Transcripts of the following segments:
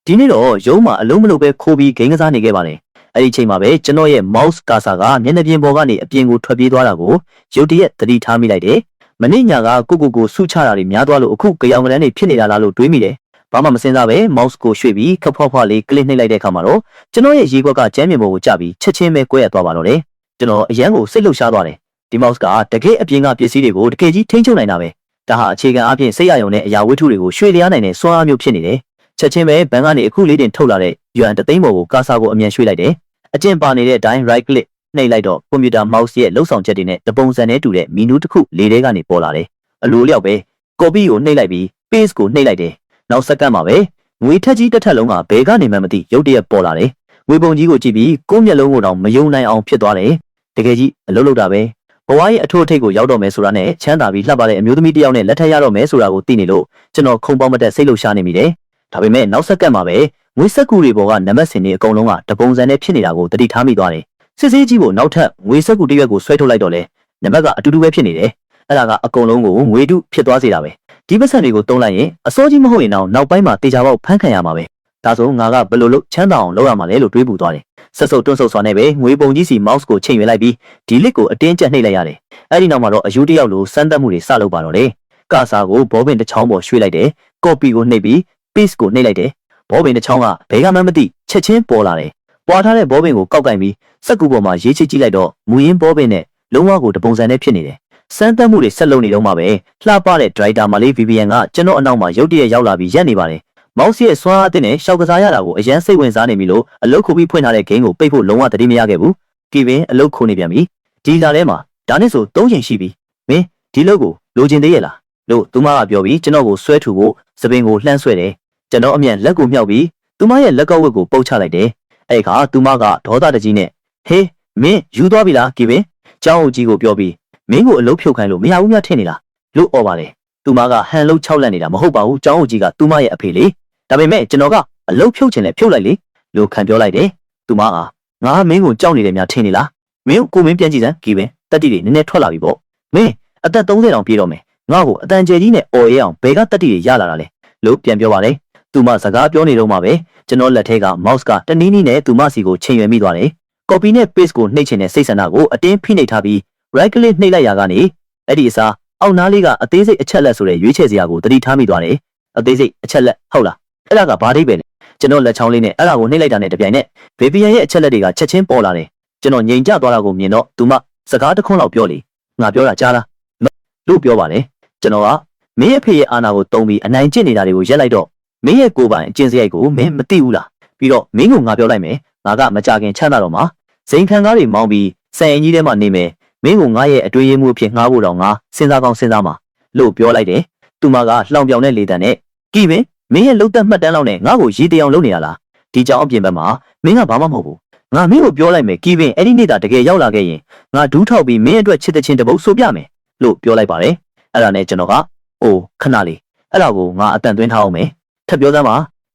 ဒီနေ့တော့ရုံးမှာအလုံးမလို့ပဲခိုးပြီးဂိမ်းကစားနေခဲ့ပါတယ်အဲ့ဒီချိန်မှာပဲကျွန်တော်ရဲ့ mouse cursor ကမျက်နှာပြင်ပေါ်ကနေအပြင်ကိုထွက်ပြေးသွားတာကိုရုတ်တရက်သတိထားမိလိုက်တယ်မနေ့ညကကိုဆုချတာတွေများသွားလို့အခုကြောင်ကလန်းတွေဖြစ်နေတာလားလို့တွေးမိတယ်ဘာမှမစင်စားပဲ mouse ကိုရွှေ့ပြီးခဖွားဖွားလေးကလစ်နှိပ်လိုက်တဲ့အခါမှာတော့ကျွန်တော်ရဲ့ရေခွက်ကကျမ်းမြေပေါ်ကိုကျပြီးချက်ချင်းပဲကွဲရသွားပါတော့တယ်ကျွန်တော်အရန်ကိုစိတ်လှုပ်ရှားသွားတယ်ဒီ mouse ကတကယ်အပြင်ကပစ္စည်းတွေကိုတကယ်ကြီးထိန်းချုပ်နိုင်တာပဲဒါဟာအခြေခံအပြင်စိတ်ရယုံတဲ့အရာဝတ္ထုတွေကိုရွှေ့လျားနိုင်တဲ့စွမ်းအားမျိုးဖြစ်နေတယ်ချက်ချင်းပဲဘန်ကနေအခုလေးတင်ထုတ်လာတဲ့ yuan တသိန်းပေါ်ကိုကာဆာကိုအမြန်ရွှေ့လိုက်တယ်အကျင့်ပါနေတဲ့အတိုင်း right click နှိပ်လိုက်တော့ကွန်ပျူတာ mouse ရဲ့လှုပ်ဆောင်ချက်တွေနဲ့တပုံစံနဲ့တူတဲ့မီနူးတစ်ခုလေထဲကနေပေါ်လာတယ်အလိုလျောက်ပဲ copy ကိုနှိပ်လိုက်ပြီး paste ကိုနှိပ်လိုက်တယ်နောက်စက္ကန့်မှာပဲငွေထက်ကြီးတစ်ထက်လုံးကဘယ်ကနေမှမသိရုတ်တရက်ပေါ်လာတယ်ငွေပုံကြီးကိုကြည့်ပြီးကိုယ့်မျက်လုံးကိုတောင်မယုံနိုင်အောင်ဖြစ်သွားတယ်တကယ်ကြီးအလုပ်လုပ်တာပဲဘဝရဲ့အထွတ်အထိပ်ကိုရောက်တော့မယ်ဆိုတာနဲ့ချမ်းသာပြီးလှပတဲ့အမျိုးသမီးတစ်ယောက်နဲ့လက်ထပ်ရတော့မယ်ဆိုတာကိုသိနေလို့ကျွန်တော်ခုံပေါင်းမတက်စိတ်လှုပ်ရှားနေမိတယ်ဒါပေမဲ့နောက်စက္ကန့်မှာပဲငွေစက်ကူတွေပေါ်ကနံပါတ်စင်တွေအကုန်လုံးကတပုံစံနဲ့ဖြစ်နေတာကိုသတိထားမိသွားတယ်စစ်စေးကြီးကိုနောက်ထပ်ငွေစက်ကူတစ်ရွက်ကိုဆွဲထုတ်လိုက်တော့လေနံပါတ်ကအတူတူပဲဖြစ်နေတယ်အဲ့ဒါကအကုန်လုံးကိုငွေတုဖြစ်သွားစေတာပဲဒီပတ်စံတွေကိုတုံးလိုက်ရင်အစိုးကြီးမဟုတ်ရင်တော့နောက်ပိုင်းမှာတေချာပေါက်ဖမ်းခံရမှာပဲဒါဆိုငါကဘယ်လိုလုပ်ချမ်းသာအောင်လုပ်ရမှာလဲလို့တွေးပူသွားတယ်ဆက်စုပ်တွန့်ဆုတ်စွာနဲ့ပဲငွေပုံကြီးစီ mouse ကိုချိန်ရွေးလိုက်ပြီးဒီလစ်ကိုအတင်းကျပ်နှိပ်လိုက်ရတယ်အဲ့ဒီနောက်မှာတော့အယူတယောက်လိုစမ်းသပ်မှုတွေစလုပ်ပါတော့တယ်ကာဆာကိုဘောပင်တစ်ချောင်းပေါ်ရွှေ့လိုက်တယ် copy ကိုနှိပ်ပြီး paste ကိုနှိပ်လိုက်တယ်ဘောပင်တစ်ချောင်းကဘယ်ကမှမသိချက်ချင်းပေါ်လာတယ်ပွာထားတဲ့ဘောပင်ကိုကောက်ကင်ပြီးစက်ကူပေါ်မှာရေးချစ်ကြည့်လိုက်တော့မူရင်းဘောပင်နဲ့လုံးဝကိုတပုံစံနဲ့ဖြစ်နေတယ်စမ်းသပ်မှုတွေဆက်လုပ်နေတော့မှပဲလှပတဲ့ driver မလေး VPN ကကျွန်တော်အနောက်မှာရုတ်တရက်ရောက်လာပြီးရက်နေပါတယ်မောင်စီရဲ့စွမ်းအားအသစ်နဲ့ရှောက်ကစားရတာကိုအရန်စိတ်ဝင်စားနေပြီလို့အလုတ်ခုပြီးဖွင့်ထားတဲ့ game ကိုပိတ်ဖို့လုံးဝသတိမရခဲ့ဘူးကီဗင်အလုတ်ခုနေပြန်ပြီဒီလာထဲမှာဒါနဲ့ဆို3ချိန်ရှိပြီမင်းဒီလုတ်ကိုလိုချင်သေးရဲ့လားလို့သူမကပြောပြီးကျွန်တော်ကိုဆွဲထူဖို့စပင်ကိုလှမ်းဆွဲတယ်ကျွန်တော်အမြန်လက်ကိုမြှောက်ပြီးသူမရဲ့လက်ကောက်ဝက်ကိုပုတ်ချလိုက်တယ်အဲ့ခါသူမကဒေါသတကြီးနဲ့ဟေးမင်းယူသွားပြီလားကီဗင်ကျောင်းအုပ်ကြီးကိုပြောပြီးမင်းကိုအလုတ်ဖြုတ်ခိုင်းလို့မရဘူးများထင်နေလားလို့អော်ပါတယ်သူမကဟန်လုံး6လက်နေတာမဟုတ်ပါဘူးကျောင်းအုပ်ကြီးကသူမရဲ့အဖေလေဒါပေမဲ့ကျွန်တော်ကအလုတ်ဖြုတ်ချင်လဲဖြုတ်လိုက်လေလို့ခံပြောလိုက်တယ်သူမကငါမင်းကိုကြောက်နေတယ်များထင်နေလားမင်းကိုမင်းပြန်ကြည့်စမ်းကီဗင်တက်တိတွေနည်းနည်းထွက်လာပြီပေါ့မင်းအသက်30တောင်ပြည့်တော့မယ်ငါ့ကိုအတန်ကျဲကြီးနဲ့អော်ရဲအောင်ဘယ်ကတက်တိတွေရလာတာလဲလို့ပြန်ပြောပါတယ်သူမစကားပြောနေတော့မှပဲကျွန်တော်လက်ထဲက mouse ကတနည်းနည်းနဲ့သူမစီကိုချိန်ရွယ်မိသွားတယ် copy နဲ့ paste ကိုနှိပ်ချင်တဲ့စိတ်ဆန္ဒကိုအတင်းဖိနှိပ်ထားပြီး right click နှိပ်လိုက်ရကနေအဲ့ဒီအစားအောက်နားလေးကအသေးစိတ်အချက်လက်ဆိုတဲ့ရွေးချယ်စရာကိုသတိထားမိသွားတယ်အသေးစိတ်အချက်လက်ဟုတ်လားအဲ့ဒါကဘာဒိတ်ပဲလဲကျွန်တော်လက်ချောင်းလေးနဲ့အဲ့ဒါကိုနှိပ်လိုက်တာနဲ့တပြိုင်နက် VPN ရဲ့အချက်လက်တွေကချက်ချင်းပေါ်လာတယ်ကျွန်တော်ငြိမ်ကျသွားတာကိုမြင်တော့သူမစကားတစ်ခွန်းလောက်ပြောလေငါပြောတာကြားလားလို့ပြောပါလေကျွန်တော်ကမင်းရဲ့ဖေရဲ့အာဏာကိုတုံးပြီးအနိုင်ကျင့်နေတာတွေကိုရက်လိုက်တော့မင်းရဲ့ကိုယ်ပိုင်အကျင့်စရိုက်ကိုမင်းမသိဘူးလားပြီးတော့မင်းကိုငါပြောလိုက်မယ်ငါကမကြခင်ချမ်းသာတော့မှာဇိမ်ခံကားတွေမောင်းပြီးစံရင်ကြီးထဲမှာနေမယ်မင်းကိုငါရဲ့အတွင်းရေးမှုအဖြစ်ငှားဖို့တော့ငါစဉ်းစားကောင်းစဉ်းစားမှာလို့ပြောလိုက်တယ်သူမကလှောင်ပြောင်တဲ့လေတံနဲ့ကီဗင်မင်းရဲ့လှုပ်သက်မှတ်တမ်းလောက်နဲ့ငါ့ကိုရေးတရားလုပ်နေတာလားဒီကြောင်အပြင်ဘက်မှာမင်းကဘာမှမဟုတ်ဘူးငါမင်းကိုပြောလိုက်မယ်ကီဗင်အဲ့ဒီနေ့တာတကယ်ရောက်လာခဲ့ရင်ငါဒူးထောက်ပြီးမင်းအတွက်ချစ်တဲ့ချင်းတပုတ်ဆိုပြမယ်လို့ပြောလိုက်ပါတယ်အဲ့ဒါနဲ့ကျွန်တော်ကအိုးခဏလေးအဲ့ဒါကိုငါအတန်သွင်းထားအောင်မယ်ထပ်ပြောစမ်းပါ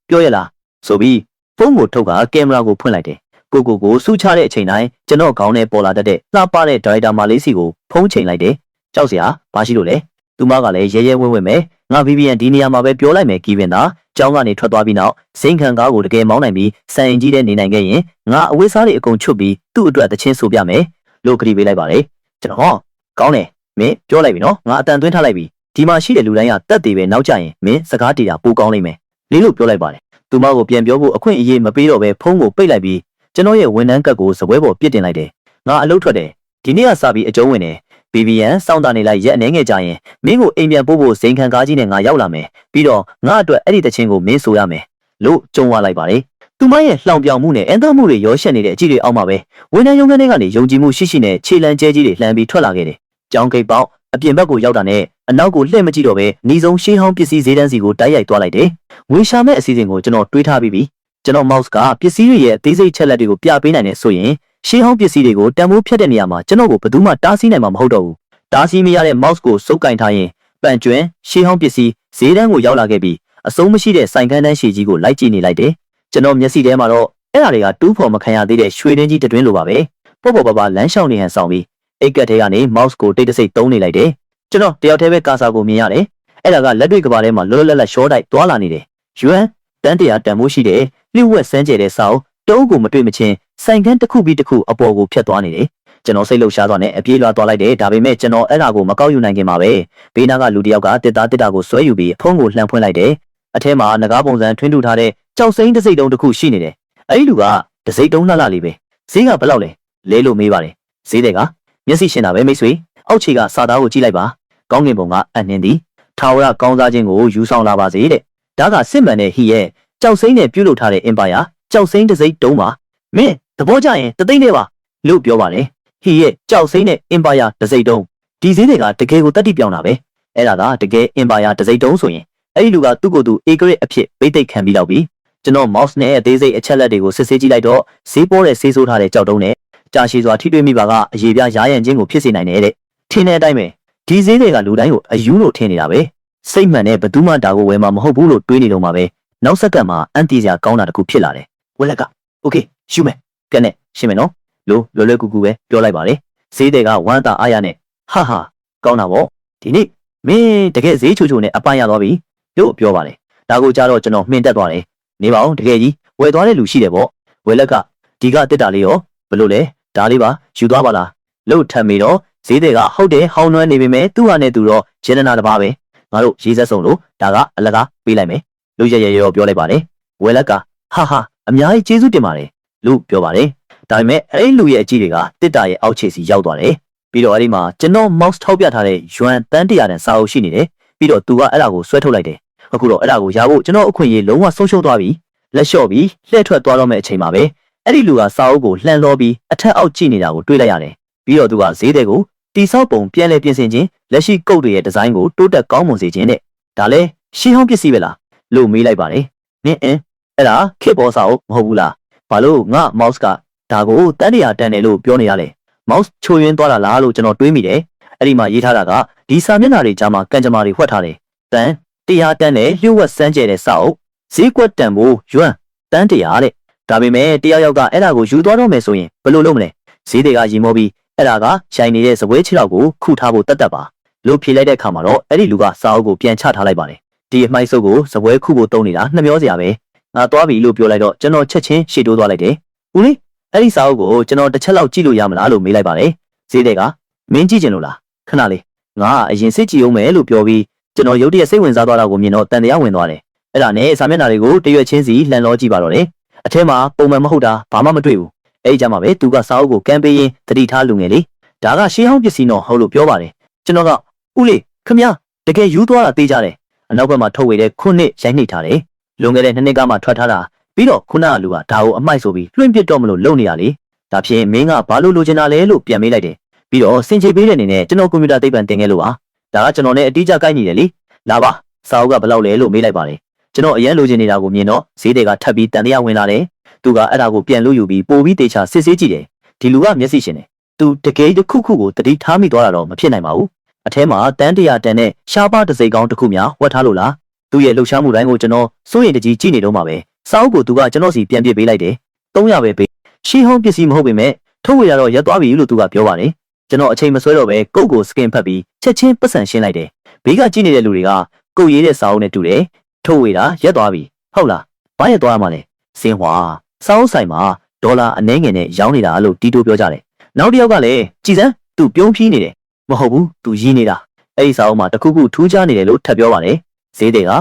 ပြောရလားဆိုပြီးဖုန်းကိုထုတ်ကကင်မရာကိုဖွင့်လိုက်တယ်ကိုစူးချတဲ့အချိန်တိုင်းကျွန်တော်ခေါင်းထဲပေါ်လာတတ်တဲ့လှပတဲ့ဒါရိုက်တာမာလေးစီကိုဖုန်းချိန်လိုက်တယ်ကြောက်စရာဘာရှိလို့လဲသူမကလည်းရဲရဲဝဲဝဲမယ်ငါ VPN ဒီနေရာမှာပဲပြောလိုက်မယ်ကီဗင်သာကျောင်းကနေထွက်သွားပြီးနောက်စိန်ခံကားကိုတကယ်မောင်းနိုင်ပြီးစံရင်ကြီးတဲ့နေနိုင်ခဲ့ရင်ငါအဝိစားတွေအကုန်ချွတ်ပြီးသူ့အတွက်တချင်းဆိုပြမယ်လို့ခရီးပေးလိုက်ပါတယ်ကျွန်တော်ကောင်းတယ်မင်းပြောလိုက်ပြီနော်ငါအတန်သွင်းထားလိုက်ပြီဒီမှာရှိတဲ့လူတိုင်းကတက်သေးပဲနောက်ကျရင်မင်းစကားတီတာပိုကောင်းလိမ့်မယ်လေးလို့ပြောလိုက်ပါတယ်သူမကိုပြန်ပြောဖို့အခွင့်အရေးမပေးတော့ပဲဖုန်းကိုပိတ်လိုက်ပြီးကျွန်တော်ရဲ့ဝန်ထမ်းကတ်ကိုစပွဲပေါ်ပြစ်တင်လိုက်တယ်ငါအလုပ်ထွက်တယ်ဒီနေ့ကစပြီးအကျုံးဝင်တယ် VPN စောင့်တာနေလိုက်ရက်အနေငယ်ကြရင်မင်းကိုအိမ်ပြန်ပို့ဖို့ဇိမ်ခံကားကြီးနဲ့ငါရောက်လာမယ်ပြီးတော့ငါအတွက်အဲ့ဒီတခြင်းကိုမင်းဆိုရမယ်လို့ကြုံဝလိုက်ပါတယ်သူမရဲ့လှောင်ပြောင်မှုနဲ့အန်သားမှုတွေရောရှက်နေတဲ့အကြည့်တွေအောက်မှာပဲဝန်ထမ်းရုံးခန်းထဲကနေယုံကြည်မှုရှိရှိနဲ့ခြေလမ်းကျဲကြီးတွေလှမ်းပြီးထွက်လာခဲ့တယ်ကျောင်းဂိတ်ပေါက်အပြင်ဘက်ကိုရောက်တာနဲ့အနောက်ကိုလှည့်မကြည့်တော့ပဲနှီးဆုံးရှေးဟောင်းပစ္စည်းဈေးတန်းစီကိုတိုက်ရိုက်သွားလိုက်တယ်ငွေရှာမဲ့အစီအစဉ်ကိုကျွန်တော်တွေးထားပြီးပြီကျွန်တော် mouse ကပစ္စည်းတွေရဲ့အသေးစိတ်ချက်လက်တွေကိုပြပေးနိုင်တယ်ဆိုရင်ရှေးဟောင်းပစ္စည်းတွေကိုတန်ဖိုးဖြတ်တဲ့နေရာမှာကျွန်တော်ကိုဘယ်သူမှတားဆီးနိုင်မှာမဟုတ်တော့ဘူးတားဆီးမရတဲ့ mouse ကိုစုပ်ကင်ထားရင်ပန့်ကျွန်းရှေးဟောင်းပစ္စည်းဈေးတန်းကိုရောက်လာခဲ့ပြီးအဆုံးမရှိတဲ့စိုင်ကန်းတန်းရှည်ကြီးကိုလိုက်ကြည့်နေလိုက်တယ်ကျွန်တော်မျက်စိထဲမှာတော့အဲ့ဒါတွေကတူးဖော်မခံရသေးတဲ့ရွှေတင်းကြီးတတွင်းလိုပါပဲပေါ့ပေါ့ပါပါလမ်းလျှောက်နေဟန်ဆောင်ပြီးအိတ်ကက်ထဲကနေ mouse ကိုတိတ်တဆိတ်သုံးနေလိုက်တယ်ကျွန်တော်တယောက်တည်းပဲကာဆာကိုမြင်ရတယ်အဲ့ဒါကလက်တွေ့ကဘာထဲမှာလောလောလတ်လတ်ရှော့တိုက်သွားလာနေတယ် yuan တန်းတရာတန်မိုးရှိတဲ့လျှို့ဝှက်စမ်းကြဲတဲ့စာအုပ်တုံးကိုမတွေ့မချင်းဆိုင်ကန်းတစ်ခုပြီးတစ်ခုအပေါ်ကိုဖြတ်သွားနေတယ်ကျွန်တော်စိတ်လှုပ်ရှားသွားနဲ့အပြေးလွှာသွားလိုက်တယ်ဒါပေမဲ့ကျွန်တော်အဲ့ဒါကိုမကောက်ယူနိုင်ခင်မှာပဲဘေးနားကလူတစ်ယောက်ကတစ်သားကိုဆွဲယူပြီးဖုန်းကိုလှန်ဖွင့်လိုက်တယ်အထဲမှာငကားပုံစံထွင်းထူထားတဲ့ကြောက်စိမ့်တစ်စိတ်တုံးတစ်ခုရှိနေတယ်အဲ့ဒီလူကတစ်စိတ်တုံးလှလှလေးပဲဈေးကဘယ်လောက်လဲလဲလို့မေးပါတယ်ဈေးတွေကမျက်စိရှင်တာပဲမိတ်ဆွေအောက်ခြေကစာသားကိုကြည့်လိုက်ပါကောင်းကင်ဘုံကအနှင်းသည်ထာဝရကောင်းစားခြင်းကိုယူဆောင်လာပါစေတဲ့ဒါကစစ်မှန်တဲ့ဟိရဲ့ကြောက်စိမ့်နဲ့ပြုတ်လုထားတဲ့အင်ပါယာကြောက်စိမ့်တစ်စိတ်တုံးပါမင်းသဘောကျရင်တသိမ့်နဲ့ပါလို့ပြောပါတယ်ဟိရဲ့ကြောက်စိမ့်နဲ့အင်ပါယာတစ်စိတ်တုံးဒီဈေးတွေကတကယ်ကိုတတ်တိပြောင်းတာပဲအဲ့ဒါကတကယ်အင်ပါယာတစ်စိတ်တုံးဆိုရင်အဲ့ဒီလူကသူ့ကိုယ်သူအေဂရစ်အဖြစ်ဗိတ်သိက်ခံပြီးတော့ပြီကျွန်တော် mouse နဲ့အသေးစိတ်အချက်လက်တွေကိုစစ်ဆေးကြည့်လိုက်တော့ဈေးပေါ်တဲ့ဆေးဆိုးထားတဲ့ကြောက်တုံးနဲ့ကြာရှည်စွာထိတွေ့မိပါကအရေးပြားရားရံခြင်းကိုဖြစ်စေနိုင်တယ်တဲ့ထင်းတဲ့အတိုင်းပဲဒီဈေးတွေကလူတိုင်းကိုအယူလို့ထင်နေတာပဲစိတ်မှန်တဲ့ဘသူမှဒါကိုဝယ်မှာမဟုတ်ဘူးလို့တွေးနေတော့မှပဲနောက်ဆက်ကမှအန်တီစရာကောင်းတာတခုဖြစ်လာတယ်ဝက်လက်ကโอเคရှုမယ်ကဲနဲ့ရှင်းမယ်နော်လို့လွယ်ကူကူပဲပြောလိုက်ပါတယ်ဈေးတွေကဝမ်းသာအားရနဲ့ဟာကောင်းတာပေါ့ဒီနေ့မင်းတကယ်ဈေးချိုနဲ့အပန်းရသွားပြီလို့ပြောပါတယ်ဒါကိုကြားတော့ကျွန်တော်မှင်တက်သွားတယ်နေပါအောင်တကယ်ကြီးဝယ်သွားတဲ့လူရှိတယ်ပေါ့ဝယ်လက်ကဒီကတစ်တာလေးရောဘလို့လဲဒါလေးပါယူသွားပါလားလို့ထပ်မိတော့ဈေးတွေကဟုတ်တယ်ဟောင်းနှွမ်းနေပေမဲ့သူ့ဟာနဲ့သူတော့ရတနာတစ်ပါးပဲငါတို့ရေးဆက်ဆုံးလို့ဒါကအလကားပေးလိုက်မယ်လို့ရရောပြောလိုက်ပါတယ်ဝယ်လက်ကဟာအများကြီးကျေးဇူးတင်ပါတယ်လို့ပြောပါတယ်ဒါပေမဲ့အဲ့လူရဲ့အကြီးတွေကတစ်တာရဲ့အောက်ခြေစီရောက်သွားတယ်ပြီးတော့အဲ့ဒီမှာကျွန်တော် mouse ထောက်ပြထားတဲ့ယွမ်တန်း100တန်စာအုပ်ရှိနေတယ်ပြီးတော့သူကအဲ့ဒါကိုဆွဲထုတ်လိုက်တယ်အခုတော့အဲ့ဒါကိုရဖို့ကျွန်တော်အခွင့်အရေးလုံးဝဆုံးရှုံးသွားပြီလက်လျှော့ပြီးလှည့်ထွက်သွားတော့မယ့်အချိန်မှာပဲအဲ့ဒီလူကစာအုပ်ကိုလှန်လောပြီးအထက်အောက်ကြည့်နေတာကိုတွေးလိုက်ရတယ်ပြီးတော့သူကဈေးတဲ့ကိုတိဆောက်ပုံပြန်လဲပြင်ဆင်ခြင်းလက်ရှိကုတ်တွေရဲ့ဒီဇိုင်းကိုတိုးတက်ကောင်းမွန်စေခြင်းတဲ့ဒါလဲရှင်းဟောင်းပစ္စည်းပဲလားလို့မေးလိုက်ပါတယ်နင်းအဲ့ဒါခေတ်ပေါ်စာအုပ်မဟုတ်ဘူးလားဘာလို့ငါ mouse ကဒါကိုတန်း100တန်တယ်လို့ပြောနေရလဲ mouse ချိုရင်းသွားတာလားလို့ကျွန်တော်တွေးမိတယ်အဲ့ဒီမှာရေးထားတာကဒီစာမျက်နှာတွေကြားမှာကန်ကြမာတွေဝှက်ထားတယ်တန်း100တန်းနဲ့လျှို့ဝှက်စမ်းကြဲတဲ့စာအုပ်ဈေးကွက်တန်ဖို့ယွမ်တန်း100တဲ့ဒါပေမဲ့တယောက်ကအဲ့ဒါကိုယူသွားတော့မယ်ဆိုရင်ဘယ်လိုလုပ်မလဲဈေးတွေကရီမောပြီးအဲ့ဒါကရှိုင်နေတဲ့စပွဲခြေထောက်ကိုခုထားဖို့တတ်ပါလို့ဖြေလိုက်တဲ့အခါမှာတော့အဲ့ဒီလူကစာအုပ်ကိုပြန်ချထားလိုက်ပါတယ်ဒီအမိုက်စုပ်ကိုစပွဲခုဖို့တုံးနေတာနှမျောစရာပဲငါသွားပြီလို့ပြောလိုက်တော့ကျွန်တော်ချက်ချင်းရှေ့တိုးသွားလိုက်တယ်ဦးလေးအဲ့ဒီစာအုပ်ကိုကျွန်တော်တစ်ချက်လောက်ကြည့်လို့ရမလားလို့မေးလိုက်ပါတယ်ဈေးတွေကမင်းကြည့်ချင်လို့လားခဏလေးငါအရင်စစ်ကြည့်အောင်မယ်လို့ပြောပြီးကျွန်တော်ရုတ်တရက်စိတ်ဝင်စားသွားတာကိုမြင်တော့တန်တရားဝင်သွားတယ်အဲ့ဒါနဲ့စာမျက်နှာတွေကိုတရွက်ချင်းစီလှန်လောကြည့်ပါတော့တယ်အထဲမှာပုံမှန်မဟုတ်တာဘာမှမတွေ့ဘူးအဲ့ဒီကြမှာပဲသူကစာအုပ်ကိုကမ်းပေးရင်တတိထားလူငယ်လေးဒါကရှေးဟောင်းပစ္စည်းတော့ဟုတ်လို့ပြောပါတယ်ကျွန်တော်ကဦးလေးခမတကယ်ယူသွားတာသိကြတယ်အနောက်ဘက်မှာထုတ်ဝေတဲ့ခုနှစ်ရိုက်နှိပ်ထားတယ်လွန်ခဲ့တဲ့2နှစ်ကမှထွက်ထားတာပြီးတော့ခုနကလူကဒါကိုအမိုက်ဆိုပြီးလွှင့်ပစ်တော့မလို့လုံနေရလေဒါဖြင့်မင်းကဘာလို့လိုချင်တာလဲလို့ပြန်မေးလိုက်တယ်ပြီးတော့စင်ချေပေးတဲ့အနေနဲ့ကျွန်တော်ကွန်ပျူတာသိပ္ပံသင်ခဲ့လို့ပါဒါကကျွန်တော်နဲ့အတိအကျကိုက်နေတယ်လေလာပါစာအုပ်ကဘယ်လောက်လဲလို့မေးလိုက်ပါတယ်ကျွန်တော်အရင်လိုချင်နေတာကိုမြင်တော့ဈေးတွေကထပ်ပြီးတန်တရားဝင်လာတယ်သူကအဲ့ဒါကိုပြန်လို့ယူပြီးပို့ပြီးတေချာစစ်ဆေးကြည့်တယ်ဒီလူကမျက်စိရှင်တယ်သူတကယ်တစ်ခုခုကိုတတိထားမိသွားတာတော့မဖြစ်နိုင်ပါဘူးအထဲမှာတန်း100တန်နဲ့ရှားပါတစ်စိတ်ကောင်းတစ်ခုများဝတ်ထားလို့လားသူ့ရဲ့လှုပ်ရှားမှုတိုင်းကိုကျွန်တော်စိုးရင်တကြီးကြည့်နေတော့မှာပဲစာအုပ်ကိုသူကကျွန်တော်စီပြန်ပြစ်ပေးလိုက်တယ်300ပဲပေးရှင်းဟောင်းပစ္စည်းမဟုတ်ပေမဲ့ထုတ်ဝေရတော့ရက်သွားပြီလို့သူကပြောပါတယ်ကျွန်တော်အချိန်မဆွဲတော့ပဲကုတ်ကိုစကင်ဖတ်ပြီးချက်ချင်းပတ်စံရှင်းလိုက်တယ်ဘေးကကြည့်နေတဲ့လူတွေကကုတ်ရေးတဲ့စာအုပ်နဲ့တူတယ်ထုတ်ဝေတာရက်သွားပြီဟုတ်လားဘာရက်သွားရမှာလဲစင်ဟွာစာအုပ်ဆိုင်မှာဒေါ်လာအနည်းငယ်နဲ့ရောင်းနေတာလို့တီးတိုးပြောကြတယ်နောက်တစ်ယောက်ကလည်းကြည်စမ်းသူပြုံးဖြီးနေတယ်မဟုတ်ဘူးသူရင်းနေတာအဲ့ဒီစာအုပ်မှာတခုခုထူးခြားနေတယ်လို့ထပ်ပြောပါတယ်ဈေးတွေ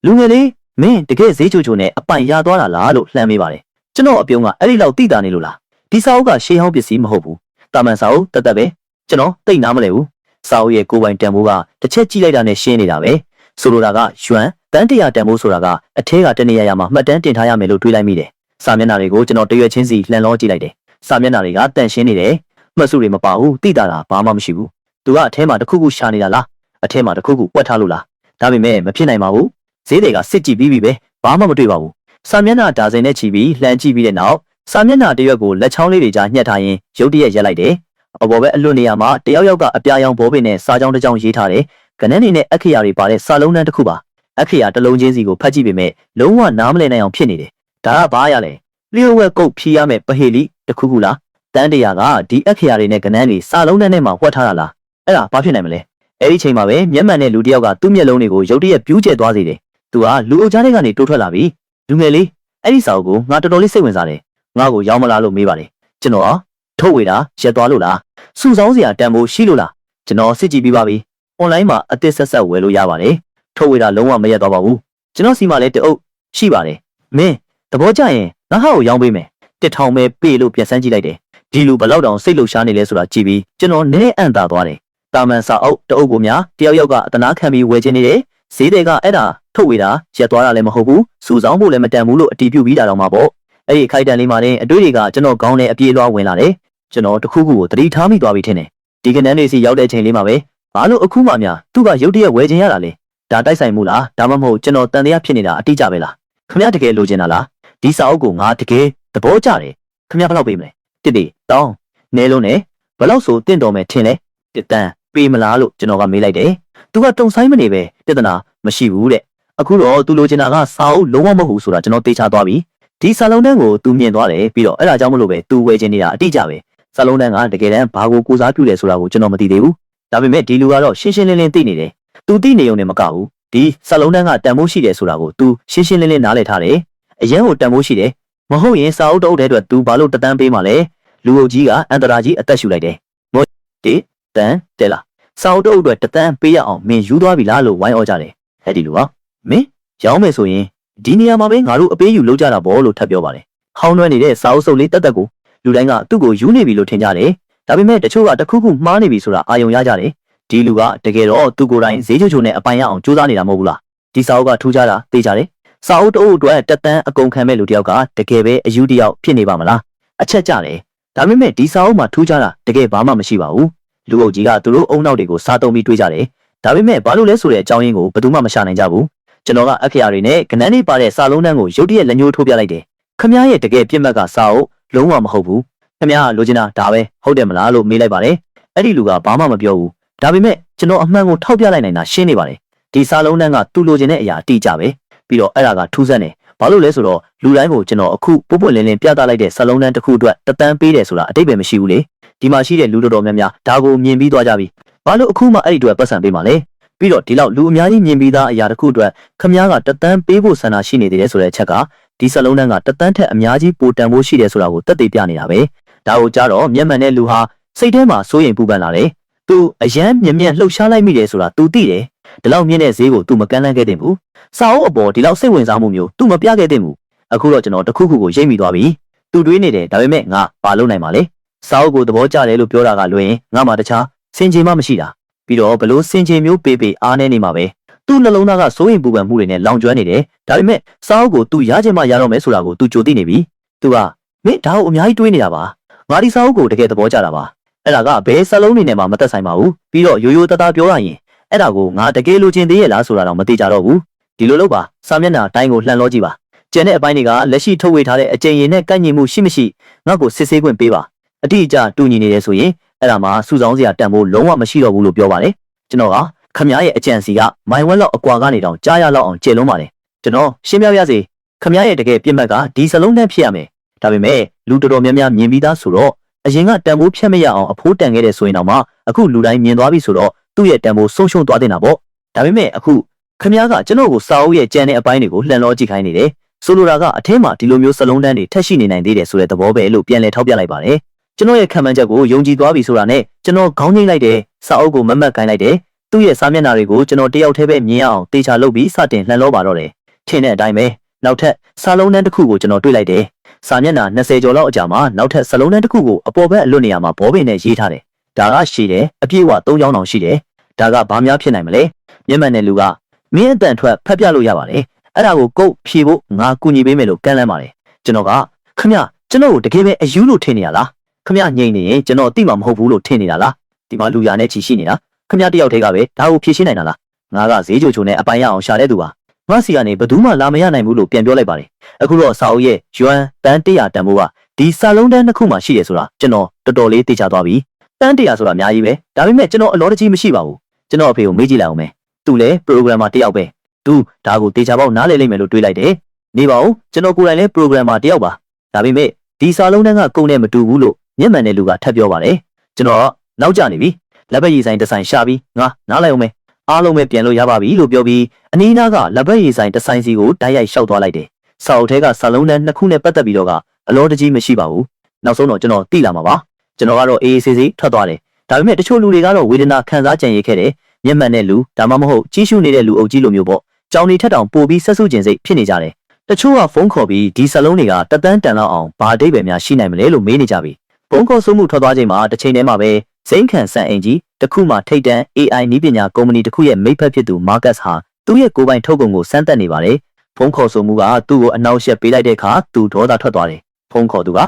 ကလူငယ်လေးမင်းတကယ်ဈေးချိုနဲ့အပိုင်ရသွားတာလားလို့လှမ်းမေးပါတယ်ကျွန်တော်အပြုံးကအဲ့ဒီလောက်တိတာနေလို့လားဒီစာအုပ်ကရှေးဟောင်းပစ္စည်းမဟုတ်ဘူးတာမန်စာအုပ်တတ်ပဲကျွန်တော်သိနားမလဲဘူးစာအုပ်ရဲ့ကိုယ်ပိုင်တန်ဖိုးကတစ်ချက်ကြည့်လိုက်တာနဲ့ရှင်းနေတာပဲဆိုလိုတာကယွမ်တန်း100တန်ဖိုးဆိုတာကအထဲကတနေရာမှာမှတ်တမ်းတင်ထားရမယ်လို့တွေးလိုက်မိတယ်စာမျက်နှာတွေကိုကျွန်တော်တရွက်ချင်းစီလှန်လောကြည့်လိုက်တယ်စာမျက်နှာတွေကတန့်ရှင်းနေတယ်မှတ်စုတွေမပါဘူးတိတာတာဘာမှမရှိဘူးသူကအထဲမှာတစ်ခုခုရှာနေတာလားအထဲမှာတစ်ခုခုဝက်ထားလို့လားဒါပေမဲ့မဖြစ်နိုင်ပါဘူးဈေးတွေကစစ်ကြည့်ပြီးပြီပဲဘာမှမတွေ့ပါဘူးစာမျက်နှာဒါဇင်နဲ့ချီပြီးလှမ်းကြည့်ပြီးတဲ့နောက်စာမျက်နှာတရွက်ကိုလက်ချောင်းလေးတွေကြားညှက်ထားရင်ရုတ်တရက်ရက်လိုက်တယ်အပေါ်ပဲအလွတ်နေရာမှာတယောက်ယောက်ကအပြာရောင်ဘောပင်နဲ့စာကြောင်းတစ်ကြောင်းရေးထားတယ်ကနန်းနေနဲ့အခရာတွေပါတဲ့စာလုံးတန်းတစ်ခုပါအခရာတစ်လုံးချင်းစီကိုဖတ်ကြည့်ပေမဲ့လုံးဝနားမလည်နိုင်အောင်ဖြစ်နေတယ်ဒါကဘာရလဲလျှို့ဝှက်ကုတ်ဖြီးရမယ်ပဟေလီတစ်ခုခုလားတန်း100ကဒီအခရာတွေနဲ့ကနန်းတွေစာလုံးတန်းထဲမှာဝှက်ထားတာလားအဲ့ဒါဘာဖြစ်နိုင်မလဲအဲ့ဒီချိန်မှာပဲမျက်မှန်တဲ့လူတစ်ယောက်ကသူ့မျက်လုံးတွေကိုရုတ်တရက်ပြူးကျဲသွားစေတယ်သူကလူအုပ်ကြားထဲကနေတိုးထွက်လာပြီး လူငယ်လေးအဲ့ဒီစာအုပ်ကိုငါတော်တော်လေးစိတ်ဝင်စားတယ်ငါ့ကိုရောင်းမလားလို့မေးပါတယ်ကျွန်တော်ထုတ်ဝေတာရက်သွားလို့လားစုဆောင်းစရာတန်ဖိုးရှိလို့လားကျွန်တော်စစ်ကြည့်ပြီးပါပြီ။ online မှာအသစ်ဆက်ဆက်ဝယ်လို့ရပါတယ်။ထုတ်ဝေတာလုံးဝမရက်သွားပါဘူး။ကျွန်တော်စီမှာလည်းတအုပ်ရှိပါတယ်။မင်းသဘောကျရင်ငါဟာကိုရောင်းပေးမယ်။1000ပဲပေးလို့ပြန်ဆန်းကြည့်လိုက်တယ်။ဒီလူဘလောက်တောင်စိတ်လှုပ်ရှားနေလဲဆိုတာကြည့်ပြီးကျွန်တော်နည်းအံ့သာသွားတယ်။တာမန်စာအုပ်တအုပ်ကိုများတယောက်ယောက်ကအတနာခံပြီးဝယ်ခြင်းနေတယ်။ဈေးတွေကအဲ့ဒါထုတ်ဝေတာရက်သွားတာလည်းမဟုတ်ဘူး။စုဆောင်းဖို့လည်းမတန်ဘူးလို့အတီးပြုတ်ပြီးတာတော့မှာပေါ့။အဲ့ဒီခိုက်တန်လေးမှာလည်းအတွေ့တွေကကျွန်တော်ခေါင်းထဲအပြေးလွှားဝင်လာတယ်။ကျွန်တော်တခုခုကိုသတိထားမိသွားပြီထင်တယ်။ဒီကနန်းလေးစီရောက်တဲ့ချိန်လေးမှာပဲဘာလို့အခုမှများသူ့ကရုတ်တရက်ဝယ်ခြင်းရတာလဲဒါတိုက်ဆိုင်မှုလားဒါမှမဟုတ်ကျွန်တော်တန်တရားဖြစ်နေတာအတိအကျပဲလားခမရတကယ်လိုချင်တာလားဒီစာအုပ်ကိုငါတကယ်သဘောကျတယ်ခမရဘယ်လောက်ပေးမလဲတစ်တေတောင်းနဲလုံးနဲ့ဘယ်လောက်ဆိုတင့်တော်မယ်ထင်လဲတစ်တန်းပေးမလားလို့ကျွန်တော်ကမေးလိုက်တယ်သူကတုံဆိုင်မနေပဲပြဿနာမရှိဘူးတဲ့အခုတော့သူလိုချင်တာကစာအုပ်လုံးဝမဟုတ်ဘူးဆိုတာကျွန်တော်သိချသွားပြီဒီစာလုံးတန်းကိုသူမြင်သွားတယ်ပြီးတော့အဲ့ဒါကြောင့်မလို့ပဲသူဝယ်ခြင်းနေတာအတိအကျပဲစာလုံးတန်းကတကယ်တမ်းဘာကိုကိုစားပြုလဲဆိုတာကိုကျွန်တော်မသိသေးဘူးဒါပေမဲ့ဒီလူကတော့ရှင်းရှင်းလင်းလင်းသိနေတယ်။ तू သိနေုံနဲ့မကဘူး။ဒီစလုံးတန်းကတန်ဖိုးရှိတယ်ဆိုတာကို तू ရှင်းရှင်းလင်းလင်းနားလည်ထားတယ်။အရန်ကိုတန်ဖိုးရှိတယ်။မဟုတ်ရင်စာအုပ်တအုပ်တဲ့အတွက် तू ဘာလို့တတန်းပေးမှလဲ။လူအုပ်ကြီးကအန်တရာကြီးအသက်ရှူလိုက်တယ်။မောတေတန်တဲလာစာအုပ်တအုပ်အတွက်တတန်းပေးရအောင်မင်းယူသွားပြီလားလို့ဝိုင်းအော်ကြတယ်။အဲ့ဒီလူကမင်းရောင်းမယ်ဆိုရင်ဒီနေရာမှာပဲငါတို့အပေးယူလုပ်ကြတာပေါ့လို့ထပ်ပြောပါတယ်။ဟောင်းနှွဲနေတဲ့စာအုပ်စုပ်လေးတက်တက်ကိုလူတိုင်းကသူ့ကိုယူနေပြီလို့ထင်ကြတယ်။ဒါပေမဲ့တချို့ကတခုခုမှားနေပြီဆိုတာအာယုံရကြတယ်။ဒီလူကတကယ်တော့သူကိုယ်တိုင်ဈေးချိုချိုနဲ့အပိုင်ရအောင်ကြိုးစားနေတာမဟုတ်ဘူးလားဒီစာအုပ်ကထူးခြားတာသိကြတယ်စာအုပ်တအုပ်အတွက်တက်တန်းအကုန်ခံမဲ့လူတယောက်ကတကယ်ပဲအယူတယောက်ဖြစ်နေပါမလားအချက်ကြတယ်ဒါပေမဲ့ဒီစာအုပ်မှာထူးခြားတာတကယ်ဘာမှမရှိပါဘူးလူအုပ်ကြီးကသူတို့အုံနောက်တွေကိုစားတုံးပြီးတွေးကြတယ်ဒါပေမဲ့ဘာလို့လဲဆိုတဲ့အကြောင်းရင်းကိုဘယ်သူမှမရှာနိုင်ကြဘူးကျွန်တော်ကအခရာတွေနဲ့ကနန်းလေးပါတဲ့စာလုံးတန်းကိုရုတ်တရက်လက်ညှိုးထိုးပြလိုက်တယ်ခမည်းရဲ့တကယ်ပြစ်မှတ်ကစာအုပ်လုံးဝမဟုတ်ဘူးခမည်းကလိုချင်တာဒါပဲဟုတ်တယ်မလားလို့မေးလိုက်ပါတယ်အဲ့ဒီလူကဘာမှမပြောဘူးဒါပေမဲ့ကျွန်တော်အမှန်ကိုထောက်ပြလိုက်နိုင်တာရှင်းနေပါတယ်ဒီစာလုံးတန်းကသူ့လိုချင်တဲ့အရာအတိအကျပဲပြီးတော့အဲ့ဒါကထူးဆန်းတယ်ဘာလို့လဲဆိုတော့လူတိုင်းကိုကျွန်တော်အခုပုတ်ပွင့်လင်းလင်းပြသလိုက်တဲ့စာလုံးတန်းတစ်ခုအတွက်တတန်းပေးတယ်ဆိုတာအတိတ်ပဲမရှိဘူးလေဒီမှာရှိတဲ့လူတော်တော်များများဒါကိုမြင်ပြီးသွားကြပြီဘာလို့အခုမှအဲ့ဒီအတွက်ပတ်စံပေးမှလဲပြီးတော့ဒီလောက်လူအများကြီးမြင်ပြီးသားအရာတစ်ခုအတွက်ခမားကတတန်းပေးဖို့ဆန္ဒရှိနေတယ်ဆိုတဲ့အချက်ကဒီစာလုံးတန်းကတတန်းထက်အများကြီးပိုတန်ဖို့ရှိတယ်ဆိုတာကိုသက်သေပြနေတာပဲဒါကိုကြားတော့မျက်မှန်တဲ့လူဟာစိတ်ထဲမှာစိုးရိမ်ပူပန်လာတယ်သူအယမ်းမြင်လှုပ်ရှားလိုက်မိတယ်ဆိုတာ तू သိတယ်ဒီလောက်မြင့်တဲ့ဈေးကို तू မကမ်းလှမ်းခဲ့တဲ့ဘူးစာအုပ်အပေါ်ဒီလောက်စိတ်ဝင်စားမှုမျိုး तू မပြခဲ့တဲ့ဘူးအခုတော့ကျွန်တော်တခုခုကိုရိပ်မိသွားပြီ तू တွေးနေတယ်ဒါပေမဲ့ငါဘာလုပ်နိုင်မှာလဲစာအုပ်ကိုသဘောကျတယ်လို့ပြောတာကလွင်ငါမှတခြားစင်ချင်မှမရှိတာပြီးတော့ဘလို့စင်ချင်မျိုးပေးပေးအားနေနေမှာပဲသူ့နှလုံးသားကစိုးရင်ပူပန်မှုတွေနဲ့လောင်ကျွမ်းနေတယ်ဒါပေမဲ့စာအုပ်ကို तू ရချင်မှရတော့မယ်ဆိုတာကို तू ကြိုသိနေပြီ तू ကမင်းဒါကိုအများကြီးတွေးနေတာပါငါဒီစာအုပ်ကိုတကယ်သဘောကျတာပါအဲ့ဒါကဘယ်စလုံးနေနဲ့မှမသက်ဆိုင်ပါဘူးပြီးတော့ရိုးရိုးသားသားပြောရရင်အဲ့ဒါကိုငါတကယ်လိုချင်သေးရဲ့လားဆိုတာတော့မသိကြတော့ဘူးဒီလိုလုပ်ပါစာမျက်နှာတိုင်းကိုလှန်လောကြည့်ပါကျန်တဲ့အပိုင်းတွေကလက်ရှိထုတ်ဝေထားတဲ့အကျဉ်းရည်နဲ့ကိုက်ညီမှုရှိမရှိငါ့ကိုစစ်ဆေးခွင့်ပေးပါအတိအကျတူညီနေတယ်ဆိုရင်အဲ့ဒါမှစုဆောင်းစရာတန်ဖို့လုံးဝမရှိတော့ဘူးလို့ပြောပါတယ်ကျွန်တော်ကခမရဲ့အကြံစီကမိုင်ဝက်လောက်အကွာကနေတောင်ကြားရလောက်အောင်ကျေလုံးပါတယ်ကျွန်တော်ရှင်းပြပြစေခမရဲ့တကယ်ပြစ်မှတ်ကဒီစလုံးတန်းဖြစ်ရမယ်ဒါပေမဲ့လူတော်တော်များများမြင်ပြီးသားဆိုတော့အရင်ကတန်ဖိုးဖြတ်မရအောင်အဖိုးတန်ခဲ့တဲ့ဆိုရင်တော့မှအခုလူတိုင်းမြင်သွားပြီဆိုတော့သူ့ရဲ့တန်ဖိုးဆုံးရှုံးသွားတင်တာပေါ့ဒါပေမဲ့အခုခမည်းကကျွန်တော်ကိုစာအုပ်ရဲ့ကြံတဲ့အပိုင်းတွေကိုလှန်လောကြည့်ခိုင်းနေတယ်ဆိုလိုတာကအထင်းမှာဒီလိုမျိုးစလုံးတန်းတွေထက်ရှိနေနိုင်သေးတယ်ဆိုတဲ့သဘောပဲလို့ပြန်လည်ထောက်ပြလိုက်ပါတယ်ကျွန်တော်ရဲ့ခံမှန်းချက်ကိုယုံကြည်သွားပြီဆိုတာနဲ့ကျွန်တော်ခေါင်းငိမ့်လိုက်တယ်စာအုပ်ကိုမမတ်ကိုင်းလိုက်တယ်သူ့ရဲ့စာမျက်နှာတွေကိုကျွန်တော်တယောက်တည်းပဲမြင်အောင်တေချာလုပ်ပြီးစတင်လှန်လောပါတော့တယ်ထင်တဲ့အတိုင်းပဲနောက်ထပ်စာလုံးတန်းတစ်ခုကိုကျွန်တော်တွေ့လိုက်တယ်စာမျက်နှာ20ကျော်လောက်အကြာမှာနောက်ထပ်စလုံးတန်းတစ်ခုကိုအပေါ်ဘက်အလွတ်နေရာမှာဘောပင်နဲ့ရေးထားတယ်ဒါကရှိတယ်အပြည့်အဝ3ချောင်းတောင်ရှိတယ်ဒါကဘာများဖြစ်နိုင်မလဲမျက်မှန်တဲ့လူကမင်းအတန်ထွက်ဖတ်ပြလို့ရပါတယ်အဲ့ဒါကိုကုတ်ဖြေဖို့ငါကူညီပေးမယ်လို့ကမ်းလှမ်းပါတယ်ကျွန်တော်ကခမကျွန်တော်ကိုတကယ်ပဲအယူလို့ထင်နေရလားခမငြိမ်နေရင်ကျွန်တော်သိမှာမဟုတ်ဘူးလို့ထင်နေတာလားဒီမှာလူရနဲ့ချီရှိနေတာခမတယောက်တည်းကပဲဒါကိုဖြေရှင်းနိုင်တာလားငါကဈေးချိုချိုနဲ့အပိုင်ရအောင်ရှာတဲ့သူပါငါစီကနေဘယ်သူမှလာမရနိုင်ဘူးလို့ပြန်ပြောလိုက်ပါတယ်အခုတော့စာအုပ်ရဲ့ယွမ်တန်100တန်ဖိုးကဒီစာလုံးတန်းတစ်ခုမှရှိရဆိုတာကျွန်တော်တော်တော်လေးသိချသွားပြီတန်း100ဆိုတာအများကြီးပဲဒါပေမဲ့ကျွန်တော်အလောတကြီးမရှိပါဘူးကျွန်တော်အဖေကိုမေးကြည့်လိုက်အောင်မယ်သူလည်း programmer တယောက်ပဲသူဒါကိုတေချာပေါက်နားလည်လိမ့်မယ်လို့တွေးလိုက်တယ်နေပါဦးကျွန်တော်ကိုယ်တိုင်လည်း programmer တယောက်ပါဒါပေမဲ့ဒီစာလုံးတန်းကကုန်နဲ့မတူဘူးလို့မျက်မှန်တဲ့လူကထပ်ပြောပါတယ်ကျွန်တော်နောက်ကျနေပြီလက်ပတ်ရည်ဆိုင်တစ်ဆိုင်ရှာပြီးငါနားလိုက်အောင်မယ်အားလုံးပဲပြန်လို့ရပါပြီလို့ပြောပြီးအနီးနားကလက်ပတ်ရည်ဆိုင်တစ်ဆိုင်စီကိုတိုက်ရိုက်ရှောက်သွားလိုက်တယ် စာအုပ်ထဲကစာလုံးတန်းနှစ်ခုနဲ့ပတ်သက်ပြီးတော့ကအလောတကြီးမရှိပါဘူးနောက်ဆုံးတော့ကျွန်တော်သိလာမှာပါကျွန်တော်ကတော့အေးအေးဆေးဆေးထွက်သွားတယ်ဒါပေမဲ့တချို့လူတွေကတော့ဝေဒနာခံစားကြံရခဲ့တယ်မျက်မှန်တဲ့လူဒါမှမဟုတ်ကြီးရှုနေတဲ့လူအုပ်ကြီးလိုမျိုးပေါ့ကြောင်နေထက်တောင်ပိုပြီးဆက်စုကျင်စိတ်ဖြစ်နေကြတယ်တချို့ကဖုန်းခေါ်ပြီးဒီစလုံးတွေကတသန်းတန်လောက်အောင်ဘာအဓိပ္ပာယ်များရှိနိုင်မလဲလို့မေးနေကြပြီဖုန်းခေါ်ဆိုမှုထွက်သွားချိန်မှာတစ်ချိန်တည်းမှာပဲစိန်ခံဆန်အင်ကြီးတစ်ခုမှထိတ်တန့် AI နည်းပညာကုမ္ပဏီတစ်ခုရဲ့မိတ်ဖက်ဖြစ်သူ Marcus ဟာသူ့ရဲ့ကိုယ်ပိုင်ထုတ်ကုန်ကိုစမ်းသပ်နေပါတယ်ဖုန်းခေါ်ဆိုမှုကသူ့ကိုအနောက်ရှက်ပေးလိုက်တဲ့အခါသူဒေါသထွက်သွားတယ်ဖုန်းခေါ်သူက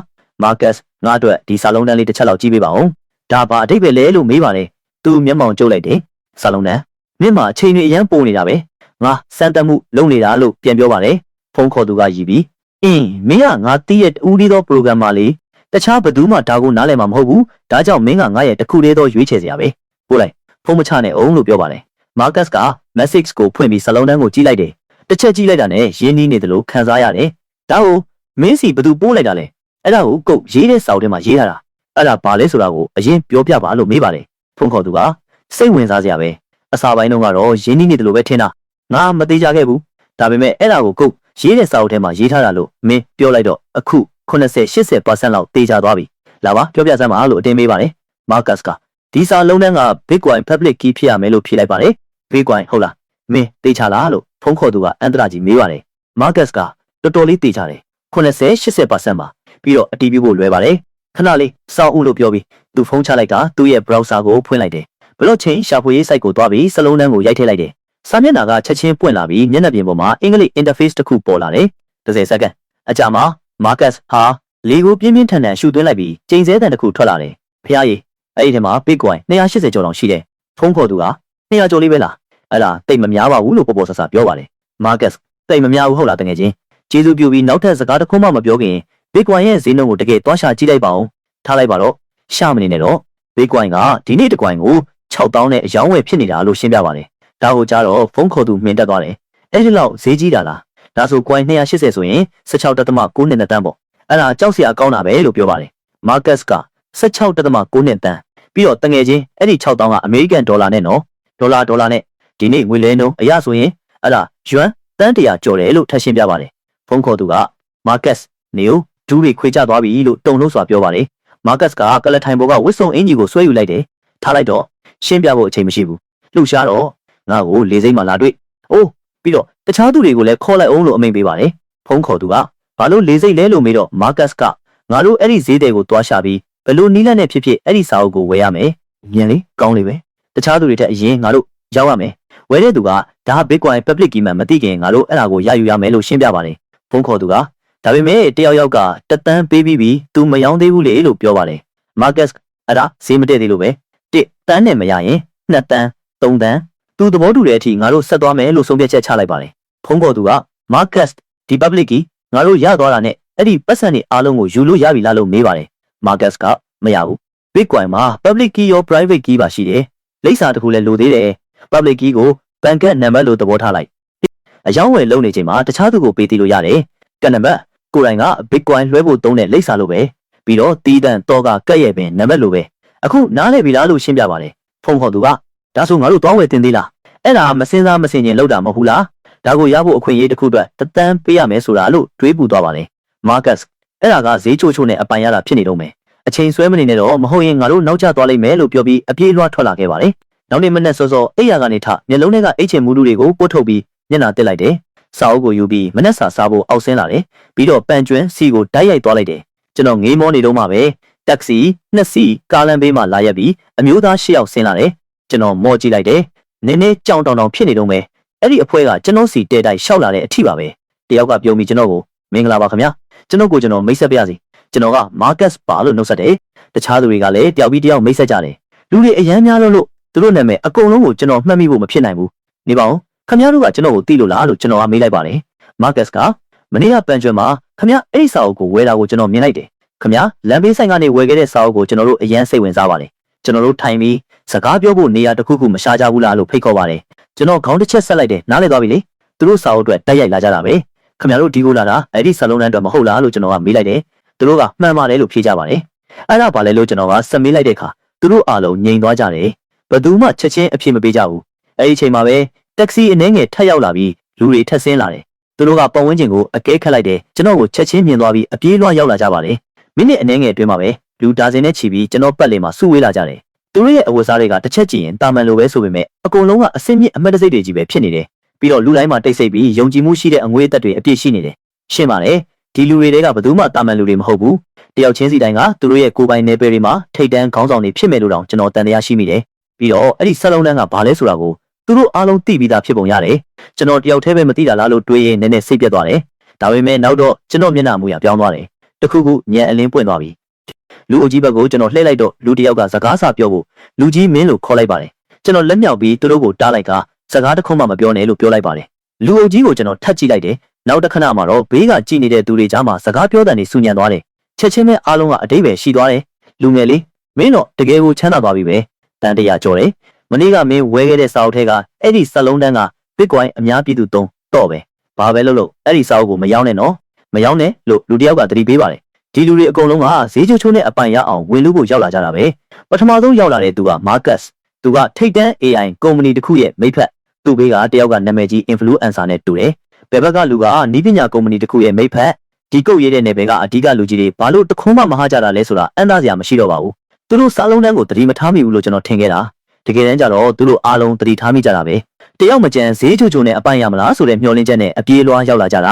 Marcus ငါအတွက်ဒီစာလုံးတန်းလေးတစ်ချက်လောက်ကြည့်ပေးပါဦးဒါဘာအဓိပ္ပာယ်လဲလို့မေးပါတယ်သူမျက်မှောင်ကျုပ်လိုက်တယ်စာလုံးတန်းမျက်မှောင်အချိန်တွေအရန်ပိုနေတာပဲငါစမ်းသပ်မှုလုပ်နေတာလို့ပြန်ပြောပါတယ်ဖုန်းခေါ်သူကရည်ပြီးမင်းကငါတီးရဲ့ဦးလေးသော programmer လေးတခြားဘသူမှဒါကိုနားလည်မှာမဟုတ်ဘူးဒါကြောင့်မင်းကငါရဲ့တခုလေးသောရွေးချယ်စရာပဲပို့လိုက်ဖုန်းမချနဲ့အောင်လို့ပြောပါတယ် Marcus က message ကိုဖွင့်ပြီးစာလုံးတန်းကိုကြည့်လိုက်တယ်တစ်ချက်ကြည့်လိုက်တာနဲ့ရင်းနှီးနေတယ်လို့ခံစားရတယ်ဒါကိုမင်းစီဘသူပို့လိုက်တာလဲအဲ့ဒါကိုကုတ်ရေးတဲ့စာအုပ်ထဲမှာရေးထားတာအဲ့ဒါဘာလဲဆိုတာကိုအရင်ပြောပြပါလို့မေးပါတယ်ဖုန်းခေါ်သူကစိတ်ဝင်စားစရာပဲအစာပိုင်းတုန်းကတော့ရင်းနှီးနေတယ်လို့ပဲထင်တာငါမသေးကြခဲ့ဘူးဒါပေမဲ့အဲ့ဒါကိုကုတ်ရေးတဲ့စာအုပ်ထဲမှာရေးထားတာလို့မင်းပြောလိုက်တော့အခု80-80% လောက်တေချာသွားပြီလာပါပြောပြစမ်းပါလို့အတင်းမေးပါတယ် Marcus ကဒီစာလုံးတန်းက Bitcoin Public Key ဖြစ်ရမယ်လို့ဖြေလိုက်ပါတယ် Bitcoin ဟုတ်လားမင်းတေချာလားလို့ဖုန်းခေါ်သူကအန်တရာကြီးမေးပါတယ် Marcus ကတော်တော်လေးတေချာတယ်80-80% ပါပြီးတော့အတီးပြဖို့လွယ်ပါတယ်ခဏလေးစောင့်ဦးလို့ပြောပြီးသူဖုန်းချလိုက်ကသူ့ရဲ့ browser ကိုဖွင့်လိုက်တယ် blockchain ရှာဖွေရေး site ကိုသွားပြီးစလုံးတန်းကိုရိုက်ထည့်လိုက်တယ်စာမျက်နှာကချက်ချင်းပွင့်လာပြီးမျက်နှာပြင်ပေါ်မှာအင်္ဂလိပ် interface တစ်ခုပေါ်လာတယ်30 second အကြာမှာ Marcus ဟာလေကိုပြင်းပြင်းထန်ထန်ရှူသွင်းလိုက်ပြီးချိန်စဲတန်တစ်ခုထွက်လာတယ်ဖျားရည်အဲ့ဒီထဲမှာ Bitcoin 280ကျော်တောင်ရှိတယ်ဖုန်းခေါ်သူက200ကျော်လေးပဲလားအဲ့ဒါတိတ်မများပါဘူးလို့ပေါ်ပေါ်ဆဆပြောပါတယ် Marcus တိတ်မများဘူးဟုတ်လားတကယ်ချင်းကျေးဇူးပြုပြီးနောက်ထပ်စကားတစ်ခုမှမပြောခင် Bitcoin ရဲ့ဈေးနှုန်းကိုတကယ်သွားရှာကြည့်လိုက်ပါဦးထားလိုက်ပါတော့ရှာမနေနဲ့တော့ Bitcoin ကဒီနေ့တစ်ကွိုင်ကို6000နဲ့အယောင်းဝယ်ဖြစ်နေတာလို့ရှင်းပြပါတယ်ဒါကိုကြားတော့ဖုန်းခေါ်သူမှင်တက်သွားတယ်အဲ့ဒီလောက်ဈေးကြီးတာလားဒါဆို coin 280ဆိုရင် 16.9 နှစ်တန်းပေါ့အဲ့ဒါကြောက်စရာကောင်းတာပဲလို့ပြောပါတယ် Marcus က 16.9 နှစ်တန်းပြီးတော့တငယ်ချင်းအဲ့ဒီ6000ကအမေရိကန်ဒေါ်လာနဲ့နော်ဒေါ်လာနဲ့ဒီနေ့ငွေလဲနှုန်းအရဆိုရင်အဲ့ဒါယွမ်တန်း100ကျော်တယ်လို့ထပ်ရှင်းပြပါတယ်ဖုန်းခေါ်သူက Marcus နေဦးဒူးတွေခွေကျသွားပြီလို့တုံလို့စွာပြောပါတယ် Marcus ကကလထိုင်ပေါ်ကဝစ်စုံအင်ကြီးကိုဆွဲယူလိုက်တယ်ထားလိုက်တော့ရှင်းပြဖို့အချိန်မရှိဘူးလှူရှားတော့ငါ့ကိုလေစိမ့်မှလာတွေ့အိုးပြီးတော့တခြားသူတွေကိုလည်းခေါ်လိုက်အောင်လို့အမိန့်ပေးပါတယ်ဖုန်းခေါ်သူကဘာလို့လေစိမ့်လဲလို့မေးတော့ Marcus ကငါတို့အဲ့ဒီဈေးတွေကိုတွားရှာပြီးဘလို့နီးလန့်နဲ့ဖြစ်ဖြစ်အဲ့ဒီစာအုပ်ကိုဝယ်ရမယ်မြင်လေကောင်းလေပဲတခြားသူတွေထက်အရင်ငါတို့ရောက်ရမယ်ဝယ်တဲ့သူကဒါ Bitcoin Public Key မှမသိခင်ငါတို့အဲ့ဒါကိုရယူရမယ်လို့ရှင်းပြပါတယ်ဖုန်းခေါ်သူကဒါပေမဲ့တယောက်ယောက်ကတသန်းပေးပြီးသူမယောင်းသေးဘူးလေလို့ပြောပါတယ် Marcus အဲ့ဒါဈေးမတည့်သေးလို့ပဲ1တန်းနဲ့မရရင်2တန်း3တန်းသူသဘောတူတဲ့အထိငါတို့ဆက်သွားမယ်လို့ဆုံးဖြတ်ချက်ချလိုက်ပါတယ်ဖုန်းခေါ်သူက Marcus ဒီ Public Key ငါတို့ရသွားတာနဲ့အဲ့ဒီပတ်စံတွေအားလုံးကိုယူလို့ရပြီလားလို့မေးပါတယ် Marcus ကမရဘူး Bitcoin မှာ Public Key ရော Private Key ပါရှိတယ်လိပ်စာတစ်ခုလည်းလိုသေးတယ် Public Key ကိုဘဏ်ကတ်နံပါတ်လို့သဘောထားလိုက်အယောင်းဝယ်လုပ်နေချိန်မှာတခြားသူကိုပေးသေးလို့ရတယ်ကတ်နံပါတ်ကိုယ်တိုင်က Bitcoin လွှဲဖို့သုံးတဲ့လိပ်စာလိုပဲပြီးတော့တီးတန့်တော့ကကတ်ရဲ့ပင်နံပါတ်လိုပဲအခုနားလည်ပြီလားလို့ရှင်းပြပါတယ်ဖုန်းခေါ်သူကဒါဆိုငါတို့သွားဝယ်တင်သေးလားအဲ့ဒါမစင်စားမစင်ကျင်လောက်တာမဟုတ်ဘူးလားဒါကိုရဖို့အခွင့်အရေးတစ်ခုအတွက်တသန်းပေးရမယ်ဆိုတာလို့တွေးပူသွားပါတယ် Marcus အဲ့ဒါကဈေးချိုးနဲ့အပိုင်ရတာဖြစ်နေတော့မယ်အချိန်ဆွဲမနေနဲ့တော့မဟုတ်ရင်ငါတို့နောက်ကျသွားလိမ့်မယ်လို့ပြောပြီးအပြေးလွှားထွက်လာခဲ့ပါတယ်နောက်နေ့မနေ့စောစောအိယာကနေထမျက်လုံးထဲကအိတ်ချင်မူလူတွေကိုပို့ထုတ်ပြီးမျက်နှာတက်လိုက်တယ်စာအုပ်ကိုယူပြီးမနေ့စာစားဖို့အောက်ဆင်းလာတယ်ပြီးတော့ပန်ကျွန်းစီကိုတိုက်ရိုက်သွားလိုက်တယ်ကျွန်တော်ငေးမောနေတော့မှပဲတက္ကစီ2စီးကားလမ်းဘေးမှာလာရက်ပြီးအမျိုးသား10ယောက်ဆင်းလာတယ်ကျွန်တော်မော်ကြည့်လိုက်တယ်နည်းနည်းကြောင်တောင်ဖြစ်နေတော့မယ်အဲ့ဒီအဖွဲကကျွန်တော်စီတဲတိုက်ရှောက်လာတဲ့အထိပါပဲတယောက်ကပြုံးပြီးကျွန်တော်ကိုမင်္ဂလာပါခင်ဗျာကျွန်တော်မိတ်ဆက်ပြစီကျွန်တော်က Marcus ပါလို့နှုတ်ဆက်တယ်တခြားသူတွေကလည်းတယောက်ပြီးတယောက်မိတ်ဆက်ကြတယ်လူတွေအရန်များလို့သူတို့နာမည်အကုန်လုံးကိုကျွန်တော်မှတ်မိဖို့မဖြစ်နိုင်ဘူးနေပါဦးခင်ဗျားတို့ကကျွန်တော်ကိုသိလို့လားလို့ကျွန်တော်ကမေးလိုက်ပါတယ် Marcus ကမနေ့ကပန်ကျွန်းမှာခင်ဗျားအဲ့ဒီစာအုပ်ကိုဝယ်တာကိုကျွန်တော်မြင်လိုက်တယ်ခင်ဗျားလမ်းဘေးဆိုင်ကနေဝယ်ခဲ့တဲ့စာအုပ်ကိုကျွန်တော်တို့အရန်စိတ်ဝင်စားပါတယ်ကျွန်တော်တို့ထိုင်ပြီးစကားပြောဖို့နေရာတစ်ခုခုမရှားကြဘူးလားလို့ဖိတ်ခေါ်ပါတယ်ကျွန်တော်ခေါင်းတစ်ချက်ဆက်လိုက်တယ်နားလည်သွားပြီလေသူတို့စာအုပ်အတွက်တိုက်ရိုက်လာကြတာပဲခင်ဗျားတို့ဒီကိုလာတာအဲ့ဒီစာလုံးတန်းအတွက်မဟုတ်လားလို့ကျွန်တော်ကမေးလိုက်တယ်သူတို့ကမှန်ပါတယ်လို့ဖြေကြပါတယ်အဲ့ဒါဘာလဲလို့ကျွန်တော်ကစမေးလိုက်တဲ့အခါသူတို့အားလုံးငြိမ်သွားကြတယ်ဘယ်သူမှချက်ချင်းအဖြေမပေးကြဘူးအဲ့ဒီချိန်မှာပဲတက္ကစီအနှဲငယ်ထပ်ရောက်လာပြီးလူတွေထပ်ဆင်းလာတယ် သူတို့ကပတ်ဝန်းကျင်ကိုအကဲခတ်လိုက်တယ်ကျွန်တော်ကိုချက်ချင်းမြင်သွားပြီးအပြေးလွှားရောက်လာကြပါတယ်မိနစ်အနည်းငယ်အတွင်းမှာပဲလူဒါဇင်နဲ့ချီပြီးကျွန်တော်ပတ်လည်မှာစုဝေးလာကြတယ်သူတို့ရဲ့အဝတ်စားတွေကတစ်ချက်ကြည့်ရင်တာမန်လိုပဲဆိုပေမဲ့အကုန်လုံးကအစင်းမြင့်အမတ်တစိတ်တွေကြီးပဲဖြစ်နေတယ်ပြီးတော့လူတိုင်းမှာတိတ်ဆိတ်ပြီးယုံကြည်မှုရှိတဲ့အငွေအသက်တွေအပြည့်ရှိနေတယ်ရှင်းပါတယ်ဒီလူတွေကဘယ်သူမှတာမန်လူတွေမဟုတ်ဘူးတယောက်ချင်းစီတိုင်းကသူတို့ရဲ့ကိုယ်ပိုင်နယ်ပယ်တွေမှာထိတ်တန်းခေါင်းဆောင်တွေဖြစ်မဲ့လို့တောင်ကျွန်တော်တန်တရားရှိမိတယ်ပြီးတော့အဲ့ဒီဆက်လုံးတန်းကဘာလဲဆိုတာကိုသူတို့အားလုံးသိပြီးသားဖြစ်ပုံရတယ်ကျွန်တော်တယောက်တည်းပဲမသိတာလားလို့တွေးရင်နည်းနည်းစိတ်ပြတ်သွားတယ်ဒါပေမဲ့နောက်တော့ကျွန်တော်မျက်နှာမူရပြောင်းသွားတယ်တခုခုညံအလင်းပွင့်သွားပြီလူအုပ်ကြီးဘက်ကိုကျွန်တော်လှည့်လိုက်တော့လူတယောက်ကစကားစာပြောဖို့လူကြီးမင်းလို့ခေါ်လိုက်ပါတယ်ကျွန်တော်လက်မြောက်ပြီးသူတို့ကိုတားလိုက်ကစကားတစ်ခုမှမပြောနဲ့လို့ပြောလိုက်ပါတယ်လူအုပ်ကြီးကိုကျွန်တော်ထပ်ကြည့်လိုက်တယ်နောက်တစ်ခဏမှာတော့ဘေးကကြည့်နေတဲ့သူတွေကြားမှာစကားပြောတဲ့နေစူညံသွားတယ်ချက်ချင်းပဲအားလုံးကအတိတ်ပဲရှိသွားတယ်လူငယ်လေးမင်းတော့တကယ်ကိုချမ်းသာသွားပြီပဲတန်တရာကြော်တယ်မနေ့ကမင်းဝဲခဲ့တဲ့စာအုပ်ထဲကအဲ့ဒီစလုံးတန်းက Bitcoin အများပြည်သူသုံးတော့ပဲဘာပဲလို့အဲ့ဒီစာအုပ်ကိုမရောက်နဲ့နော်မရောက်နဲ့လို့လူတယောက်ကသတိပေးပါတယ်ဒီလူတွေအကုန်လုံးကဈေးချိုးချိုးနဲ့အပိုင်ရအောင်ဝင်လို့ဖို့ရောက်လာကြတာပဲပထမဆုံးရောက်လာတဲ့သူက Marcus သူကထိတ်တန်း AI ကုမ္ပဏီတစ်ခုရဲ့မိတ်ဖက်သူ့ဘေးကတယောက်ကနာမည်ကြီး influencer နဲ့တူတယ်ဘယ်ဘက်ကလူကနီးပညာကုမ္ပဏီတစ်ခုရဲ့မိတ်ဖက်ဒီကုတ်ရေးတဲ့နယ်ပယ်ကအဓိကလူကြီးတွေဘာလို့တခုံးမှမဟာကြတာလဲဆိုတာအံ့သားစရာမရှိတော့ပါဘူးသူတို့စားလုံးတန်းကိုသတိမထားမိဘူးလို့ကျွန်တော်ထင်ခဲ့တာတကယ်တမ်းကျတော့သူတို့အားလုံးသတိထားမိကြတာပဲတယောက်မကြံဈေးချိုချိုနဲ့အပိုင်ရမလားဆိုတဲ့မျှော်လင့်ချက်နဲ့အပြေးလွှားရောက်လာကြတာ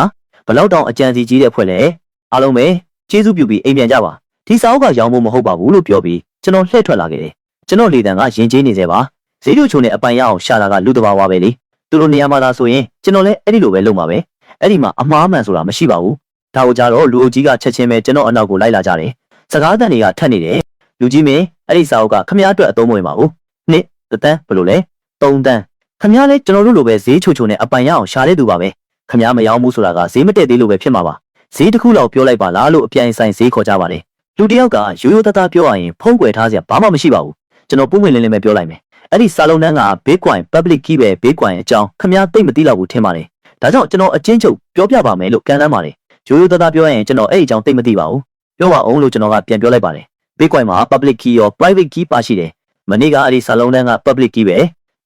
ဘလောက်တောင်အကြံစီကြီးတဲ့ဖွဲ့လဲအားလုံးပဲကျေးဇူးပြုပြီးအိမ်ပြန်ကြပါဒီစာအုပ်ကရောင်းဖို့မဟုတ်ပါဘူးလို့ပြောပြီးကျွန်တော်လှည့်ထွက်လာခဲ့တယ်ကျွန်တော်လေတံကရင်ကျေးနေသေးပါဈေးချိုချိုနဲ့အပိုင်ရအောင်ရှာတာကလူတဘာဝပဲလေသူတို့နေရာမှာသာဆိုရင်ကျွန်တော်လည်းအဲ့ဒီလိုပဲလုပ်မှာပဲအဲ့ဒီမှာအမှားမှန်ဆိုတာမရှိပါဘူးဒါကိုကြတော့လူအုပ်ကြီးကချက်ချင်းပဲကျွန်တော်အနောက်ကိုလိုက်လာကြတယ်စကားတန်တွေကထက်နေတယ်လူကြီးမင်းအဲ့ဒီစာအုပ်ကခမည်းအတွက်အသုံးမဝင်ပါဘူးနှစ်တန်းဘယ်လိုလဲ3တန်းခမည်းလဲကျွန်တော်တို့လိုပဲဈေးချိုချိုနဲ့အပိုင်ရအောင်ရှာတဲ့သူပါပဲခမည်းမရောမှုဆိုတာကဈေးမတက်သေးလို့ပဲဖြစ်မှာပါဈေးတစ်ခုလောက်ပြောလိုက်ပါလားလို့အပြိုင်ဆိုင်ဈေးခေါ်ကြပါတယ်လူတယောက်ကရိုးရိုးသားသားပြောရရင်ဖုံးကွယ်ထားစရာဘာမှမရှိပါဘူးကျွန်တော်ပုံမှန်လင်းလင်းပဲပြောလိုက်မယ်အဲ့ဒီစာလုံးတန်းက Bitcoin Public Key ပဲ Bitcoin အကြောင်းခမည်းသိမသိတော့ဘူးထင်ပါတယ်ဒါကြောင့်ကျွန်တော်အချင်းချုပ်ပြောပြပါမယ်လို့ကန်တမ်းပါတယ်ရိုးရိုးသားသားပြောရရင်ကျွန်တော်အဲ့အကြောင်းသိမသိပါဘူးပြောပါအောင်လို့ကျွန်တော်ကပြန်ပြောလိုက်ပါတယ် Bitcoin မှာ Public Key ရော Private Key ပါရှိတယ်မနေ့ကအဲ့ဒီစာလုံးတန်းက Public Key ပဲ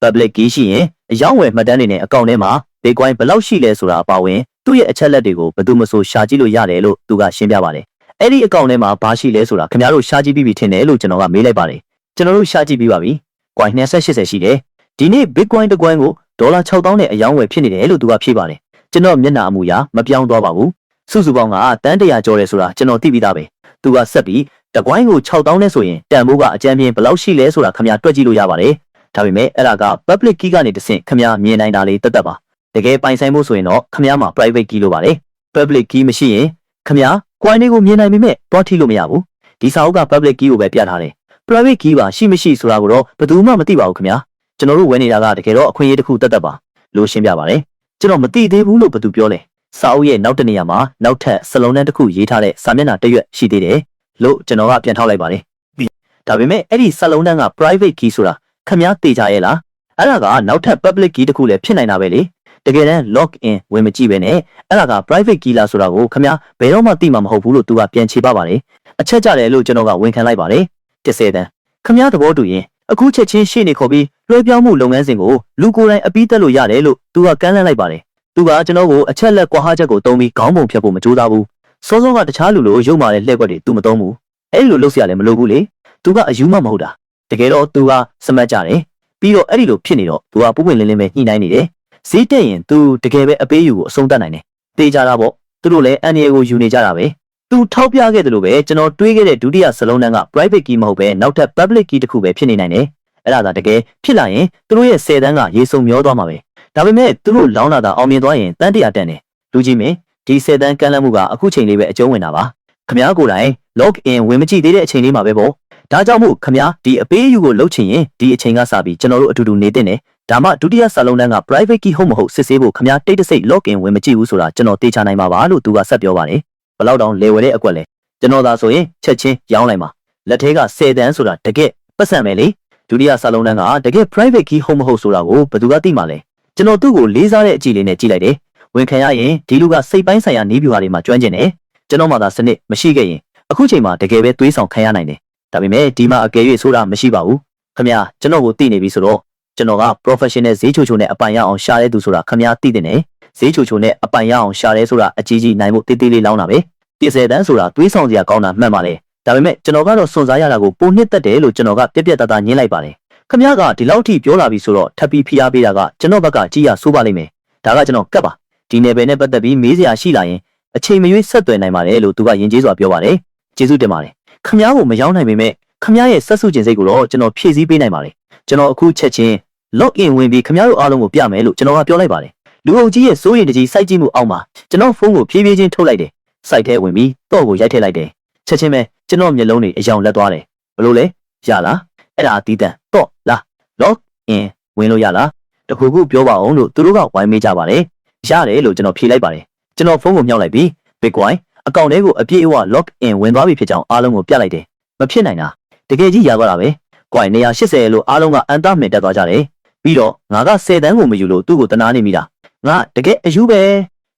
Public Key ရှိရင်အယောင်းဝယ်မှတ်တမ်းတွေနဲ့အကောင့်ထဲမှာ Bitcoin ဘယ်လောက်ရှိလဲဆိုတာအပါအဝင်သူ့ရဲ့အချက်လက်တွေကိုဘယ်သူမှဆိုရှာကြည့်လို့ရတယ်လို့သူကရှင်းပြပါတယ်အဲ့ဒီအကောင့်ထဲမှာဘာရှိလဲဆိုတာခင်ဗျားတို့ရှာကြည့်ပြီးပြီထင်တယ်လို့ကျွန်တော်ကမေးလိုက်ပါတယ်ကျွန်တော်တို့ရှာကြည့်ပြီးပါပြီ Coin 280ရှိတယ်ဒီနေ့ Bitcoin တစ် coin ကိုဒေါ်လာ 6000 နဲ့အယောင်းဝယ်ဖြစ်နေတယ်လို့သူကဖြေပါတယ်ကျွန်တော်မျက်နှာအမူအရာမပြောင်းသွားပါဘူးစုစုပေါင်းကတန်း100ကျော်တယ်ဆိုတာကျွန်တော်သိပြီးသားပဲသူကဆက်ပြီးတစ် coin ကို 6000 နဲ့ဆိုရင်တန်ဖိုးကအကြမ်းပြင်းဘယ်လောက်ရှိလဲဆိုတာခင်ဗျာတွက်ကြည့်လို့ရပါတယ်ဒါပေမဲ့အဲ့ဒါက Public Key ကနေတဆင့်ခင်ဗျာမြင်နိုင်တာလေးတက်ပါတကယ်ပိုင်ဆိုင်မှုဆိုရင်တော့ခင်ဗျားမှာ Private Key လို့ပါတယ် Public Key မရှိရင်ခင်ဗျာ coin တွေကိုမြင်နိုင်ပေမဲ့တွားထိလို့မရဘူးဒီစာအုပ်က Public Key ကိုပဲပြထားတယ် Private Key ပါရှိမရှိဆိုတာကိုတော့ဘယ်သူမှမသိပါဘူးခင်ဗျာကျွန်တော်တို့ဝယ်နေတာကတကယ်တော့အခွင့်အရေးတစ်ခုတက်ပါလို့ရှင်းပြပါတယ်ကျွန်တော်မသိသေးဘူးလို့ဘယ်သူပြောလဲစာအုပ်ရဲ့နောက်တစ်နေရာမှာနောက်ထပ်စလုံးတန်းတစ်ခုရေးထားတဲ့စာမျက်နှာတစ်ရွက်ရှိသေးတယ်လို့ကျွန်တော်ကပြန်ထောက်လိုက်ပါတယ်ဒါပေမဲ့အဲ့ဒီစလုံးတန်းက Private Key ဆိုတာခင်ဗျာသိကြရဲ့လားအဲ့ဒါကနောက်ထပ် Public Key တစ်ခုလည်းဖြစ်နိုင်တာပဲလေတကယ်တမ်း log in ဝင်မကြည့်ပဲနဲ့အဲ့ဒါက private key လားဆိုတာကိုခင်ဗျာဘယ်တော့မှသိမှာမဟုတ်ဘူးလို့သူကပြန်ချေပပါတယ်အချက်ကြတယ်လို့ကျွန်တော်ကဝန်ခံလိုက်ပါတယ်10တန်းခင်ဗျာသဘောတူရင်အခုချက်ချင်းရှေ့နေခေါ်ပြီးလွှဲပြောင်းမှုလုပ်ငန်းစဉ်ကိုလူကိုယ်တိုင်အပြီးတက်လို့ရတယ်လို့သူကကမ်းလှမ်းလိုက်ပါတယ်သူကကျွန်တော်ကိုအချက်လက်ကွာဟချက်ကိုတုံးပြီးခေါင်းပုံဖြတ်ဖို့မကြိုးစားဘူးစောစောကတခြားလူလိုရုပ်မာတဲ့လှည့်ကွက်တွေသူမသုံးဘူးအဲ့လိုလုပ်เสียလည်းမလုပ်ဘူးလေသူကအယူမှမဟုတ်တာတကယ်တော့သူကစမတ်ကြတယ်ပြီးတော့အဲ့ဒီလိုဖြစ်နေတော့သူကပုံပွင့်လင်းလင်းပဲညှိနှိုင်းနေတယ်ဈေးတက်ရင်သူတကယ်ပဲအပေးယူကိုအဆုံးသတ်နိုင်တယ်တေးကြတာပေါ့သူတို့လည်းအန်ရီကိုယူနေကြတာပဲသူထောက်ပြခဲ့တယ်လို့ပဲကျွန်တော်တွေးခဲ့တဲ့ဒုတိယစလုံးတန်းက private key မဟုတ်ပဲနောက်ထပ် public key တစ်ခုပဲဖြစ်နေနိုင်တယ်အဲ့ဒါသာတကယ်ဖြစ်လာရင်သူတို့ရဲ့10တန်းကရေစုံမျောသွားမှာပဲဒါပေမဲ့သူတို့လောင်းလာတာအောင်မြင်သွားရင်တန်း100တန်းတယ်လူကြီးမင်းဒီ10တန်းကမ်းလှမ်းမှုကအခုချိန်လေးပဲအကျုံးဝင်တာပါခမားကိုယ်တိုင် log in ဝင်မကြည့်သေးတဲ့အချိန်လေးမှာပဲပေါ့ဒါကြောင့်မို့ခမားဒီအပေးယူကိုလုပ်ချင်ရင်ဒီအချိန်ကစပြီးကျွန်တော်တို့အတူတူနေတင်တယ်ဒါမှဒုတိယစာလုံးတန်းက private key ဟုတ်မဟုတ်စစ်ဆေးဖို့ခမားတိတ်တဆိတ် log in ဝင်မကြည့်ဘူးဆိုတာကျွန်တော်တေချာနိုင်ပါပါလို့သူကဆက်ပြောပါတယ်ဘလောက်တောင်လေဝယ်တဲ့အကွက်လဲကျွန်တော်သာဆိုရင်ချက်ချင်းရောင်းလိုက်မှာလက်ထဲက10တန်းဆိုတာတကယ်ပတ်စံပဲလေဒုတိယစာလုံးတန်းကတကယ် private key ဟုတ်မဟုတ်ဆိုတာကိုဘယ်သူကသိမှာလဲကျွန်တော်သူ့ကိုလေးစားတဲ့အကြည့်လေးနဲ့ကြည့်လိုက်တယ်ဝန်ခံရရင်ဒီလူကစိတ်ပိုင်းဆိုင်ရာနည်းဗျူဟာတွေမှာကျွမ်းကျင်တယ်ကျွန်တော်မှသာစနစ်မရှိခဲ့ရင်အခုချိန်မှာတကယ်ပဲသွေးဆောင်ခံရနိုင်တယ်ဒါပေမဲ့ဒီမှာအကယ်၍ဆိုတာမရှိပါဘူးခမရကျွန်တော်ကိုသိနေပြီဆိုတော့ကျွန်တော်က professional ဈေးချိုချိုနဲ့အပိုင်ရအောင်ရှာတဲ့သူဆိုတာခမရသိတဲ့နဲ့ ဈေးချိုချိုနဲ့အပိုင်ရအောင်ရှာရဲဆိုတာအကြီးကြီးနိုင်ဖို့တေးသေးလေးလောင်းတာပဲ30တန်းဆိုတာသွေးဆောင်စရာကောင်းတာမှန်ပါလေဒါပေမဲ့ကျွန်တော်ကတော့စွန့်စားရတာကိုပုံနှစ်သက်တယ်လို့ကျွန်တော်ကပြက်ပြက်သားသားညင်းလိုက်ပါတယ်ခမရကဒီလောက်ထိပြောလာပြီဆိုတော့ထပ်ပြီးဖိအားပေးတာကကျွန်တော်ဘက်ကကြီးရဆိုးပါလိမ့်မယ်ဒါကကျွန်တော်ကတ်ပါဒီနယ်ပယ်နဲ့ပတ်သက်ပြီးမေးစရာရှိလာရင်အချိန်မရွေးဆက်သွယ်နိုင်ပါတယ်လို့သူကယဉ်ကျေးစွာပြောပါတယ်ကျေးဇူးတင်ပါတယ်ခမရကိုမရောက်နိုင်ပေမဲ့ခမရရဲ့ဆက်စုကျင်စိတ်ကိုတော့ကျွန်တော်ဖြည့်ဆည်းပေးနိုင်ပါတယ်ကျွန်တော်အခုချက်ချင်း log in ဝင်ပြီးခမရတို့အားလုံးကိုပြမယ်လို့ကျွန်တော်ကပြောလိုက်ပါတယ်လူအုပ်ကြီးရဲ့စိုးရိမ်တကြီးစိုက်ကြည့်မှုအောက်မှာကျွန်တော်ဖုန်းကိုဖြည်းဖြည်းချင်းထုတ်လိုက်တယ်စိုက်ထဲဝင်ပြီးတော့ကိုရိုက်ထည့်လိုက်တယ်ချက်ချင်းပဲကျွန်တော်မျက်လုံးတွေအယောင်လက်သွားတယ်ဘလို့လဲရလားအဲ့ဒါအတီးတန်တော့လား log in ဝင်လို့ရလားတခုခုပြောပါအောင်လို့သူတို့ကဝိုင်းမေးကြပါတယ်ရတယ်လို့ကျွန်တော်ဖြေလိုက်ပါတယ်ကျွန်တော်ဖုန်းကိုမြှောက်လိုက်ပြီး Bitcoin အကောင့်ထဲကိုအပြည့်အဝ log in ဝင်သွားပြီဖြစ်ကြောင်းအားလုံးကိုပြလိုက်တယ်မဖြစ်နိုင်တာတကယ်ကြီးရသွားတာပဲ coin 180လို့အားလုံးကအန်တမင်တက်သွားကြတယ်ပြီးတော့ငါက10တန်းကိုမယူလို့သူ့ကိုတနာနေမိတာငါတကယ်အယူပဲ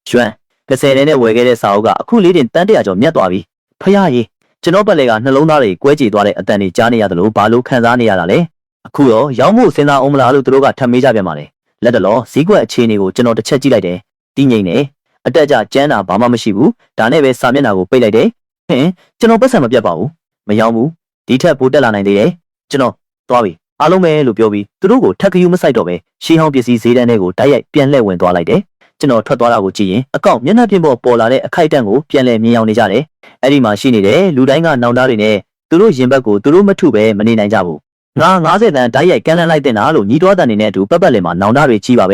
ရွှမ်း30တန်းနဲ့ဝယ်ခဲ့တဲ့စာအုပ်ကအခုလေးတင်တန်း100ကျော်မြတ်သွားပြီဖယားကြီးကျွန်တော်ပတ်လေကနှလုံးသားတွေကွဲကြေသွားတဲ့အတန်တွေကြားနေရတယ်လို့ဘာလို့ခံစားနေရတာလဲအခုတော့ရောင်းဖို့စဉ်းစားအောင်မလားလို့သူတို့ကထပ်မေးကြပြန်ပါလေလက်တော်ဈေးကွက်အခြေအနေကိုကျွန်တော်တစ်ချက်ကြည့်လိုက်တယ်တင်းငိမ့်နေအတက်ကြကျန်းတာဘာမှမရှိဘူးဒါနဲ့ပဲစာမျက်နှာကိုပိတ်လိုက်တယ်ဟင်ကျွန်တော်ပတ်စံမပြတ်ပါဘူးမရောဘူးဒီထက်ပိုတက်လာနိုင်သေးတယ်ကျွန်တော်သွားပြီအားလုံးပဲလို့ပြောပြီးသူတို့ကိုထက်ကယူမဆိုင်တော့ပဲရှေးဟောင်းပစ္စည်းဈေးတန်းတွေကိုတိုက်ရိုက်ပြန်လှည့်ဝင်သွားလိုက်တယ်ကျွန်တော်ထွက်သွားတာကိုကြည့်ရင်အကောင့်မျက်နှာပြင်ပေါ်ပေါ်လာတဲ့အခိုက်အတန့်ကိုပြန်လှည့်မြင်အောင်နေကြတယ်အဲ့ဒီမှာရှိနေတဲ့လူတိုင်းကနောင်တတွေနဲ့သူတို့ရင်ဘတ်ကိုသူတို့မထုပဲမနေနိုင်ကြဘူးငါ90တန်းတိုက်ရိုက်ကန်းလန်းလိုက်တင်တာလို့ညီတော်တန်နေနဲ့အတူပတ်ပတ်လည်မှာနောင်တတွေကြီးပါပဲ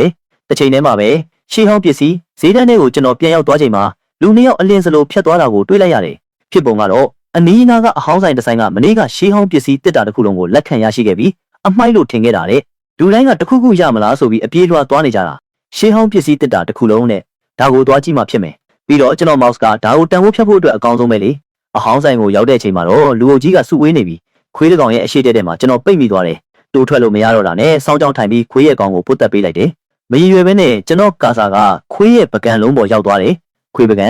တစ်ချိန်တည်းမှာပဲရှေးဟောင်းပစ္စည်းဈေးတန်းတွေကိုကျွန်တော်ပြန်ရောက်သွားချိန်မှာလူနှစ်ယောက်အလင်းစလိုဖြတ်သွားတာကိုတွေ့လိုက်ရတယ်ဖြစ်ပုံကတော့အနီးနားကအဟောင်းဆိုင်တစ်ဆိုင်ကမနေ့ကရှေးဟောင်းပစ္စည်းတစ်တာတစ်ခုလုံးကိုလက်ခံရရှိခဲ့ပြီးအမိုက်လို့ထင်ခဲ့တာတဲ့လူတိုင်းကတခုခုရမလားဆိုပြီးအပြေးလွှားသွားနေကြတာရှေးဟောင်းပစ္စည်းတစ်တာတစ်ခုလုံးနဲ့ဒါကိုသွားကြည့်မှဖြစ်မယ်ပြီးတော့ကျွန်တော် mouse ကဒါကိုတန်ဖိုးဖြတ်ဖို့အတွက်အကောင်းဆုံးပဲလေအဟောင်းဆိုင်ကိုရောက်တဲ့အချိန်မှာတော့လူအုပ်ကြီးကစုဝေးနေပြီခွေးတစ်ကောင်ရဲ့အရှိတဲ့မှာကျွန်တော်ပိတ်မိသွားတယ်တိုးထွက်လို့မရတော့တာနဲ့စောင်းကြောင်ထိုင်ပြီးခွေးရဲ့ကောင်ကိုပုတ်တက်ပေးလိုက်တယ်မရည်ရွယ်ပဲနဲ့ကျွန်တော်ကာစာကခွေးရဲ့ပကံလုံးပေါ်ရောက်သွားတယ်ခွေးပကံ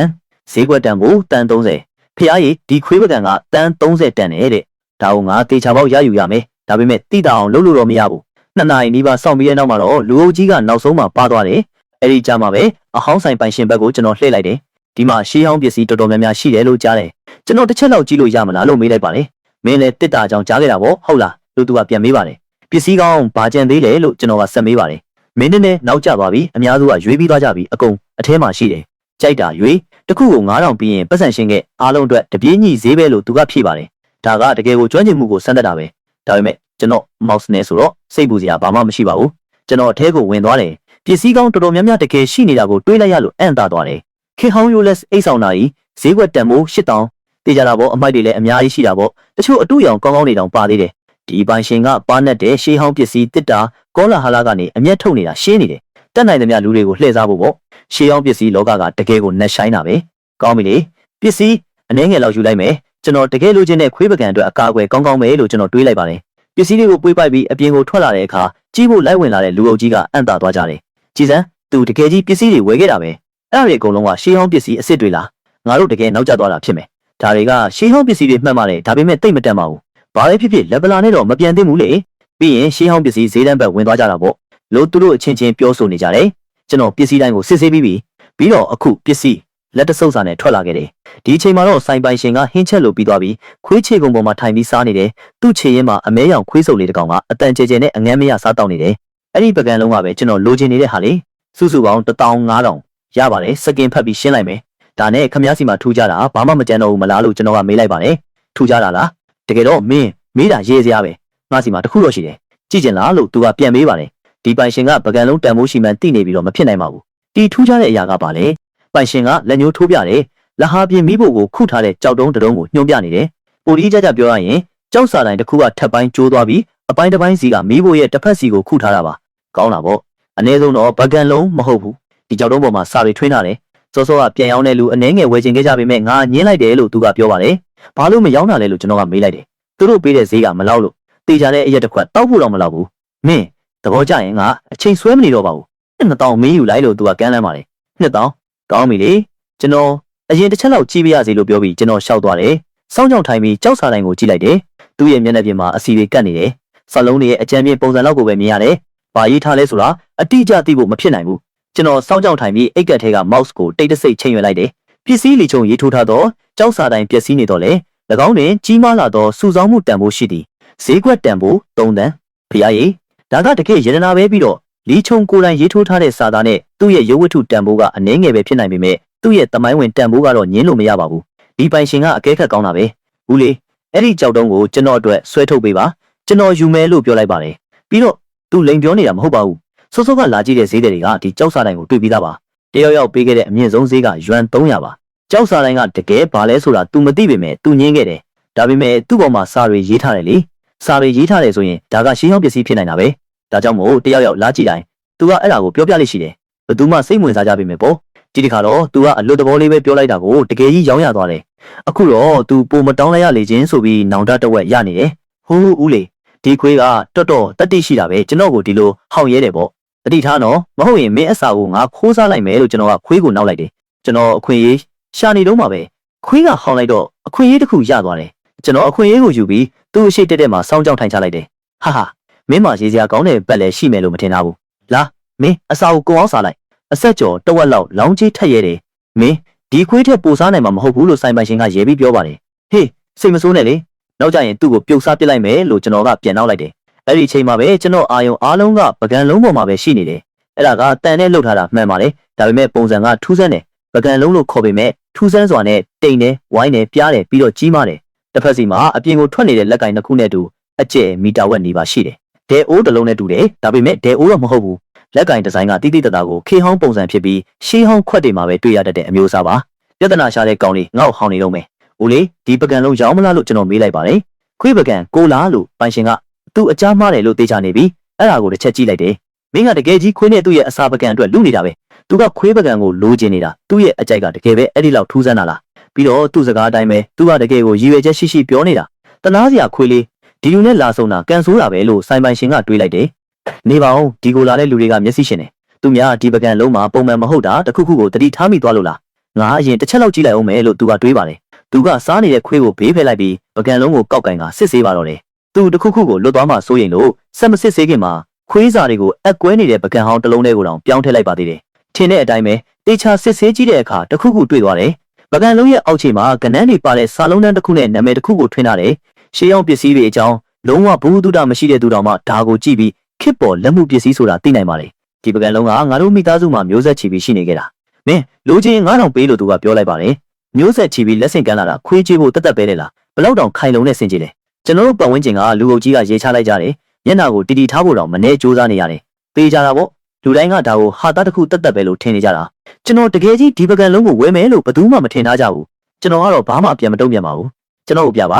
ဈေးကွက်တန်ဖို့တန်30ဖျားရည်ဒီခွေးပကံကတန်30တန်တယ်တဲ့ဒါကိုငါတေချာပေါက်ရယူရမယ်ဒါပေမဲ့တိတာအောင်လုပ်လို့တော့မရဘူး2နာရီနီးပါးစောင့်ပြီးတဲ့နောက်မှာတော့လူအုပ်ကြီးကနောက်ဆုံးမှပါသွားတယ်အဲ့ဒီကြမှာပဲအဟောင်းဆိုင်ပိုင်ရှင်ဘက်ကိုကျွန်တော်လှည့်လိုက်တယ်ဒီမှာရှေးဟောင်းပစ္စည်းတော်တော်များများရှိတယ်လို့ကြားတယ်ကျွန်တော်တစ်ချက်လောက်ကြည့်လို့ရမလားလို့မေးလိုက်ပါတယ်မင်းလည်းတစ်တာကြောင်ကြားခဲ့တာပေါ့ဟုတ်လားလို့သူကပြန်မေးပါတယ်ပစ္စည်းကောင်းဘာကြံသေးလဲလို့ကျွန်တော်ကဆက်မေးပါတယ်မင်းနဲ့နောက်ကျသွားပြီအများစုကရွေးပြီးသွားကြပြီအကုန်အထဲမှာရှိတယ်ကြိုက်တာရွေးတခုကို9000ပြီးရင်ပတ်စံရှင်းခဲ့အားလုံးအတွက်တပြေးညီဈေးပဲလို့သူကဖြေပါတယ်ဒါကတကယ်ကိုကျွမ်းကျင်မှုကိုစမ်းသပ်တာပဲဒါပေမဲ့ကျွန်တော် mouse နဲ့ဆိုတော့စိတ်ပူစရာဘာမှမရှိပါဘူးကျွန်တော်အထဲကိုဝင်သွားတယ်ပစ္စည်းကောင်းတော်တော်များများတကယ်ရှိနေတာကိုတွေးလိုက်ရလို့အံ့သာသွားတယ်ခေဟောင်းရိုးလက်အိတ်ဆောင်နာကြီးဈေးကွက်တန်မိုး8000တေးကြတာပေါ့အမိုက်တွေလည်းအများကြီးရှိတာပေါ့တချို့အတူရောင်ကောင်းကောင်းနေတောင်ပါသေးတယ်ဒီပိုင်ရှင်ကပါနဲ့တဲ့ရှေးဟောင်းပစ္စည်းတစ်တာကောလာဟာလာကနေအမျက်ထုတ်နေတာရှင်းနေတယ်တက်နိုင်သမျှလူတွေကိုလှည့်စားဖို့ပေါ့ရှေးဟောင်းပစ္စည်းလောကကတကယ်ကိုနှက်ဆိုင်တာပဲကောင်းပြီလေပစ္စည်းအနည်းငယ်လောက်ယူလိုက်မယ်ကျွန်တော်တကယ်လိုချင်တဲ့ခွေးပကံအတွက်အကာအကွယ်ကောင်းကောင်းပဲလို့ကျွန်တော်တွေးလိုက်ပါတယ်ပစ္စည်းတွေကိုပွေးပိုက်ပြီးအပြင်ကိုထွက်လာတဲ့အခါကြီးဖို့လိုက်ဝင်လာတဲ့လူအုပ်ကြီးကအံ့သာသွားကြတယ်ကြည်စမ်းသူတကယ်ကြီးပစ္စည်းတွေဝယ်ခဲ့တာပဲအဲ့ဒါတွေအကုန်လုံးကရှေးဟောင်းပစ္စည်းအစ်စ်တွေလားငါတို့တကယ်နောက်ကျသွားတာဖြစ်မယ်ဒါတွေကရှေးဟောင်းပစ္စည်းတွေမှတ်ပါတယ်ဒါပေမဲ့တိတ်မတန်ပါဘူးဘာပဲဖြစ်ဖြစ်လက်ပလာနဲ့တော့မပြန်သင့်ဘူးလေပြီးရင်ရှေးဟောင်းပစ္စည်းဈေးတန်းဘက်ဝင်သွားကြတာပေါ့လို့သူတို့အချင်းချင်းပြောဆိုနေကြတယ်ကျွန်တော်ပစ္စည်းတိုင်းကိုစစ်ဆေးပြီးတော့အခုပစ္စည်းလက်တဆုပ်စာနဲ့ထွက်လာခဲ့တယ်ဒီအချိန်မှာတော့ဆိုင်ပိုင်ရှင်ကဟင်းချက်လို့ပြီးသွားပြီးခွေးချေကုံပေါ်မှာထိုင်ပြီးစားနေတယ်သူ့ခြေရင်းမှာအမဲရောင်ခွေးစုပ်လေးတစ်ကောင်ကအတန်ကျဲကျဲနဲ့အငမ်းမရစားတောက်နေတယ်အဲ့ဒီပကံလုံးကပဲကျွန်တော်လိုချင်နေတဲ့ဟာလေစုစုပေါင်း15000ရပါတယ်စကင်ဖတ်ပြီးရှင်းလိုက်မယ်ဒါနဲ့ခမည်းစီမှာထူကြတာဘာမှမကြမ်းတော့ဘူးမလားလို့ကျွန်တော်ကမေးလိုက်ပါတယ်ထူကြတာလားတကယ်တော့မင်းမေးတာရေးစရာပဲငါစီမှာတခုတော့ရှိတယ်ကြည့်ကျင်လားလို့သူကပြန်မေးပါတယ်ဒီပိုင်ရှင်ကပကံလုံးတန်ဖိုးရှိမှန်းသိနေပြီးတော့မဖြစ်နိုင်ပါဘူးတီထူးကြတဲ့အရာကပါလေပိုင်ရှင်ကလက်ညှိုးထိုးပြတယ်လက်ဟာပြင်မိဖို့ကိုခုထားတဲ့ကြောက်တုံးတုံးကိုညှိုးပြနေတယ်ပိုဒီကြကြပြောရရင်ကြောက်စာတိုင်းတစ်ခုကထပ်ပိုင်းကျိုးသွားပြီးအပိုင်းတစ်ပိုင်းစီကမိဖို့ရဲ့တစ်ဖက်စီကိုခုထားတာပါကောင်းတာပေါ့အနည်းဆုံးတော့ပကံလုံးမဟုတ်ဘူးဒီကြောက်တုံးပေါ်မှာစာတွေထွင်းထားတယ်စောစောကပြန်ရောင်းတဲ့လူအနှဲငယ်ဝယ်ချင်ခဲ့ကြပေမဲ့ငါညင်းလိုက်တယ်လို့သူကပြောပါတယ်ဘာလို့မရောင်းတာလဲလို့ကျွန်တော်ကမေးလိုက်တယ်သူတို့ပေးတဲ့ဈေးကမလောက်လို့တေချာတဲ့အရက်တစ်ခွက်တောက်ဖို့တော့မလောက်ဘူးမင်းသဘောကျရင်ငါအချိန်ဆွဲမနေတော့ပါဘူး2000မင်းယူလိုက်လို့သူကကမ်းလှမ်းပါတယ်2000ကောင်းပြီလေကျွန်တော်အရင်တစ်ချက်လောက်ကြည့်ပြရစီလို့ပြောပြီးကျွန်တော်ရှောက်သွားတယ်စောင်းကြောင်ထိုင်ပြီးကြောက်စာတိုင်းကိုကြည့်လိုက်တယ်သူ့ရဲ့မျက်နှာပြင်မှာအစီတွေကတ်နေတယ်စလုံးတွေရဲ့အကြမ်းပြင်းပုံစံလောက်ကိုပဲမြင်ရတယ်ဘာရေးထားလဲဆိုတာအတိအကျသိဖို့မဖြစ်နိုင်ဘူး ကျွန်တော်စောင့်ကြောက်ထိုင်ပြီးအိတ်ကက်ထဲက mouse ကိုတိတ်တဆိတ်ချိန်ရွယ်လိုက်တယ်ပစ္စည်းလီချုံရေးထိုးထားသောကြောက်စာတိုင်းပျက်စီးနေတော့လေ၎င်းတွင်ကြီးမားလာသောစုဆောင်းမှုတန်ဖိုးရှိသည်ဈေးကွက်တန်ဖိုး3တန်းဖျားရည်ဒါကတကယ်ရတနာပဲပြီးတော့လီချုံကိုယ်တိုင်ရေးထိုးထားတဲ့စာသားနဲ့သူ့ရဲ့ရုပ်ဝတ္ထုတန်ဖိုးကအနည်းငယ်ပဲဖြစ်နိုင်ပေမဲ့သူ့ရဲ့သမိုင်းဝင်တန်ဖိုးကတော့ညင်းလို့မရပါဘူးဒီပိုင်ရှင်ကအကဲခတ်ကောင်းတာပဲဦးလေးအဲ့ဒီကြောက်တုံးကိုကျွန်တော်အတွက်ဆွဲထုတ်ပေးပါကျွန်တော်ယူမယ်လို့ပြောလိုက်ပါတယ်ပြီးတော့သူလိန်ပြောနေတာမဟုတ်ပါဘူးစောစောကလာကြည့်တဲ့ဈေးတွေကဒီကြောက်စာတိုင်းကိုတွေ့ပြီးသားပါတယောက်ယောက်ပေးခဲ့တဲ့အမြင့်ဆုံးဈေးကယွမ်300ပါကြောက်စာတိုင်းကတကယ်ဘာလဲဆိုတာ तू မသိပေမဲ့ तू ညင်းခဲ့တယ်ဒါပေမဲ့သူ့ပေါ်မှာစာတွေရေးထားတယ်လေစာတွေရေးထားတယ်ဆိုရင်ဒါကရှင်းဟောင်းပစ္စည်းဖြစ်နိုင်တာပဲဒါကြောင့်မို့တယောက်ယောက်လာကြည့်တိုင်း तू ကအဲ့ဒါကိုပြောပြလိမ့်ရှိတယ်ဘယ်သူမှစိတ်ဝင်စားကြပေမဲ့ပေါ့ဒီတစ်ခါတော့ तू ကအလွတ်တဘောလေးပဲပြောလိုက်တာကိုတကယ်ကြီးရောင်းရသွားတယ်အခုတော့ तू ပုံမတောင်းလိုက်ရလေချင်းဆိုပြီးနောင်တတဝက်ရနေတယ်ဟိုးဦးလေဒီခွေးကတော်တော်တတိရှိတာပဲကျွန်တော်ကိုဒီလိုဟောက်ရဲတယ်ပေါ့တတိထားနော်မဟုတ်ရင်မင်းအစာကိုငါခိုးစားလိုက်မယ်လို့ကျွန်တော်ကခွေးကိုနောက်လိုက်တယ်ကျွန်တော်အခွင့်အရေးရှာနေတော့မှာပဲခွေးကဟောင်းလိုက်တော့အခွင့်အရေးတစ်ခုရသွားတယ်ကျွန်တော်အခွင့်အရေးကိုယူပြီးသူ့အရှိတက်တက်မှာစောင်းကြောင်းထိုင်ချလိုက်တယ်ဟာဟာမင်းမရေးစရာကောင်းတဲ့ဘက်လည်းရှိမယ်လို့မထင်တာဘူးလာမင်းအစာကိုကိုအောင်စားလိုက်အဆက်ကျော်တဝက်လောက်လောင်းကြီးထက်ရဲတယ်မင်းဒီခွေးထက်ပိုစားနိုင်မှာမဟုတ်ဘူးလို့စိုင်ပိုင်ရှင်ကရဲပြီးပြောပါတယ်ဟေးစိတ်မဆိုးနဲ့လေနောက်ကြရင်သူ့ကိုပြုတ်စားပစ်လိုက်မယ်လို့ကျွန်တော်ကပြန်နောက်လိုက်တယ်အဲ့ဒီအချိန်မှာပဲကျွန်တော်အာယုံအားလုံးကပကံလုံးပေါ်မှာပဲရှိနေတယ်အဲ့ဒါကတန်နဲ့လှုပ်ထားတာမှန်ပါတယ်ဒါပေမဲ့ပုံစံကထူးဆန်းတယ်ပကံလုံးလို့ခေါ်ပေမဲ့ထူးဆန်းစွာနဲ့တိမ်တယ်ဝိုင်းတယ်ပြားတယ်ပြီးတော့ကြီးမားတယ်တစ်ဖက်စီမှာအပြင်ကိုထွက်နေတဲ့လက်ကင်တစ်ခုနဲ့တူအကျယ်မီတာဝက်နေပါရှိတယ်ဒဲအိုးတစ်လုံးနဲ့တူတယ်ဒါပေမဲ့ဒဲအိုးတော့မဟုတ်ဘူးလက်ကင်ဒီဇိုင်းကတိတိတတ်တာကိုခေဟောင်းပုံစံဖြစ်ပြီးရှေးဟောင်းခွက်တွေမှာပဲတွေ့ရတတ်တဲ့အမျိုးအစားပါပြဿနာရှာတဲ့ကောင်လေးငေါ့ဟောင်းနေတော့မယ်ဦးလေးဒီပကံလုံးရောင်းမလားလို့ကျွန်တော်မေးလိုက်ပါတယ်ခွေးပကံကိုလားလို့ပိုင်ရှင်ကသူ့အကြမ်းမားတယ်လို့သိချနေပြီအဲ့ဒါကိုတစ်ချက်ကြည့်လိုက်တယ်မင်းကတကယ်ကြီးခွေးနဲ့သူ့ရဲ့အစာပကံအတွက်လူနေတာပဲသူကခွေးပကံကိုလိုချင်နေတာသူ့ရဲ့အကြိုက်ကတကယ်ပဲအဲ့ဒီလောက်ထူးဆန်းတာလားပြီးတော့သူ့စကားအတိုင်းပဲသူကတကယ်ကိုရည်ရွယ်ချက်ရှိရှိပြောနေတာတနာစရာခွေးလေးဒီလူနဲ့လာဆုံတာကန်ဆိုးတာပဲလို့စိုင်ပိုင်ရှင်ကတွေးလိုက်တယ်နေပါအောင်ဒီကိုလာတဲ့လူတွေကမျက်စိရှင်တယ်သူများဒီပကံလုံးမှာပုံမှန်မဟုတ်တာတခုခုကိုတတိထားမိသွားလို့လားငါအရင်တစ်ချက်လောက်ကြည့်လိုက်အောင်မယ်လို့သူကတွေးပါတယ်သူကစားနေတဲ့ခွေးကိုဘေးဖယ်လိုက်ပြီးပကံလုံးကိုကောက်ကင်ကစစ်ဆေးပါတော့တယ်သူတခုခုကိုလွတ်သွားမှစိုးရင်လို့ဆက်မစစ်ဆေးခင်မှာခွေးစာတွေကိုအက်ကွဲနေတဲ့ပကံဟောင်းတစ်လုံးထဲကိုတောင်ပြောင်းထည့်လိုက်ပါသေးတယ်ထင်တဲ့အတိုင်းပဲတေချာစစ်ဆေးကြည့်တဲ့အခါတခုခုတွေ့သွားတယ်ပကံလုံးရဲ့အောက်ခြေမှာကနန်းတွေပါတဲ့စာလုံးတန်းတစ်ခုနဲ့နာမည်တစ်ခုကိုထွင်းထားတယ်ရှေးအောင်ပစ္စည်းတွေအကြောင်းလုံးဝဘူးတုဒမရှိတဲ့သူတော်မှဒါကိုကြည့်ပြီးခစ်ပေါ်လက်မှုပစ္စည်းဆိုတာသိနိုင်ပါလေဒီပကံလုံးကငါတို့မိသားစုမှာမျိုးဆက်ချီပြီးရှိနေခဲ့တာမင်းလိုချင်9000ပေးလို့သူကပြောလိုက်ပါတယ်မျိုးဆက်ချီပြီးလက်ဆင့်ကမ်းလာတာခွေးချေးဖို့တတ်ပဲလေလားဘလောက်တောင်ခိုင်လုံနဲ့ဆင်ကြည်လဲကျွန်တော်တို့ပတ်ဝန်းကျင်ကလူအုပ်ကြီးကရေချလိုက်ကြတယ်မျက်နှာကိုတီတီထားဖို့တော့မနေစူးစမ်းနေရတယ်ပေးကြတာပေါ့လူတိုင်းကဒါကိုဟာသားတစ်ခုတတ်ပဲလို့ထင်နေကြတာကျွန်တော်တကယ်ကြီးဒီပကံလုံးကိုဝဲမယ်လို့ဘယ်သူမှမထင်ထားကြဘူးကျွန်တော်ကတော့ဘာမှအပြန်မတုံ့ပြန်ပါဘူးကျွန်တော်ကိုပြပ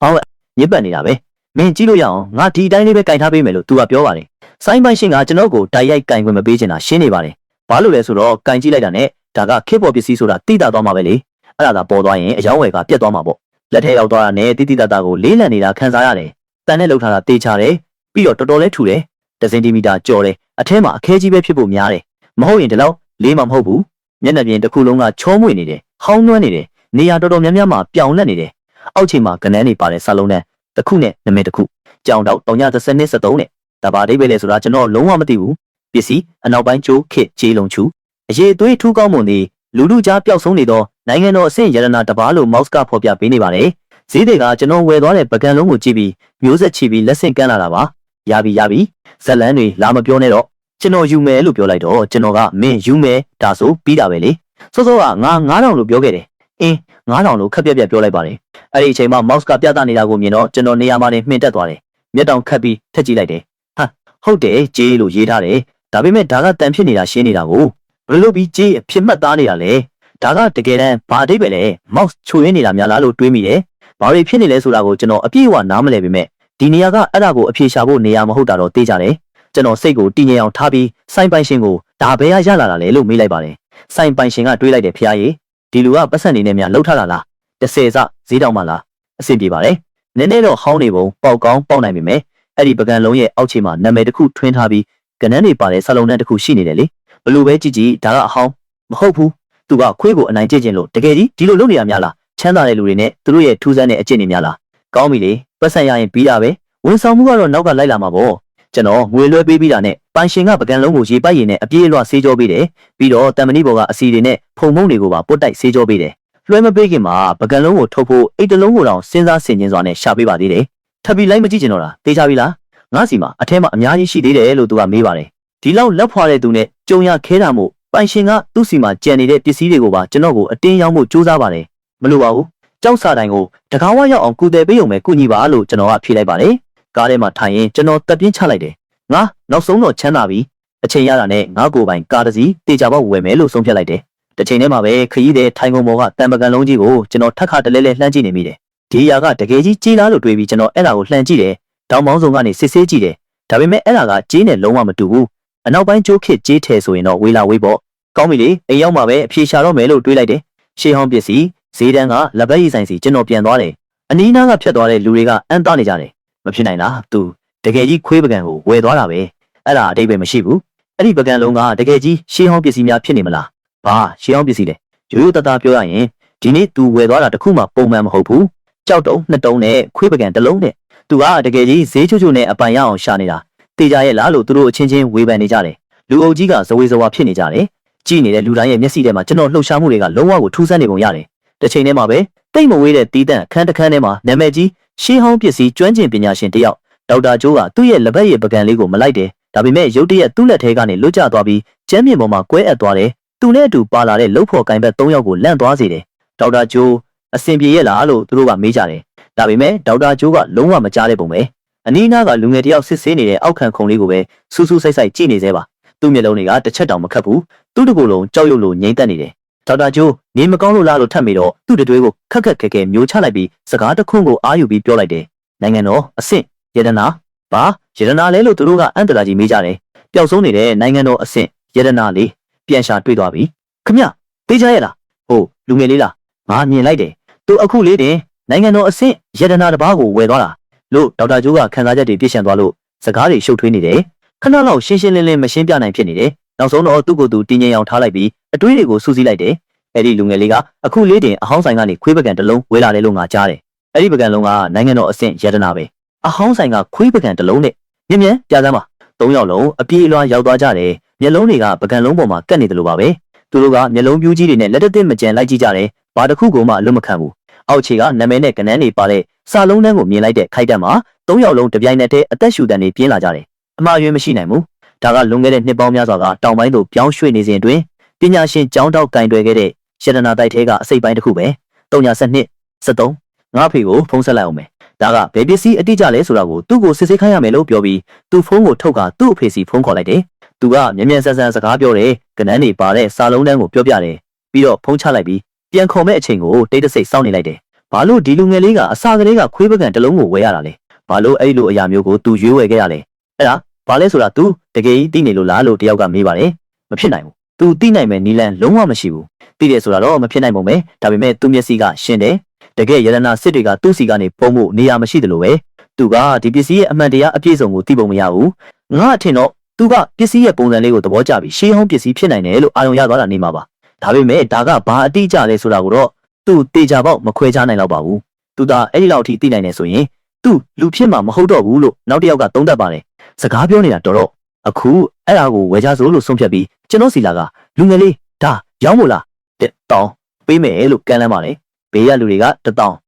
ါဘာလို့ညစ်ပတ်နေတာပဲမင်းကြည့်လို့ရအောင်ငါဒီအတိုင်းလေးပဲကင်ထားပေးမယ်လို့သူကပြောပါတယ်စိုင်းပိုင်ရှင်ကကျွန်တော်ကိုတိုက်ရိုက်ကင်ခွင့်မပေးချင်တာရှင်းနေပါတယ်ဘာလို့လဲဆိုတော့ကင်ကြည့်လိုက်တာနဲ့ဒါကခစ်ပေါ်ပစ္စည်းဆိုတာတိတာသွားမှာပဲလေအဲ့ဒါသာပေါ်သွားရင်အယောင်းဝယ်ကပြတ်သွားမှာပေါ့လက်ထဲရောက်သွားတာနဲ့တိတိတတ်တာကိုလေးလံနေတာခံစားရတယ်တန်နဲ့လှုပ်ထားတာတေးချတယ်ပြီးတော့တော်တော်လေးထူတယ်10 စင်တီမီတာကျော်တယ်အထဲမှာအခဲကြီးပဲဖြစ်ဖို့များတယ်မဟုတ်ရင်ဒီလောက်လေးမှမဟုတ်ဘူးမျက်နှာပြင်တစ်ခုလုံးကချောမွေ့နေတယ်ဟောင်းနွမ်းနေတယ်နေရာတော်တော်များများမှာပြောင်လက်နေတယ်အောက်ခြေမှာကနန်းတွေပါတဲ့စာလုံးနဲ့တစ်ခုနဲ့နာမည်တစ်ခုကြောင်တော့373နဲ့ဒါပါအိဗယ်လေဆိုတာကျွန်တော်လုံးဝမသိဘူးပစ္စည်းအနောက်ပိုင်းကျိုးခစ်ကြေးလုံးချူအရေးသွေးထူးကောင်းမွန်သည်လူလူကြားပျောက်ဆုံးနေသောနိုင်ငံတော်အဆင့်ရတနာတပါးလို့မော့စ်ကဖော်ပြပေးနေပါတယ်ဈေးတွေကကျွန်တော်ဝယ်သွားတဲ့ပကံလုံးကိုကြည့်ပြီးမျိုးဆက်ချီပြီးလက်ဆင့်ကမ်းလာတာပါရပြီဇက်လန်းတွေလာမပြောနဲ့တော့ကျွန်တော်ယူမယ်လို့ပြောလိုက်တော့ကျွန်တော်ကမင်းယူမယ်ဒါဆိုပြီးတာပဲလေစောစောကငါ9000လို့ပြောခဲ့တယ်အင်း9000လို့ခက်ပြက်ပြက်ပြောလိုက်ပါတယ်အဲ့ဒီအချိန်မှာမော့စ်ကပြသနေတာကိုမြင်တော့ကျွန်တော်နေရာမှာနေမှင်တက်သွားတယ်မျက်တောင်ခတ်ပြီးထက်ကြည့်လိုက်တယ်ဟာဟုတ်တယ်ကြေးလို့ရေးထားတယ်ဒါပေမဲ့ဒါကတန်ဖြစ်နေတာရှင်းနေတာကိုဘယ်လိုပြီးကြေးအဖြစ်မှတ်သားနေတာလဲဒါကတကယ်တမ်းဘာအဓိပ္ပာယ်လဲမော့စ်ချိုးရင်းနေတာများလားလို့တွေးမိတယ်ဘာတွေဖြစ်နေလဲဆိုတာကိုကျွန်တော်အပြည့်အဝနားမလည်ပေမဲ့ဒီနေရာကအဲ့ဒါကိုအဖြေရှာဖို့နေရာမဟုတ်တာတော့သိကြတယ်ကျွန်တော်စိတ်ကိုတည်ငြိမ်အောင်ထားပြီးစိုင်းပိုင်ရှင်ကိုဒါဘယ်ရလာတာလဲလို့မေးလိုက်ပါတယ်စိုင်းပိုင်ရှင်ကတွေးလိုက်တယ်ဖျားကြီးဒီလူကပတ်စံနေနဲ့များလှုပ်ထားတာလား30စဈေးတောင်မှလားအဆင်ပြေပါတယ်နည်းနည်းတော့ဟောင်းနေပုံပေါက်ကောင်းပေါက်နိုင်ပေမဲ့အဲ့ဒီပကံလုံးရဲ့အောက်ခြေမှာနာမည်တစ်ခုထွင်းထားပြီးကနန်းတွေပါတဲ့ဆလုံးတန်းတစ်ခုရှိနေတယ်လေဘလို့ပဲကြည့်ဒါကအဟောင်းမဟုတ်ဘူးသူကခွေးကိုအနိုင်ကျင့်ခြင်းလို့တကယ်ကြီးဒီလိုလုပ်နေရများလားချမ်းသာတဲ့လူတွေနဲ့သူတို့ရဲ့ထူးဆန်းတဲ့အကျင့်တွေများလားကောင်းပြီလေပတ်စံရရင်ပြီးတာပဲဝန်ဆောင်မှုကတော့နောက်ကလိုက်လာမှာပေါ့ ကျွန်တော်ငွေလွှဲပေးပြီးတာနဲ့ပိုင်ရှင်ကပကံလုံးကိုရေပိုက်ရည်နဲ့အပြေးအလွှာဆေးကြောပေးတယ်ပြီးတော့တံမဏိဘော်ကအစီတွေနဲ့ဖုံမုံတွေကိုပါပုတ်တိုက်ဆေးကြောပေးတယ်လွှဲမပေးခင်မှာပကံလုံးကိုထုတ်ဖို့အိတ်တလုံးကိုတောင်စဉ်းစားဆင်ခြင်စွာနဲ့ရှာပေးပါသေးတယ်ထပ်ပြီးလိုက်မကြည့်ကျင်တော့တာသိကြပြီလားငါစီမှာအထဲမှာအများကြီးရှိသေးတယ်လို့သူကမေးပါတယ်ဒီလောက်လက်ဖွာတဲ့သူနဲ့ကြုံရခဲတာမို့ပိုင်ရှင်ကသူ့စီမှာကြံနေတဲ့ပစ္စည်းတွေကိုပါကျွန်တော်ကိုအတင်းရောက်မှုစူးစမ်းပါတယ်မလိုပါဘူးကြောက်စာတိုင်ကိုတကားဝရောက်အောင်ကုတယ်ပေးုံပဲကုညီပါလို့ကျွန်တော်ကဖြေလိုက်ပါတယ်ကားထဲမှာထိုင်ရင်ကျွန်တော်တက်ပြင်းချလိုက်တယ်ငါနောက်ဆုံးတော့ချမ်းသာပြီအချိန်ရတာနဲ့ငါကိုယ်ပိုင်ကားတစ်စီးတေချာပေါက်ဝယ်မယ်လို့ဆုံးဖြတ်လိုက်တယ်တစ်ချိန်တည်းမှာပဲခရီးတဲ့ထိုင်ကုန်ပေါ်ကတံပကံလုံးကြီးကိုကျွန်တော်ထက်ခါတလဲလဲလှမ်းကြည့်နေမိတယ်ဒီຢာကတကယ်ကြီးကြီးလားလို့တွေးပြီးကျွန်တော်အဲ့ဒါကိုလှမ်းကြည့်တယ်တောင်ပေါင်းစုံကနေစစ်ဆေးကြည့်တယ်ဒါပေမဲ့အဲ့ဒါကကြီးနဲ့လုံးဝမတူဘူးအနောက်ပိုင်းကျိုးခစ်ကြီးထဲဆိုရင်တော့ဝေးလာဝေးပေါ့ကောင်းပြီလေအိမ်ရောက်မှာပဲအဖြေရှာတော့မယ်လို့တွေးလိုက်တယ်ရှေးဟောင်းပစ္စည်းဈေးတန်းကလက်ပတ်ရည်ဆိုင်စီကျွန်တော်ပြန်သွားတယ်အနီးနားကဖြတ်သွားတဲ့လူတွေကအန်းသားနေကြတယ်မဖြစ်နိုင်လားသူတကယ်ကြီးခွေးပကံကိုဝယ်သွားတာပဲအဲ့ဒါအတိတ်ပဲမရှိဘူးအဲ့ဒီပကံလုံးကတကယ်ကြီးရှေးဟောင်းပစ္စည်းများဖြစ်နေမလားဘာရှေးဟောင်းပစ္စည်းလဲရိုးရိုးသားသားပြောရရင်ဒီနေ့သူဝယ်သွားတာတခုမှပုံမှန်မဟုတ်ဘူးကြောက်တုံးနှစ်တုံးနဲ့ခွေးပကံတစ်လုံးနဲ့သူကတကယ်ကြီးဈေးချို့ချို့နဲ့အပိုင်ရအောင်ရှာနေတာတေးကြရဲ့လားလို့သူတို့အချင်းချင်းဝေဖန်နေကြတယ်လူအုပ်ကြီးကဇဝေဇဝါဖြစ်နေကြတယ်ကြည့်နေတဲ့လူတိုင်းရဲ့မျက်စိထဲမှာကျွန်တော်လှုပ်ရှားမှုတွေကလုံးဝကိုထူးဆန်းနေပုံရတယ်တစ်ချိန်တည်းမှာပဲတိတ်မဝေးတဲ့တီးတန့်အခန်းတစ်ခန်းထဲမှာနာမည်ကြီးရှေးဟောင်းပစ္စည်းကျွမ်းကျင်ပညာရှင်တယောက်ဒေါက်တာကျိုးကသူ့ရဲ့လက်ဘက်ရည်ပကံလေးကိုမလိုက်တယ်ဒါပေမဲ့ရုတ်တရက်သူ့လက်ထဲကနေလွတ်ကျသွားပြီးကျမ်းမြေပေါ်မှာကွဲအပ်သွားတယ်သူနဲ့အတူပါလာတဲ့လှုပ်ဖို့ကိုင်ဘက်၃ယောက်ကိုလန့်သွားစေတယ်ဒေါက်တာကျိုးအစင်ပြေရဲ့လားလို့သူတို့ကမေးကြတယ်ဒါပေမဲ့ဒေါက်တာကျိုးကလုံးဝမကြားတဲ့ပုံပဲအနီးနားကလူငယ်တယောက်စစ်ဆေးနေတဲ့အောက်ခံခုံလေးကိုပဲစူးစူးဆိုက်ဆိုက်ကြည့်နေသေးပါသူ့မျက်လုံးတွေကတစ်ချက်တောင်မခတ်ဘူးသူ့တကူလုံးကြောက်ရွံ့လို့ငြိမ်သက်နေတယ်ဒေါက်တာကျိုးနေမကောင်းလို့လားလို့ထပ်မိတော့သူ့တတွေးကိုခက်ခက်ခဲခဲမျိုးချလိုက်ပြီးစကားတစ်ခွန်းကိုအာယူပြီးပြောလိုက်တယ်နိုင်ငံတော်အဆင့်ရတနာဘာရတနာလဲလို့သူတို့ကအန်တရာကြီးမေးကြတယ်ပျောက်ဆုံးနေတဲ့နိုင်ငံတော်အဆင့်ရတနာလေးပြန်ရှာတွေ့သွားပြီခမသိကြရဲ့လားဟုတ်လူငယ်လေးလားငါမြင်လိုက်တယ်သူအခုလေးတင်နိုင်ငံတော်အဆင့်ရတနာတစ်ပါးကိုဝယ်သွားတာလို့ဒေါက်တာကျိုးကခန်းစားချက်တွေပြည့်ရှံသွားလို့စကားတွေရှုပ်ထွေးနေတယ်ခဏလောက်ရှင်းရှင်းလင်းလင်းမရှင်းပြနိုင်ဖြစ်နေတယ်နောက်ဆုံးတော့သူ့ကိုယ်သူတင်းငင်အောင်ထားလိုက်ပြီးအတွေးတွေကိုစူးစီးလိုက်တယ်အဲ့ဒီလူငယ်လေးကအခုလေးတင်အဟောင်းဆိုင်ကနေခွေးပကံတစ်လုံးဝေလာတယ်လို့ငါကြားတယ်အဲ့ဒီပကံလုံးကနိုင်ငံတော်အဆင့်ရတနာပဲအဟောင်းဆိုင်ကခွေးပကံတစ်လုံးနဲ့မြင်မြန်ပြစမ်းပါ၃ယောက်လုံးအပြေးအလွှာရောက်သွားကြတယ်မျက်လုံးတွေကပကံလုံးပေါ်မှာကတ်နေတယ်လို့ပါပဲသူတို့ကမျက်လုံးပြူးကြီးတွေနဲ့လက်သက်မကြံလိုက်ကြည့်ကြတယ်ဘာတစ်ခုကိုမှအလွတ်မခံဘူးအောက်ခြေကနာမည်နဲ့ကနန်းတွေပါတဲ့စာလုံးတန်းကိုမြင်လိုက်တဲ့ခိုက်တန်းမှာ၃ယောက်လုံးတပြိုင်နက်တည်းအသက်ရှူတန်းတွေပြင်းလာကြတယ်အမှားယွင်းမရှိနိုင်ဘူးဒါကလွန်ခဲ့တဲ့နှစ်ပေါင်းများစွာကတောင်ပိုင်းသို့ပြောင်းရွှေ့နေစဉ်အတွင်းပညာရှင်ကျောင်းတောက်ကင်တွယ်ခဲ့တဲ့ရတနာတိုက်ထဲကအစိပ်ပိုင်းတစ်ခုပဲ372 73ငါဖေကိုဖုန်းဆက်လိုက်အောင်မယ်ဒါကဘယ်ပစ္စည်းအတိအကျလဲဆိုတာကိုသူ့ကိုစစ်ဆေးခိုင်းရမယ်လို့ပြောပြီးသူ့ဖုန်းကိုထုတ်ကသူ့အဖေစီဖုန်းခေါ်လိုက်တယ်သူကမြန်မြန်ဆန်ဆန်စကားပြောတယ်ကနန်းတွေပါတဲ့စာလုံးတန်းကိုပြောပြတယ်ပြီးတော့ဖုန်းချလိုက်ပြီးပြန်ခေါ်မဲ့အချိန်ကိုတိတ်တဆိတ်စောင့်နေလိုက်တယ်ဘာလို့ဒီလူငယ်လေးကအစာကလေးကခွေးပကံတစ်လုံးကိုဝယ်ရတာလဲဘာလို့အဲ့လိုအရာမျိုးကိုသူရွေးဝယ်ခဲ့ရလဲအဲ့ဒါဘာလဲဆိုတာ तू တကယ်ကြီးသိနေလို့လားလို့တယောက်ကမေးပါတယ်မဖြစ်နိုင်ဘူး तू သိနိုင်မယ်နီလန်လုံးဝမရှိဘူးသိတယ်ဆိုတော့မဖြစ်နိုင်ပုံပဲဒါပေမဲ့သူ့မျက်စိကရှင်းတယ်တကယ်ရတနာစစ်တွေကသူ့စီကနေပုံမှုနေရာမရှိသလိုပဲ तू ကဒီပစ္စည်းရဲ့အမှန်တရားအပြည့်စုံကိုသိပုံမရဘူးငါအထင်တော့ तू ကပစ္စည်းရဲ့ပုံစံလေးကိုသဘောကျပြီးရှေးဟောင်းပစ္စည်းဖြစ်နိုင်တယ်လို့အာရုံရသွားတာနေမှာပါဒါပေမဲ့ဒါကဘာအတိအကျလဲဆိုတာကိုတော့ तू တေချာပေါက်မခွဲခြားနိုင်တော့ပါဘူး तू ဒါအဲ့ဒီလောက်ထိသိနိုင်တယ်ဆိုရင် तू လူဖြစ်မှာမဟုတ်တော့ဘူးလို့နောက်တစ်ယောက်ကသုံးသပ်ပါတယ်စကားပြောနေတာတော်တော့အခုအဲ့ဒါကိုဝယ်ကြစို့လို့ဆုံးဖြတ်ပြီးကျွန်တော်စီလာကလူငယ်လေးဒါရောင်းမို့လား1000ပေးမယ်လို့ကမ်းလှမ်းပါတယ်ဘေးကလူတွေက1000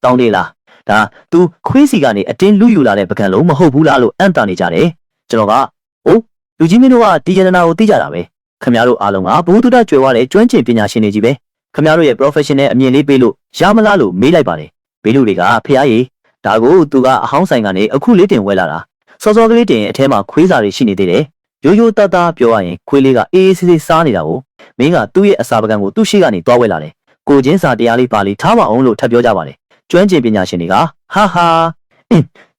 1000လေးလားဒါ तू ခွေးစီကနေအတင်းလူယူလာတဲ့ပကံလုံးမဟုတ်ဘူးလားလို့အံ့တာနေကြတယ်ကျွန်တော်ကအိုးလူကြီးမင်းတို့ကဒီယန္တနာကိုသိကြတာပဲခင်ဗျားတို့အားလုံးကဘုသူတကြွယ်ဝတဲ့ကျွမ်းကျင်ပညာရှင်တွေကြီးပဲခင်ဗျားတို့ရဲ့ professional အမြင်လေးပေးလို့ရမလားလို့မေးလိုက်ပါတယ်ဘေးလူတွေကဖះကြီးဒါကို तू ကအဟောင်းဆိုင်ကနေအခုလေးတင်ဝဲလာတာစောစောကလေးတင်အထဲမှာခွေးစာတွေရှိနေသေးတယ်ရိုးရိုးသားသားပြောရရင်ခွေးလေးကအေးအေးဆေးဆေးစားနေတာကိုမင်းကသူ့ရဲ့အစာပကံကိုသူ့ရှိကနေတွားဝဲလာတယ်ကိုချင်းစာတရားလေးပါလေးထားပါအောင်လို့ထပ်ပြောကြပါတယ်ကျွမ်းကျင်ပညာရှင်တွေကဟာဟ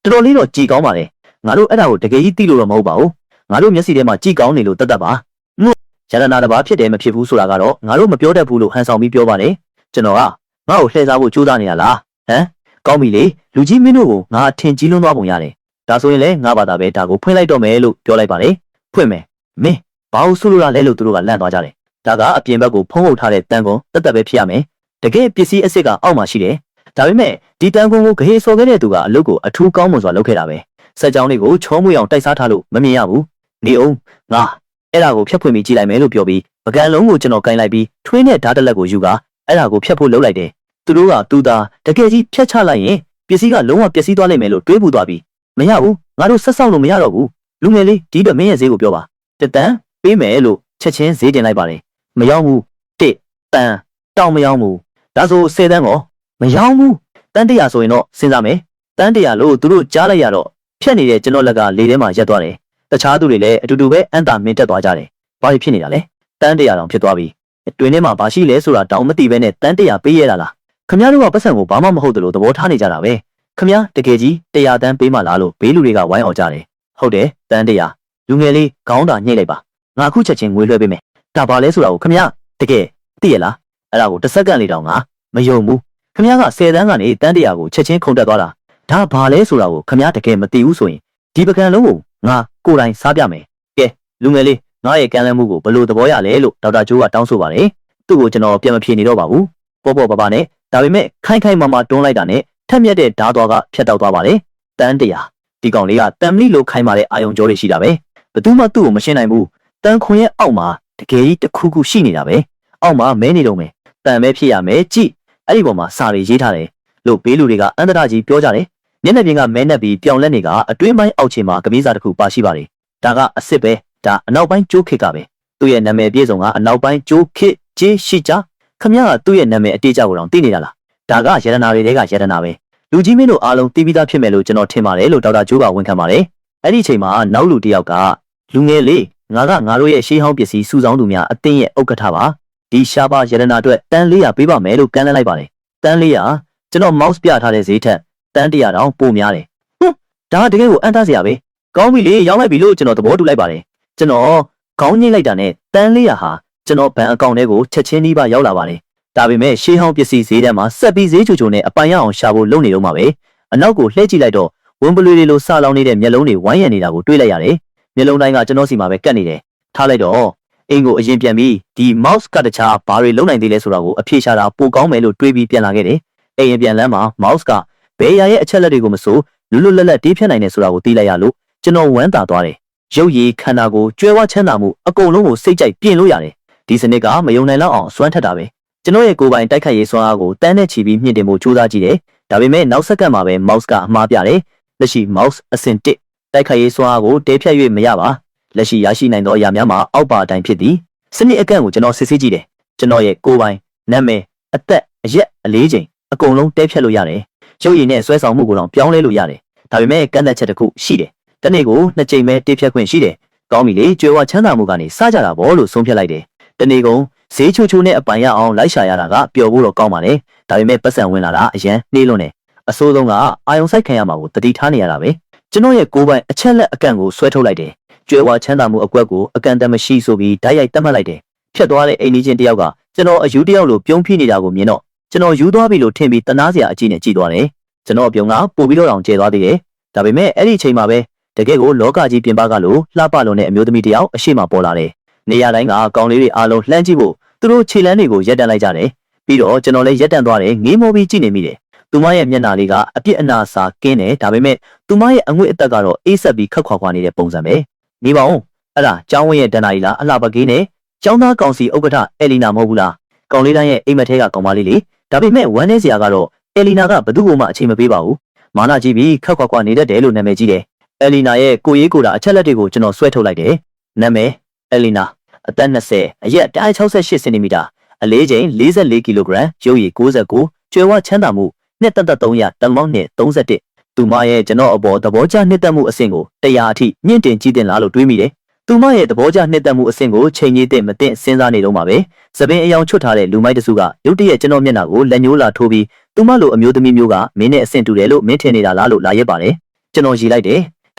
ာတော်တော်လေးတော့ကြည်ကောင်းပါတယ်ငါတို့အဲ့ဒါကိုတကယ်ကြီးသိလို့တော့မဟုတ်ပါဘူးငါတို့မျက်စိထဲမှာကြည်ကောင်းနေလို့တတ်ပါရတနာတစ်ပါးဖြစ်တယ်မဖြစ်ဘူးဆိုတာကတော့ငါတို့မပြောတတ်ဘူးလို့ဟန်ဆောင်ပြီးပြောပါတယ်ကျွန်တော်ကငါ့ကိုလှည့်စားဖို့ကြိုးစားနေတာလားဟမ်ကောင်းပြီလေလူကြီးမင်းတို့ကိုငါအထင်ကြီးလွန်းသွားပုံရတယ်ဒါဆိုရင်လည်းငါဘာသာပဲဒါကိုဖွင့်လိုက်တော့မယ်လို့ပြောလိုက်ပါတယ်ဖွင့်မယ်မင်းဘာလို့ဆိုလိုတာလဲလို့သူတို့ကလန့်သွားကြတယ်ဒါကအပြင်ဘက်ကိုဖုံးအုပ်ထားတဲ့တန်ကွန်တက်တက်ပဲဖြစ်ရမယ်တကယ်ပစ္စည်းအစ်စ်ကအောက်မှာရှိတယ်ဒါပေမဲ့ဒီတန်ကွန်ကိုဂဟေဆော်ခဲ့တဲ့သူကအလုပ်ကိုအထူးကောင်းမွန်စွာလုပ်ခဲ့တာပဲ စက်ကြောင်းလေးကိုချောမွေအောင်တိုက်စားထားလို့မမြင်ရဘူးနေအောင်ငါအဲ့ဒါကိုဖျက်ဖွင့်ပြီးကြည့်လိုက်မယ်လို့ပြောပြီးပကံလုံးကိုကျွန်တော်ကင်လိုက်ပြီးထွင်းတဲ့ဓာတ်တက်လက်ကိုယူကအဲ့ဒါကိုဖျက်ဖို့လုပ်လိုက်တယ်သူတို့ကသူသားတကယ်ကြီးဖျက်ချလိုက်ရင်ပစ္စည်းကလုံးဝပျက်စီးသွားလိမ့်မယ်လို့တွေးပူသွားပြီးမရဘူးငါတို့ဆက်ဆောက်လို့မရတော့ဘူးလူငယ်လေးဒီတော့မင်းရဲ့ဈေးကိုပြောပါတတန်ပေးမယ်လို့ချက်ချင်းဈေးတင်လိုက်ပါတယ်မရောက်ဘူးတစ်တန်တောင်မရောက်ဘူးဒါဆို10တန်းကောမရောက်ဘူးတန်း100ဆိုရင်တော့စဉ်းစားမယ်တန်း100လို့သူတို့ကြားလိုက်ရတော့ဖြတ်နေတဲ့ကျွန်တော်လက်ကလေထဲမှာရက်သွားတယ်တခြားသူတွေလည်းအတူတူပဲအန်တာမင်းတက်သွားကြတယ်ဘာဖြစ်နေတာလဲတန်း100တောင်ဖြစ်သွားပြီတွင်ထဲမှာဘာရှိလဲဆိုတာတောင်မသိပဲနဲ့တန်း100ပေးရတာလားခမ ्या တို့ကပတ်စံကိုဘာမှမဟုတ်တယ်လို့သဘောထားနေကြတာပဲခမ ्या တကယ်ကြီး100တန်းပေးမှလားလို့ဘေးလူတွေကဝိုင်းအောင်ကြတယ်ဟုတ်တယ်တန်း100လူငယ်လေးခေါင်းသာညှိလိုက်ပါငါအခုချက်ချင်းငွေလွှဲပေးမယ်ဒါဘာလဲဆိုတာကိုခမ ्या တကယ်သိရလားအဲ့ဒါကိုတစ်စက္ကန့်လေးတောင်ငါမယုံဘူးခမ ्या က10တန်းကနေတန်း100ကိုချက်ချင်းခုန်တက်သွားတာဒါဘာလဲဆိုတာကိုခမ ्या တကယ်မသိဘူးဆိုရင်ဒီပကံလုံးကိုငါကိုယ်တိုင်စားပြမယ်ကဲလူငယ်လေးငါရဲ့ကံလန်းမှုကိုဘလို့သဘောရလဲလို့ဒေါက်တာကျိုးကတောင်းဆိုပါတယ်သူ့ကိုကျွန်တော်ပြန်မဖြေနေတော့ပါဘူးပေါ့ပေါ့ပါပါနဲ့ဒါပေမဲ့ခိုင်ခိုင်မာမာတွန်းလိုက်တာနဲ့ထက်မြက်တဲ့ဓာတ်သွားကဖြတ်တောက်သွားပါတယ်တန်း100ဒီကောင်လေးကတမ်မလီလိုခိုင်မာတဲ့အာယုံကြောတွေရှိတာပဲဘသူမှသူ့ကိုမရှင်းနိုင်ဘူးတန်းခွန်ရဲ့အောက်မှာတကယ်ကြီးတစ်ခုခုရှိနေတာပဲအောက်မှာမဲနေတော့မယ်တန်မဲဖြစ်ရမယ်ကြည့်အဲ့ဒီပေါ်မှာစာတွေရေးထားတယ်လို့ဘေးလူတွေကအန္တရာကြီးပြောကြတယ်မျက်နှာပြင်ကမဲနှက်ပြီးပြောင်လက်နေကအတွင်းပိုင်းအောက်ခြေမှာကမီးစာတစ်ခုပါရှိပါတယ်ဒါကအစ်စ်ပဲဒါအနောက်ပိုင်းကျိုးခစ်ကပဲသူ့ရဲ့နာမည်ပြည့်စုံကအနောက်ပိုင်းကျိုးခစ်ကျေးရှိကြခမ ्या ကသူ့ရဲ့နာမည်အတိအကျကိုတော့သိနေတာလားဒါကယရနာတွေကယရနာပဲလူကြီးမင်းတို့အားလုံးသိပြီးသားဖြစ်မယ်လို့ကျွန်တော်ထင်ပါတယ်လို့ဒေါက်တာကျိုးကဝန်ခံပါတယ်အဲ့ဒီအချိန်မှာနောက်လူတစ်ယောက်ကလူငယ်လေးငါတို့ရဲ့ရှေးဟောင်းပစ္စည်းစုဆောင်းသူများအသင်းရဲ့ဥက္ကဋ္ဌပါဒီရှားပါယရနာအတွက်တန်း400ပေးပါမယ်လို့ကမ်းလှမ်းလိုက်ပါတယ်တန်း400ကျွန်တော် mouse ပြထားတဲ့ဈေးထက်တန်း100တောင်ပိုများတယ်ဒါကတကယ်ကိုအံ့သားစရာပဲကောင်းပြီလေရောက်လိုက်ပြီလို့ကျွန်တော်သဘောတူလိုက်ပါတယ်ကျွန်တော်ခေါင်းညှိလိုက်တာနဲ့တန်း400ဟာကျွန်တော်ဘဏ်အကောင့်ထဲကိုချက်ချင်းနှီးပါရောက်လာပါတယ်ဒါပေမဲ့ရှေးဟောင်းပစ္စည်းဈေးထဲမှာဆက်ပြီးဈေးချိုချိုနဲ့အပိုင်ရအောင်ရှာဖို့လုပ်နေတော့မှာပဲအနောက်ကိုလှည့်ကြည့်လိုက်တော့ဝင်းပလွေတွေလိုစလောင်းနေတဲ့မျက်လုံးတွေဝိုင်းရံနေတာကိုတွေ့လိုက်ရတယ်မျက်လုံးတိုင်းကကျွန်တော်စီမှာပဲကတ်နေတယ်ထားလိုက်တော့အင်ကိုအရင်ပြန်ပြီးဒီ mouse ကတခြားဘာတွေလုံနိုင်သေးလဲဆိုတာကိုအဖြေရှာတာပိုကောင်းမယ်လို့တွေးပြီးပြန်လာခဲ့တယ်အရင်ပြန်လမ်းမှာ mouse ကဘယ်ရာရဲ့အချက်လက်တွေကိုမဆိုလွတ်လွတ်လပ်လပ်တေးဖြတ်နိုင်တယ်ဆိုတာကိုသိလိုက်ရလို့ကျွန်တော်ဝမ်းသာသွားတယ်ရုပ်ရည်ခန္ဓာကိုကြွယ်ဝချမ်းသာမှုအကုန်လုံးကိုစိတ်ကြိုက်ပြင်လို့ရတယ်ဒီစနစ်ကမယုံနိုင်လောက်အောင်စွမ်းထက်တာပဲကျွန်တော်ရဲ့ကိုယ်ပိုင်တိုက်ခိုက်ရေးစွမ်းအားကိုတန်းနဲ့ချီပြီးမြင့်တင်ဖို့ကြိုးစားကြည့်တယ်ဒါပေမဲ့နောက်စက္ကန့်မှာပဲ mouse ကအမှားပြတယ်လက်ရှိ mouse အဆင့်1တိုက်ခိုက်ရေးစွမ်းအားကိုတဲဖြတ်၍မရပါလက်ရှိရရှိနိုင်သောအရာများမှာအောက်ပါအတိုင်းဖြစ်သည်စနစ်အကန့်ကိုကျွန်တော်စစ်ဆေးကြည့်တယ်ကျွန်တော်ရဲ့ကိုယ်ပိုင်နာမည်အသက်အရက်အလေးချိန်အကုန်လုံးတဲဖြတ်လို့ရတယ်ရုပ်ရည်နဲ့ဆွဲဆောင်မှုကိုတော့ပြောင်းလဲလို့ရတယ်ဒါပေမဲ့ကန့်သက်ချက်တစ်ခုရှိတယ်တနေ့ကို2ကြိမ်ပဲတေးဖြတ်ခွင့်ရှိတယ်ကောင်းပြီလေကြွယ်ဝချမ်းသာမှုကနေစကြတာပေါ့လို့ဆုံးဖြတ်လိုက်တယ်တနေ့ကုန်ဈေးချိုချိုနဲ့အပိုင်ရအောင်လိုက်ရှာရတာကပျော်ဖို့တော့ကောင်းပါလေဒါပေမဲ့ပတ်စံဝင်လာတာအရန်နှေးလွန်းတယ်အဆိုးဆုံးကအာယုံဆိုင်ခံရမှာကိုတတိထားနေရတာပဲကျွန်တော်ရဲ့ကိုယ်ပိုင်အချက်လက်အကန့်ကိုဆွဲထုတ်လိုက်တယ်ကြွယ်ဝချမ်းသာမှုအကွက်ကိုအကန့်အသတ်မရှိဆိုပြီးဓာတ်ရိုက်တတ်မှတ်လိုက်တယ်ဖြတ်သွားတဲ့အိမ်ကြီးချင်းတယောက်ကကျွန်တော်အယူတယောက်လိုပြုံးဖိနေတာကိုမြင်တော့ကျွန်တော်ယူသွားပြီလို့ထင်ပြီးတနာစရာအကြည့်နဲ့ကြည့်သွားတယ်ကျွန်တော်ပြုံးကပို့ပြီးတော့တောင်ကျဲသွားသေးတယ်ဒါပေမဲ့အဲ့ဒီအချိန်မှာပဲတကယ်ကိုလောကကြီးပြင်ပကလို့လှပလွန်တဲ့အမျိုးသမီးတယောက်အရှိမပေါ်လာတယ်နေရာတိုင်းကကောင်လေးတွေအားလုံးလှမ်းကြည့်ဖို့သူတို့ခြေလမ်းတွေကိုရက်တန့်လိုက်ကြတယ်ပြီးတော့ကျွန်တော်လည်းရက်တန့်သွားတယ်ငေးမောပြီးကြည့်နေမိတယ်သူမရဲ့မျက်နှာလေးကအပြစ်အနာစာကင်းတယ်ဒါပေမဲ့သူမရဲ့အငွေ့အသက်ကတော့အေးဆက်ပြီးခက်ခွာခွာနေတဲ့ပုံစံပဲနေပါဦးအဲ့ဒါကျောင်းဝင်းရဲ့ဒဏ္ဍာရီလားအလှပကေးနဲ့ကျောင်းသားကောင်စီဥက္ကဋ္ဌအဲလီနာမဟုတ်ဘူးလားကောင်လေးတိုင်းရဲ့အိမ်မက်ထဲကကောင်မလေးလေဒါပေမဲ့ဝမ်းနေစရာကတော့အဲလီနာကဘသူ့ကိုမှအချိန်မပေးပါဘူးမာနကြီးပြီးခက်ခွာခွာနေတတ်တယ်လို့နာမည်ကြီးတယ်အဲလီနာရဲ့ကိုရေးကိုတာအချက်လက်တွေကိုကျွန်တော်ဆွဲထုတ်လိုက်တယ်နာမည်အဲလီနာအသက်20အရက်168စင်တီမီတာအလေးချိန်44ကီလိုဂရမ်ရုပ်ရည်69ကျွယ်ဝချမ်းသာမှုနှစ်သက်300တမောင်းနဲ့31သူမရဲ့ကျွန်တော်အပေါ်သဘောကျနှစ်သက်မှုအဆင့်ကို100အထိမြင့်တင်ကြည့်တင်လားလို့တွေးမိတယ်သူမရဲ့သဘောကျနှစ်သက်မှုအဆင့်ကိုချိန်ကြီးတဲ့မသိစဉ်းစားနေတော့မှာပဲသပင်အယောင်ချွတ်ထားတဲ့လူမိုက်တစုကရုတ်တရက်ကျွန်တော်မျက်နှာကိုလက်ညှိုးလာထိုးပြီးသူမလိုအမျိုးသမီးမျိုးကမင်းနဲ့အဆင့်တူတယ်လို့မင်းထင်နေတာလားလို့လာရက်ပါတယ်ကျွန်တော်ရည်လိုက်တယ်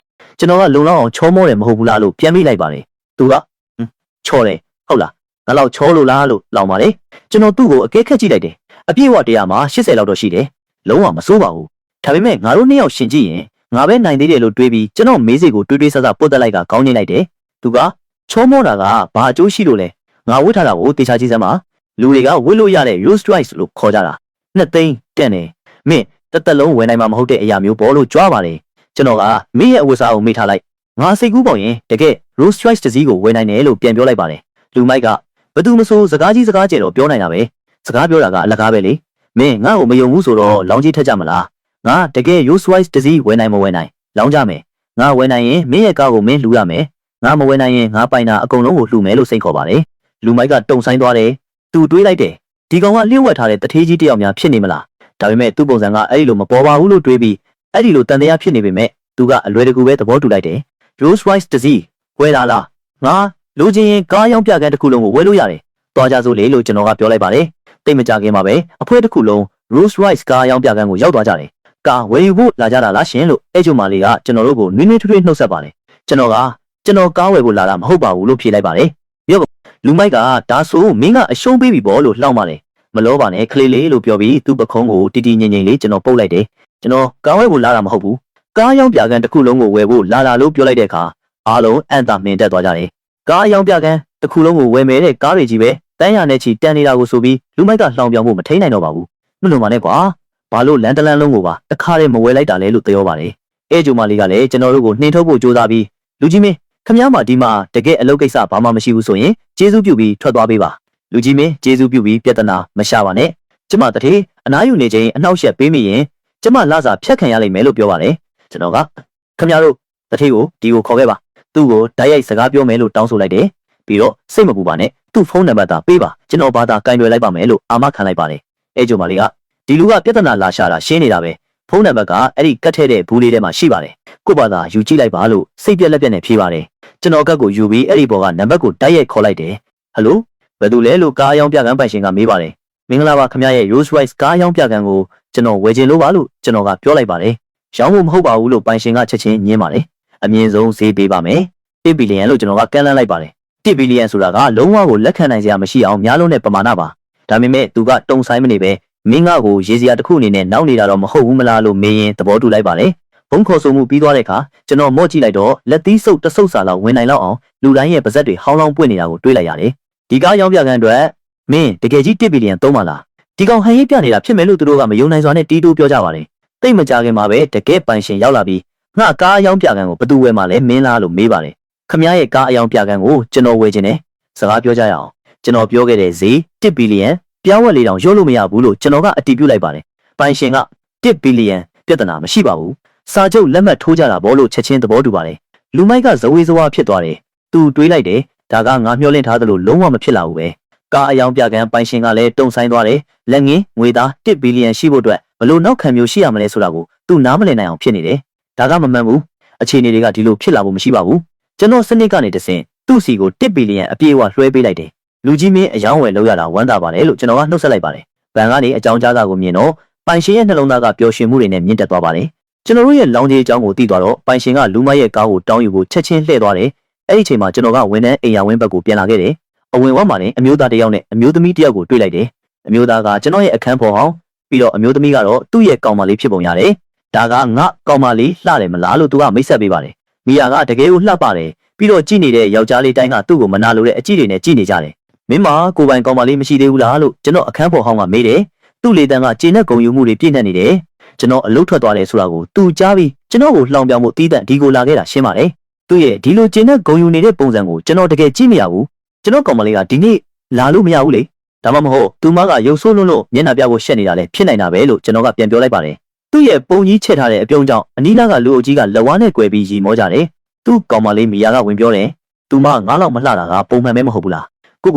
ကျွန်တော်ကလုံလောက်အောင်ချောမောတယ်မဟုတ်ဘူးလားလို့ပြန်မိလိုက်ပါတယ်သူကချောတယ်ဟုတ်လားငါလောက်ချောလို့လားလို့လောင်ပါလေကျွန်တော်သူ့ကိုအကဲခတ်ကြည့်လိုက်တယ်အပြည့်ဝတရားမှာ80လောက်တော့ရှိတယ်လုံးဝမစိုးပါဘူးဒါပေမဲ့ငါတို့နှစ်ယောက်ရှင်ကြည့်ရင်ငါပဲနိုင်သေးတယ်လို့တွေးပြီးကျွန်တော်မေးစိတ်ကိုတွေးတွေးဆဆပုတ်တက်လိုက်ကခေါင်းငိမ့်လိုက်တယ်သူကချောမောတာကဘာအကျိုးရှိလို့လဲငါဝတ်ထားတာကိုတေချာကြည့်စမ်းပါလူတွေကဝတ်လို့ရတဲ့ Rolls Royce လို့ခေါ်ကြတာ2သိန်းတန်တယ်မင်းတစ်သက်လုံးဝယ်နိုင်မှာမဟုတ်တဲ့အရာမျိုးပေါ်လို့ကြွားပါလေ ကျွန်တော်ကမင်းရဲ့အဝတ်စားကိုမေ့ထားလိုက်ငါစိတ်ကူးပေါင်ရင်တကယ် Rolls Royce တစ်စီးကိုဝယ်နိုင်တယ်လို့ပြန်ပြောလိုက်ပါတယ်လူမိုက်ကဘသူမဆိုစကားကြီးစကားကျဲတော့ပြောနိုင်တာပဲစကားပြောတာကအလကားပဲလေမင်းငါ့ကိုမယုံဘူးဆိုတော့လောင်းကြီးထက်ကြမလားငါတကယ် Rolls Royce တစ်စီးဝယ်နိုင်မဝယ်နိုင်လောင်းကြမယ်ငါဝယ်နိုင်ရင်မင်းရဲ့ကားကိုမင်းလှူရမယ်ငါမဝယ်နိုင်ရင်ငါပိုင်တာအကုန်လုံးကိုလှူမယ်လို့စိတ်ခေါ်ပါတယ်လူမိုက်ကတုံဆိုင်သွားတယ်သူတွေးလိုက်တယ်ဒီကောင်ကလျှို့ဝှက်ထားတဲ့တထေးကြီးတယောက်များဖြစ်နေမလားဒါပေမဲ့သူ့ပုံစံကအဲ့ဒီလိုမပေါ်ပါဘူးလို့တွေးပြီးအဲ့ဒီလိုတန်တရားဖြစ်နေပေမဲ့သူကအလွယ်တကူပဲသဘောတူလိုက်တယ် Rolls Royce တစ်စီးဝယ်လာလားငါလိုချင်ရင်ကားရောင်းပြခန်းတစ်ခုလုံးကိုဝယ်လို့ရတယ်တွားကြစို့လေလို့ကျွန်တော်ကပြောလိုက်ပါတယ်တိတ်မကြခင်မှာပဲအဖွဲတစ်ခုလုံး Rolls Royce ကားရောင်းပြခန်းကိုရောက်သွားကြတယ်ကားဝယ်ယူဖို့လာကြတာလားရှင်လို့အဲ့ကျုံမာလေးကကျွန်တော်တို့ကိုနွေးနွေးထွေးထွေးနှုတ်ဆက်ပါတယ်ကျွန်တော်ကားဝယ်ဖို့လာတာမဟုတ်ပါဘူးလို့ဖြေလိုက်ပါတယ်ရောလူမိုက်ကဒါဆိုမင်းကအရှုံးပေးပြီပေါ့လို့လှောက်ပါတယ်မလောပါနဲ့ခလေးလေးလို့ပြောပြီးသူ့ပခုံးကိုတီတီငိမ့်ငိမ့်လေးကျွန်တော်ပုတ်လိုက်တယ်ကျွန်တော်ကားဝယ်ဖို့လာတာမဟုတ်ဘူးကားရောင်းပြခန်းတစ်ခုလုံးကိုဝယ်ဖို့လာလို့ပြောလိုက်တဲ့အခါအားလုံးအံ့သာမင်တက်သွားကြတယ်ကားရောင်းပြခန်းတစ်ခုလုံးကိုဝယ်မယ်တဲ့ကားတွေကြီးပဲတန်းရနဲ့ချီတန်းနေတာကိုဆိုပြီးလူမိုက်ကလှောင်ပြောင်ဖို့မထိန်နိုင်တော့ပါဘူးမလွန်ပါနဲ့ကွာဘာလို့လန်တလန်းလုံးကိုပါတခါတည်းမဝယ်လိုက်တာလဲလို့ပြောပါတယ်အဲဂျိုမာလီကလည်းကျွန်တော်တို့ကိုနှင်ထုတ်ဖို့ကြိုးစားပြီးလူကြီးမင်းခမ ्या မှာဒီမှာတကယ်အလုပ်ကိစ္စဘာမှမရှိဘူးဆိုရင်ကျေးဇူးပြုပြီးထွက်သွားပေးပါလူကြီးမင်းကျေးဇူးပြုပြီးပြဿနာမရှာပါနဲ့ကျမတထေးအနားယူနေခြင်းအနှောက်အယှက်ပေးမိရင်ကျမလာစာဖြတ်ခံရလိမ့်မယ်လို့ပြောပါတယ်ကျွန်တော်ကခမ ्या တို့တထေးကိုဒီကိုခေါ်ခဲ့ပါသူ့ကိုဓာတ်ရိုက်စကားပြောမယ်လို့တောင်းဆိုလိုက်တယ်ပြီးတော့စိတ်မပူပါနဲ့သူ့ဖုန်းနံပါတ်သာပေးပါကျွန်တော်ဘာသာကင်တွယ်လိုက်ပါမယ်လို့အာမခံလိုက်ပါတယ်အဲဂျိုမာလီကဒီလူကပြဿနာလာရှာတာရှင်းနေတာပဲဖုန်းနံပါတ်ကအဲ့ဒီကတ်ထဲတဲ့ဘူးလေးထဲမှာရှိပါတယ်ကို့ဘာသာယူကြည့်လိုက်ပါလို့စိတ်ပြက်လက်ပြက်နဲ့ဖြေပါတယ်ကျွန်တော်ကတ်ကိုယူပြီးအဲ့ဒီဘောကနံပါတ်ကိုတိုက်ရိုက်ခေါ်လိုက်တယ်ဟယ်လိုဘယ်သူလဲလို့ကားအယောင်းပြကန်းပိုင်ရှင်ကမေးပါတယ်မင်္ဂလာပါခင်ဗျားရဲ့ Rolls Royce ကားအယောင်းပြကန်းကိုကျွန်တော်ဝယ်ချင်လို့ပါလို့ကျွန်တော်ကပြောလိုက်ပါတယ်ရောင်းဖို့မဟုတ်ပါဘူးလို့ပိုင်ရှင်ကချက်ချင်းညင်းပါတယ်အမြင့်ဆုံးဈေးပေးပါမယ်1ဘီလီယံလို့ကျွန်တော်ကကန့်လန့်လိုက်ပါတယ်1ဘီလီယံဆိုတာကလုံးဝကိုလက်ခံနိုင်စရာမရှိအောင်များလုံးတဲ့ပမာဏပါဒါပေမဲ့သူကတုံဆိုင်မနေပဲမင်းငါ့ကိုရေစရာတစ်ခုအနေနဲ့နောက်နေတာတော့မဟုတ်ဘူးမလားလို့မေးရင်သဘောတူလိုက်ပါတယ်ဘုံခေါ်ဆိုမှုပြီးသွားတဲ့အခါကျွန်တော်မော့ကြည့်လိုက်တော့လက်သီးစုပ်တဆုပ်စာလောက်ဝင်နိုင်လောက်အောင်လူတိုင်းရဲ့ပါဇက်တွေဟောင်းလောင်းပွင့်နေတာကိုတွေးလိုက်ရတယ်ဒီကားရောင်းပြခန်းအတွက်မင်းတကယ်ကြီး1ဘီလီယံသုံးပါလားဒီကောင်ဟန်ရေးပြနေတာဖြစ်မယ်လို့သူတို့ကမယုံနိုင်စွာနဲ့တီးတိုးပြောကြပါတယ်တိတ်မကြခင်မှာပဲတကယ်ပိုင်ရှင်ရောက်လာပြီးငါကားရောင်းပြခန်းကိုဘသူဝယ်မှလဲမင်းလားလို့မေးပါတယ်ခမ ्या ရဲ့ကားအယောင်ပြခန်းကိုကျွန်တော်ဝယ်ခြင်းနဲ့စကားပြောကြရအောင်ကျွန်တော်ပြောခဲ့တဲ့ဈေး1ဘီလီယံပြောင်းဝက်လေးတောင်ရုပ်လို့မရဘူးလို့ကျွန်တော်ကအတည်ပြုလိုက်ပါတယ်ပိုင်ရှင်က1ဘီလီယံပြဿနာမရှိပါဘူးစာချုပ်လက်မှတ်ထိုးကြတာဘောလို့ချက်ချင်းသဘောတူပါတယ်လူမိုက်ကဇဝေဇဝါဖြစ်သွားတယ်သူတွေးလိုက်တယ်ဒါကငါမျှော်လင့်ထားသလိုလုံးဝမဖြစ်လာဘူးပဲကားအယောင်ပြခန်းပိုင်ရှင်ကလည်းတုံဆိုင်သွားတယ်လက်ငင်းငွေသား1ဘီလီယံရှိဖို့အတွက်ဘလို့နောက်ခံမျိုးရှိရမလဲဆိုတာကိုသူနားမလည်နိုင်အောင်ဖြစ်နေတယ်ဒါကမမှန်ဘူးအခြေအနေတွေကဒီလိုဖြစ်လာဖို့မရှိပါဘူးကျွန်တော်စနစ်ကနေတဆင့်သူ့စီကို1ဘီလီယံအပြည့်အဝလွှဲပေးလိုက်တယ်လူကြီးမင်းအယောင်းဝယ်လောက်ရတာဝမ်းသာပါတယ်လို့ကျွန်တော်ကနှုတ်ဆက်လိုက်ပါတယ်ဘဏ်ကနေအကြောင်းကြားစာကိုမြင်တော့ပိုင်ရှင်ရဲ့နှလုံးသားကပျော်ရွှင်မှုတွေနဲ့မြင့်တက်သွားပါတယ်ကျွန်တော်တို့ရဲ့လောင်ကြီးအကြောင်းကိုသိသွားတော့ပိုင်ရှင်ကလူမရဲ့ကားကိုတောင်းယူဖို့ချက်ချင်းလှည့်သွားတယ်အဲ့ဒီအချိန်မှာကျွန်တော်ကဝန်ထမ်းအိမ်ယာဝင်းဘက်ကိုပြန်လာခဲ့တယ်အဝင်ဝမှာလည်းအမျိုးသားတစ်ယောက်နဲ့အမျိုးသမီးတစ်ယောက်ကိုတွေ့လိုက်တယ်အမျိုးသားကကျွန်တော်ရဲ့အခန်းဖော်ဟောင်းပြီးတော့အမျိုးသမီးကတော့သူ့ရဲ့ကောင်မလေးဖြစ်ပုံရတယ်ဒါကငါကောင်မလေးလှတယ်မလားလို့သူကမိတ်ဆက်ပေးပါတယ်မိယာကတကယ်ကိုလှပတယ်ပြီးတော့ကြည့်နေတဲ့ယောက်ျားလေးတိုင်းကသူ့ကိုမနာလိုတဲ့အကြည့်တွေနဲ့ကြည့်နေကြတယ်မင်းမကိုပိုင်ကောင်မလေးမရှိသေးဘူးလားလို့ကျွန်တော်အခန်းဖော်ဟောင်းကမေးတယ်သူ့လေတန်းကကျင်းနဲ့ဂုံယူမှုတွေပြည့်နေတယ်ကျွန်တော်အလုတ်ထွက်သွားတယ်ဆိုတာကိုသူကြားပြီးကျွန်တော်ကိုလှောင်ပြောင်မှုတီးတန့်ဒီကိုလာခဲ့တာရှင်းပါတယ်သူ့ရဲ့ဒီလိုကျင်းနဲ့ဂုံယူနေတဲ့ပုံစံကိုကျွန်တော်တကယ်ကြည့်မရဘူးကျွန်တော်ကောင်မလေးကဒီနေ့လာလို့မရဘူးလေဒါမှမဟုတ်သူမကရုပ်ဆိုးလွန်းလို့မျက်နှာပြဖို့ရှက်နေတာလည်းဖြစ်နိုင်တာပဲလို့ကျွန်တော်ကပြန်ပြောလိုက်ပါတယ်သူ့ရဲ့ပုံကြီးချက်ထားတဲ့အပြုံးကြောင့်အနီးနားကလူအုပ်ကြီးကလက်ဝါးနဲ့꿰ပြီးရီမောကြတယ်သူ့ကောင်မလေးမီယာကဝင်ပြောတယ်သူမငါးလောက်မလှတာကပုံမှန်ပဲမဟုတ်ဘူးလား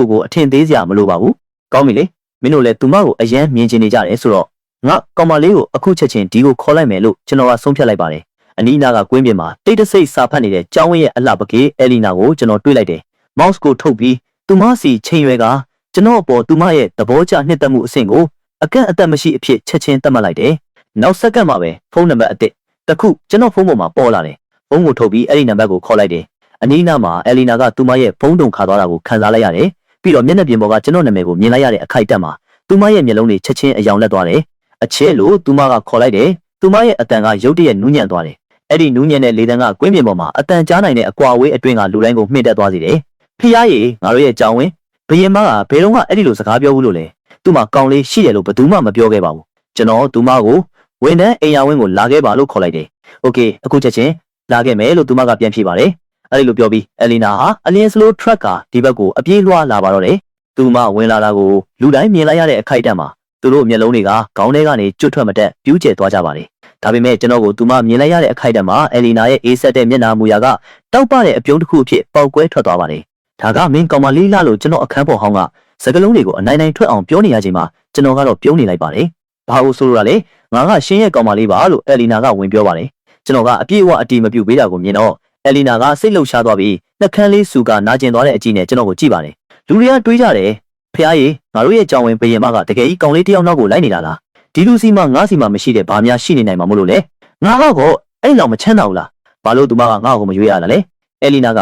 ကိုအထင်သေးစရာမလိုပါဘူးကောင်းပြီလေမင်းတို့လည်းသူမကိုအယမ်းမြင်ချင်နေကြတယ်ဆိုတော့ငါကောင်မလေးကိုအခုချက်ချင်းဒီကိုခေါ်လိုက်မယ်လို့ကျွန်တော်ကဆုံးဖြတ်လိုက်ပါတယ်အနီးနားကကွင်းပြင်မှာတိတ်တဆိတ်စာဖတ်နေတဲ့ကျောင်းဝင်းရဲ့အလှပကေအဲလီနာကိုကျွန်တော်တွေ့လိုက်တယ်မောက်စ်ကိုထုတ်ပြီးသူမစီချိန်ရွယ်ကကျွန်တော်အပေါ်သူမရဲ့သဘောကျနှစ်သက်မှုအဆင့်ကိုအကန့်အသတ်မရှိအဖြစ်ချက်ချင်းသတ်မှတ်လိုက်တယ်နောက်စက္ကန့်မှာပဲဖုန်းနံပါတ်အသစ်တစ်ခုကျွန်တော်ဖုန်းပေါ်မှာပေါ်လာတယ်ဖုန်းကိုထုတ်ပြီးအဲ့ဒီနံပါတ်ကိုခေါ်လိုက်တယ်အနီးနားမှာအဲလီနာကသူမရဲ့ဖုန်းတုံခါသွားတာကိုခံစားလိုက်ရတယ်ပြီးတော့မျက်နှာပြင်ပေါ်ကကျွန်တော်နာမည်ကိုမြင်လိုက်ရတဲ့အခိုက်အတန့်မှာသူမရဲ့မျက်လုံးတွေချက်ချင်းအယောင်လက်သွားတယ်အချဲလို့သူမကခေါ်လိုက်တယ်သူမရဲ့အတန်ကရုတ်တရက်နူးညံ့သွားတယ်အဲ့ဒီနူးညံ့တဲ့လေတံကကွင်းပြင်ပေါ်မှာအတန်ကြားနိုင်တဲ့အကွာအဝေးအတွင်းကလူတိုင်းကိုမှင့်တက်သွားစေတယ်ဖျားရည်ငါတို့ရဲ့ကြောင်ဝင်းဘယင်မကဘယ်တော့မှအဲ့ဒီလိုစကားပြောဘူးလို့လေသူ့မှာကောင်းလေးရှိတယ်လို့ဘယ်သူမှမပြောခဲ့ပါဘူးကျွန်တော်သူမကိုဝန်ထမ်းအိမ်ယာဝင်းကိုလာခဲ့ပါလို့ခေါ်လိုက်တယ် โอเคအခုချက်ချင်းလာခဲ့မယ်လို့သူမကပြန်ဖြေပါတယ်အဲ့ဒီလိုပြောပြီးအလီနာဟာအလင်းစလိုထရက်ကဒီဘက်ကိုအပြေးလွှားလာပါတော့တယ်သူမဝင်လာတာကိုလူတိုင်းမြင်လိုက်ရတဲ့အခိုက်အတန့်မှာသူတို့မျက်လုံးတွေကခေါင်းထဲကနေကျွတ်ထွက်မတက်ပြူးကျဲသွားကြပါတယ်ဒါပေမဲ့ကျွန်တော်ကိုသူမမြင်လိုက်ရတဲ့အခိုက်အတန့်မှာအလီနာရဲ့အေးဆက်တဲ့မျက်နှာမူရာကတောက်ပတဲ့အပြုံးတစ်ခုအဖြစ်ပေါက်ကွဲထွက်သွားပါတယ်ဒါကမင်းကောင်မလေးလားလို့ကျွန်တော်အခန်းပေါ်ဟောင်းကစကလုံးတွေကိုအနိုင်နိုင်ထွက်အောင်ပြောနေရချိန်မှာကျွန်တော်ကတော့ပြုံးနေလိုက်ပါတယ်ဘာလို့ဆိုလိုတာလဲငါကရှင်ရဲ့ကောင်မလေးပါလို့အလီနာကဝင်ပြောပါတယ်ကျွန်တော်ကအပြည့်အဝအတီးမပြူပေးတာကိုမြင်တော့အလီနာကစိတ်လှုပ်ရှားသွားပြီးနှက်ခမ်းလေးစူကနာကျင်သွားတဲ့အကြည့်နဲ့ကျွန်တော်ကိုကြည့်ပါတယ်လူတွေကတွေးကြတယ်ဖះကြီးငါတို့ရဲ့ကြောင်ဝင်ဘရင်မကတကယ်ကြီးကောင်လေးတယောက်နောက်ကိုလိုက်နေတာလားဒီလူစီမငါးစီမမရှိတဲ့ဘာများရှိနေနိုင်မှာမလို့လေငါကတော့အဲ့လောက်မချမ်းသာဘူးလားဘာလို့သူမကငါ့ကိုမရွေးရတာလဲအလီနာက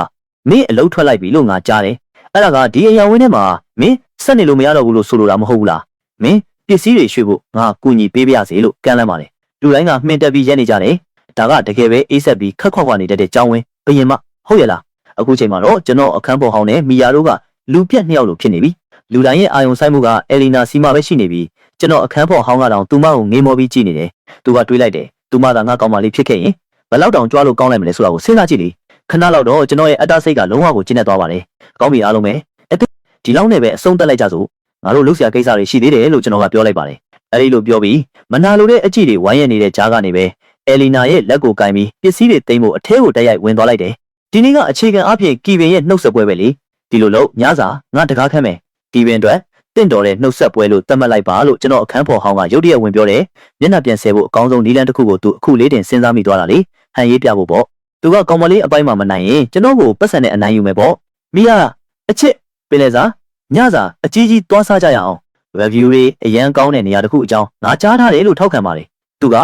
မင်းအလုတ်ထွက်လိုက်ပြီလို့ငါကြားတယ်အဲ့ဒါကဒီအရာဝင်းထဲမှာမင်းဆက်နေလို့မရတော့ဘူးလို့ဆိုလိုတာမဟုတ်ဘူးလားမင်းပစ္စည်းတွေရွှေ့ဖို့ငါကူညီပေးပါရစေလို့ကမ်းလှမ်းပါတယ်လူတိုင်းကမှင်တက်ပြီးရဲနေကြတယ်ဒါကတကယ်ပဲအေးဆက်ပြီးခက်ခွက်ခွက်နေတဲ့ကြောင်ဝင်ဘရင်မဟုတ်ရဲ့လားအခုချိန်မှာတော့ကျွန်တော်အခန်းပေါ်ဟောင်းနဲ့မီယာတို့ကလူပြက်နှစ်ယောက်လိုဖြစ်နေပြီလူတိုင်းရဲ့အာယုံဆိုင်မှုကအလီနာစီမာပဲရှိနေပြီကျွန်တော်အခန်းပေါ်ဟောင်းကတော့သူမကိုငေးမောပြီးကြည့်နေတယ်သူကတွေးလိုက်တယ်သူမသာငါကောင်းမလေးဖြစ်ခဲ့ရင်ဘယ်လောက်တောင်ကြွားလို့ကောင်းလိုက်မလဲဆိုတာကိုစဉ်းစားကြည့်လေခဏလောက်တော့ကျွန်တော်ရဲ့အတ္တစိတ်ကလုံးဝကိုကျဉ်းနေသွားပါတယ်ကောင်းပြီအားလုံးပဲဒီလောက်နဲ့ပဲအဆုံးသတ်လိုက်ကြစို့ငါတို့လှုပ်ရှားကိစ္စတွေရှိသေးတယ်လို့ကျွန်တော်ကပြောလိုက်ပါတယ်အဲဒီလိုပြောပြီးမနာလိုတဲ့အကြည့်တွေဝိုင်းရနေတဲ့ကြားကနေပဲအလီနာရဲ့လက်ကိုကင်ပြီးပစ္စည်းတွေသိမ်းဖို့အထဲကိုတိုက်ရိုက်ဝင်သွားလိုက်တယ်ဒီနေ့ကအခြေခံအဖြစ်ကီဗင်ရဲ့နှုတ်ဆက်ပွဲပဲလေဒီလိုလို့ညစာငါတကားခမ်းမယ်ကီဗင်အတွက်တင့်တော်တဲ့နှုတ်ဆက်ပွဲလို့သတ်မှတ်လိုက်ပါလို့ကျွန်တော်အခန်းဖော်ဟောင်းကရုတ်တရက်ဝင်ပြောတယ်မျက်နှာပြန်ဆဲဖို့အကောင်းဆုံးနီလန်းတစ်ခုကိုသူအခုလေးတင်စဉ်းစားမိသွားတာလေဟန်ရေးပြဖို့ပေါ့သူကကောင်မလေးအပိုင်းမှာမနိုင်ရင်ကျွန်တော်ကိုပတ်စံနဲ့အနိုင်ယူမယ်ပေါ့မိယာအချစ်ပင်လေစာညစာအကြီးကြီးသွားစားကြရအောင် review တွေအရန်ကောင်းတဲ့နေရာတစ်ခုအကြောင်းငါကြားထားတယ်လို့ထောက်ခံပါတယ်သူက